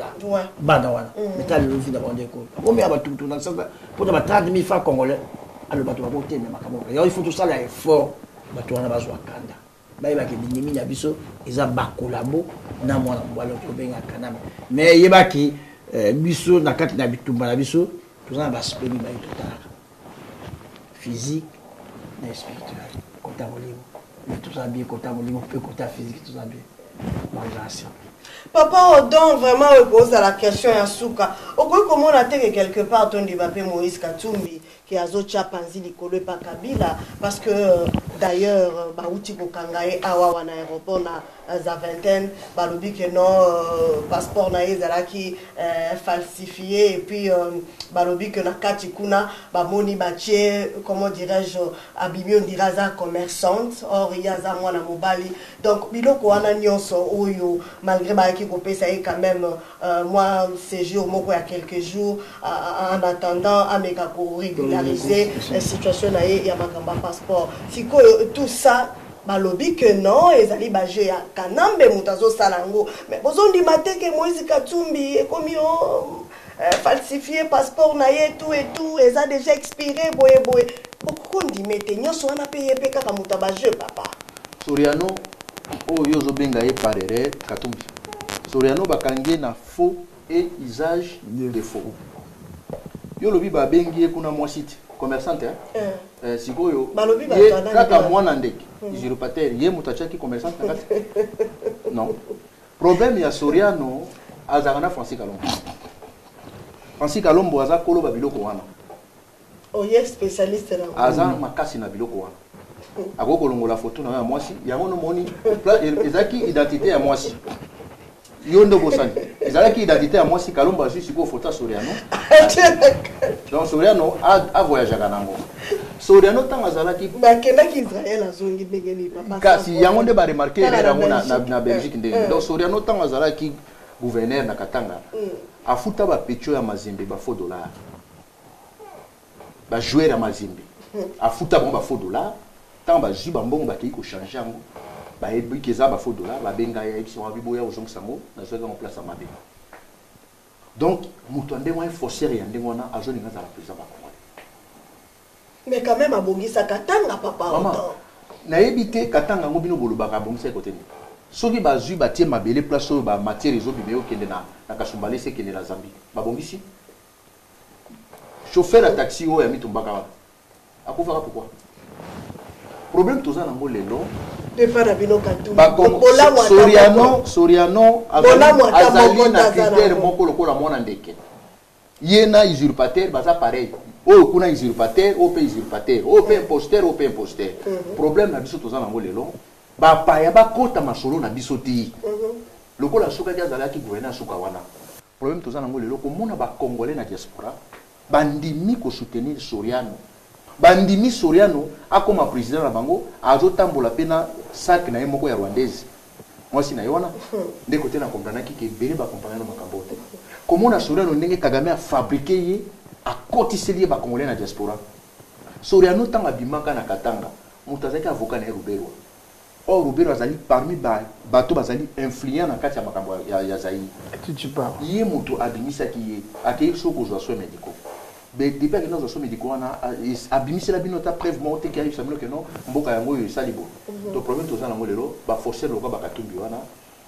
Banda wana. Metal le vide avant de quoi. Combien va tout dans ça pour 30 000 francs congolais. Alors bato ba côté mais makamoko. Il faut tout ça là effort. Bato wana bazwa kanda. Ba ke binimi na biso eza ba collabo na mwana mbala to benga kanama. Mais yebaki biso na kati na bitumba na biso tout ça ba speli ba totala. Physique et spirituel. Kota molimo. Tout ça bien kota molimo peu kota physique tout ça bien. Merci. Papa, donc vraiment, je pose la question à Souka. Comment on a été quelque part ton débat Moïse Katumbi qui a zocha panzi likolo pa Kabila parce que d'ailleurs Bauti Kokangae awa na aéroport na za vingtaine balobi que non passeport na ezala qui falsifié et puis balobi que na kati kuna ba moni batie comment dirais-je abimi on dira za commerçante or il y a za mwana mobali donc biloko wana nyonso oyo malgré ba ki ko pesa quand même moi séjour moko ya quelques jours en attendant ameka ko régulariser la situation na ya makamba passeport siko tout ça balobi que non ezali ba jeu ya kanambe mutazo salango mais bozondi mateke Moïse Katumbi ekomi falsifier passeport na ye tout et tout eza déjà expiré boye pourquoi on dit mete nyoso wana paye pe kaka muta ba jeu papa Soriano oyo zobenga ye parere Katumbi Soriano bakangie na faux et usage de faux yo lobi ba bengi kuna mwasiti commerçante sikoyo ye kaka mwana ndeke usurpateur ye mutachaki commerçante nakati non problème ya Soriano azana Francis Kalombo aza kolo ba biloko wana oye spécialiste na aza makasi na biloko wana akoko longola photo na ya mwasi yango no moni ezaki identité ya mwasi yondo bosani ezalaki identité ya mwasi Kalombo azu siko photo Soriano donc Soriano a voyagé kanango Soriano tanga zalaki bakendaki Israël azongi ndengeni papa kasi yango nde ba remarquer yango na Belgique ndenge donc Soriano tanga zalaki gouverneur na Katanga afuta ba pecho ya Mazembe ba faux dollar ba jouer ya Mazembe afuta bon ba faux dollar tant ba jiba mbongo ba kiko changer yango ba ebi keza ba faux dollar ba benga ya ipsi wa biboya ozong sango na zoka en place amabe donc muto ande wa faussaire ya ndenge wana azoni ngaza la président ba Congo mais quand même abongisa Katanga papa autant na ebité Katanga ngo bino bolo ba kabongisa côté ni soki bazui batie mabele place oyo ba matière ezo bimeo kende na Kashumbale se kende na Zambie babongisi chauffeur à taxi oyo ya mitumbaka wana akufaka pourquoi problème toza nango lelo defara bino Katumbi Soriano azali na critère moko lokola mwana ndeke ye na usurpateur baza pareil oyo kuna usurpateur oyo pe usurpateur oyo pe imposteur problème na biso toza nango lelo bapaya bakota masolo na biso ti lokola soka dia zalaki gouverneur soka wana problème toza nango lelo komona ba congolais na diaspora bandimi ko soutenir Soriano bandimi Soriano akoma président na bango azotambola pena sac na ye moko ya rwandaise mwasi na yona nde côté na comprendre ki ke bele ba comprendre na makambo te komona Soriano ndenge Kagame a fabriqué ye a cotiselier ba congolais na diaspora Soriano tanga bimaka na Katanga mutazaki avocat na Rubero or Rubero azali parmi bato bazali influent na kati ya makambo ya Zaïre tu parles ye muto abimisa ki ye akei soko zo soins médicaux depuis que nous sommes médicaux abimisa la binota preuve monte qui arrive samelo que non mboka yango yo salibo to problème to zana ngolelo ba forcer lo ba Katumbi wana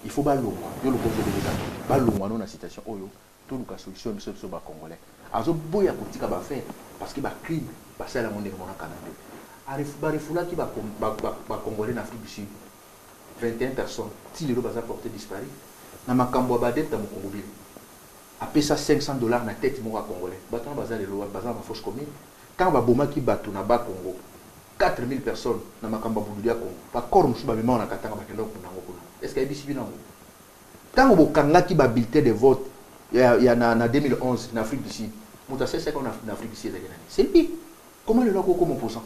il faut ba longwa yo lo poser déjà ba longwa na situation oyo to luka solution biso so ba congolais azo boya kotika ba faire parce que ba crime ba sala monde mona Canada ba refula ki ba congolais na Afrique du Sud 21 personnes si le baza porté disparu na makambo ba dette mo Congo après ça $500 na tête mo congolais bato na baza lelo baza na force commune quand ba boma ki bato na ba Congo 4000 personnes na makambo buludia Congo ba corps musu ba mema na Katanga ba kendo kunango kuna est-ce que ibisi binango quand bo kanga ki ba bulletin de vote ya na 2011 na Afrique du Sud muta c'est qu'on a na Afrique du Sud c'est lui comment le loko comme opposant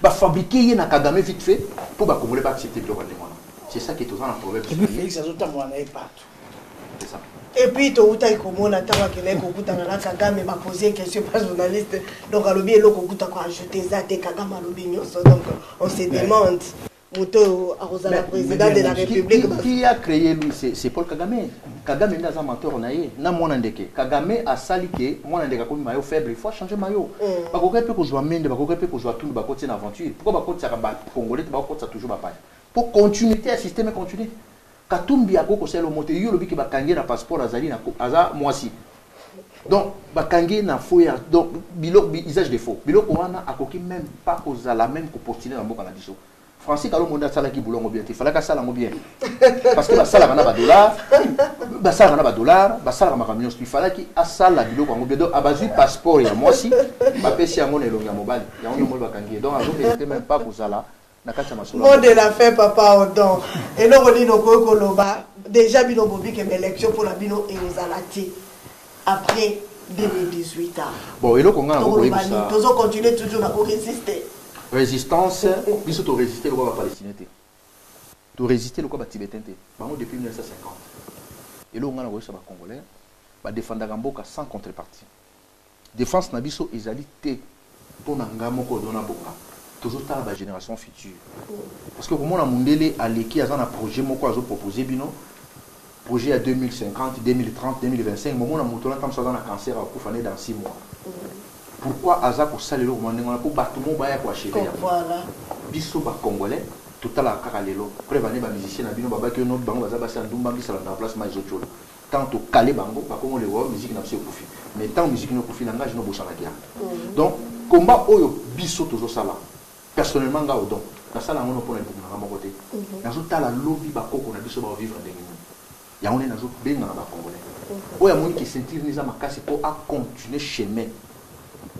ba fabriquer na Kagame vite fait pour ba congolais pas accepter de rendre moi c'est ça qui est toujours un problème et puis Félix azota mwana e partout c'est ça. Et puis to uta ikomona tawa kele ko kutana na Kagame m'a posé question par journaliste donc alobi eloko kuta ko ajouter ça te Kagame alobi nyonso donc on se demande moto a la président de la République qui a créé lui c'est Paul Kagame. Kagame n'est pas un menteur naïe na mwana ndeke Kagame a sali que mwana ndeke comme maillot faible il faut changer maillot ba ko kepe ko jouer mende ba ko kepe ko jouer tout ba ko tena aventure pourquoi ba ko tsa ba congolais ba ko tsa toujours ba pa pour continuité à système continuer Katumbi a koko selo moto yo lobi ki bakangi na passeport azali na aza mwasi donc bakangi na faux donc biloko usage de faux biloko wana akoki même pas kozala même ko postuler na mboka na biso Francis Kalombo nda sala ki bulongo bien te fallait ka sala ngo bien parce que basala na ba dollar basala na ba dollar basala ma camion il fallait ki asala biloko ngo bien donc abazu passeport ya mwasi ba pesi yango na elonga mobile yango mo bakangi donc azo mériter même pas kozala. Mot de la fin papa Odon et nous on dit nos koloba déjà bino bobi que l'élection pour la bino et aux alati après 2018 bon et là qu'on a encore ça toujours continuer toujours à résister résistance biso to résister le quoi palestinien to résister le quoi tibétain bango depuis 1950 et là on a encore ça ba congolais ba défendre mboka sans contrepartie défense na biso ezali te pour na ngamo ko dona boka toujours la génération future. Parce que pour moi, Mundele, à l'équipe, il y a un projet qui a proposé, projet à 2050, 2030, 2025, moment où on a un cancer dans 6 mois. Pourquoi Aza pour saluer le Rwanda pour battre tout le monde pour acheter? Voilà. Biso ba Congolais, tout à la caralelo. Prévenez les musiciens, na bino baba que notre bango baza basa ndumba bisa la place mais autres. Tant au calé bango, pas comme les voix musique n'a pas profit. Mais tant musique n'a profit langage no bossa la guerre. Donc combat oyo biso toujours ça là. Personnellement nga odon. Na sala ngono pour na na côté. Na zo tala lobby ba koko na biso ba vivre ndenge. Ya on est na zo benga na ba Congolais. Oya moni qui sentir nisa makasi pour à continuer chemin.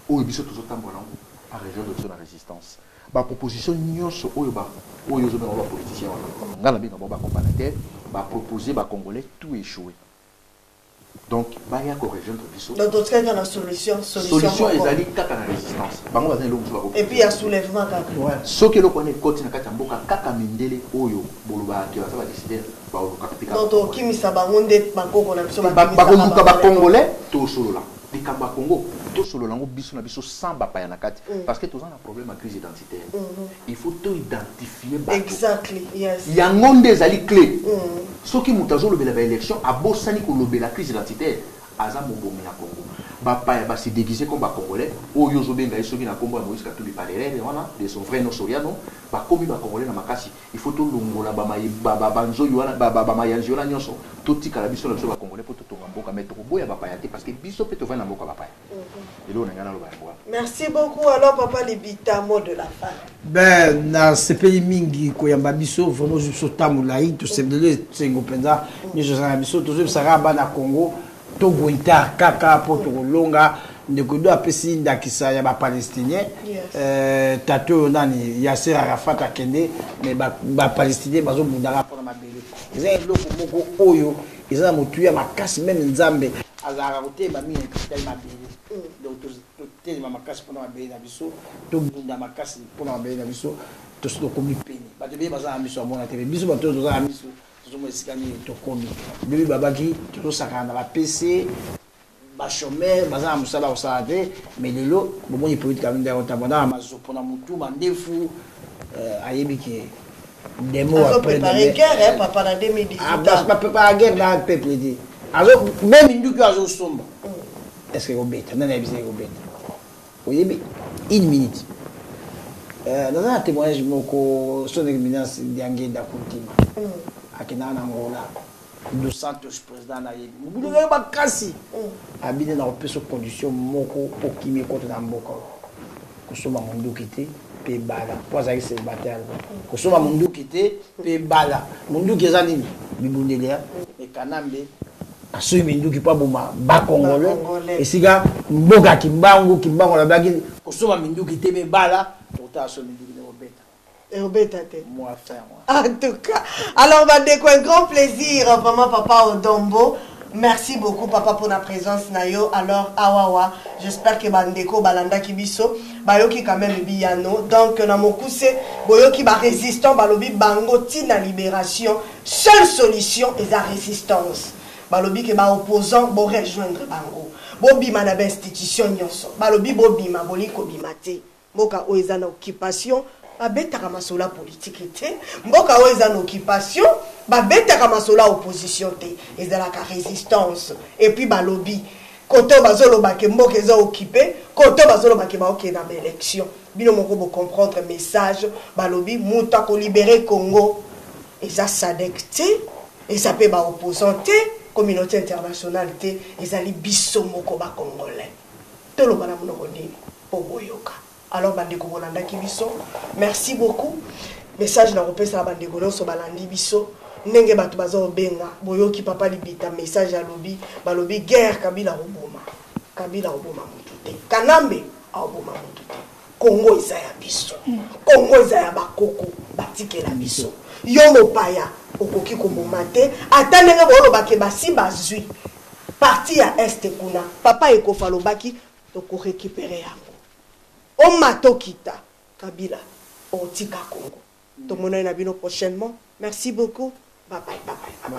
Oyo biso toujours tambola à rejoindre sur la résistance. Ba proposition nyonso oyo ba oyo zo ba politicien wana. Ngala benga ba compagnie ba proposer ba Congolais tout échoué. Donc ba ya ko rejoindre biso. Donc d'autres cas la solution ezali kaka na résistance. Bango bazali longo ba. Et puis il y a soulèvement kaka. Ouais. Ce que le connaît côté na kata mboka kaka mindele oyo boluba ki ba décider ba o kapika. Donc qui mi sa bangonde bakoko na biso ba Congolais to solo là. Bikamba Congo to solo lango biso na biso sans bapaya na kati parce que tous on a problème à crise identitaire. Il faut tout identifier bato. Exactly, yes. Yango ndezali clé. Soki mutazo lobela ba élection abosani ko lobela crise identitaire aza mobomi na Congo. Bapaya ba se déguiser comme ba Congolais oyo zo benga soki na Congo Moïse Katumbi parerere wana de son frère no soriano ba komi ba Congolais na makasi. Il faut tout longola ba banzo yoana ba mayanzo la nyonso. Toti kala biso na biso ba Congolais pour tout mboka mettre boya bapaya te parce que biso peut va na mboka bapaya. Et là on ngana lo ba. Merci beaucoup alors papa Libita mot de la fin. Ben na CPI mingi ko yamba biso vraiment biso tamulai to sebele tsengo penza ni je sana biso to sara bana Congo to goita kaka poto longa ndeko do apesi ndakisa ya ba palestinien tato nani Yasser Arafat akende mais ba palestinien bazo bundaka pona mabele ezali loko moko oyo ezala motu ya makasi même nzambe azara kote ba mine kritel mabele donc to tellement makasi pona mabele na biso to bunda makasi pona mabele na biso to so komi peni ba de baza ambiso mona tebe biso ba to za ambiso to mo esikani to komi bibi babaki to saka na ba PC ba chômeur baza musala osade mais lelo bomoni politique ka ndeko tabona mazo pona mutu mandefu ayebiki demo après préparer guerre papa na 2018 ah pas préparer guerre dans le peuple dit alors même nduki azo somba est-ce que obeta nana ebise obeta oyebi une minute dans un témoignage moko son éminence diangenda kuntima akina na ngola dos Santos président na yebi mbulo ga bakasi abine na opeso condition moko okimi contre na mboka kusoma munduki te pe bala poza ki célibataire kusoma munduki te pe bala munduki eza nini bibundelea e kanambe asoyi minduki pa boma ba Congolais esika mboka kimbango la blaki kusoma minduki te pe bala ota asoyi minduki ne obeta et obeta te moi faire moi en tout cas alors Bandeko un grand plaisir vraiment papa Odombo. Merci beaucoup papa pour la présence nayo. Alors awawa, j'espère que Bandeko balanda kibiso bayoki quand même biyano. Donc na mokuse boyoki ba résistant balobi bango tina libération. Seule solution est la résistance. Balobi ke ba opposant bo rejoindre bango. Bo bima na ba institution nyonso. Balobi bo bima boliko bimate. Mboka oeza na occupation babetaka masola politique te. Mboka oeza na occupation babetaka masola opposition te. Ezalaka résistance. Et puis balobi koto bazoloba ke mboka eza occupé, koto bazoloba ke ba oké na élection. Bino moko bo comprendre message balobi muta ko libérer Congo. Eza SADC te, eza pe ba opposant te, communauté internationale te, ezali biso moko ba Congolais. Tolo bana monoko nini po boyoka. Alors bandeko bolanda ki biso, merci beaucoup. Message na repesa la bandeko nyonso balandi biso. Ndenge bato bazo benga boyoki papa Libita message ya lobi balobi guerre Kabila oboma mutu te Kanambe oboma mutu te Congo eza ya biso Congo eza ya bakoko batikela biso yo mopaya okoki komoma te ata ndenge boloba ke basi bazwi parti ya este kuna papa ekofa lobaki toko récupérer yango o matokita Kabila otika Congo. Tout le monde est prochainement. Merci beaucoup. Bye bye.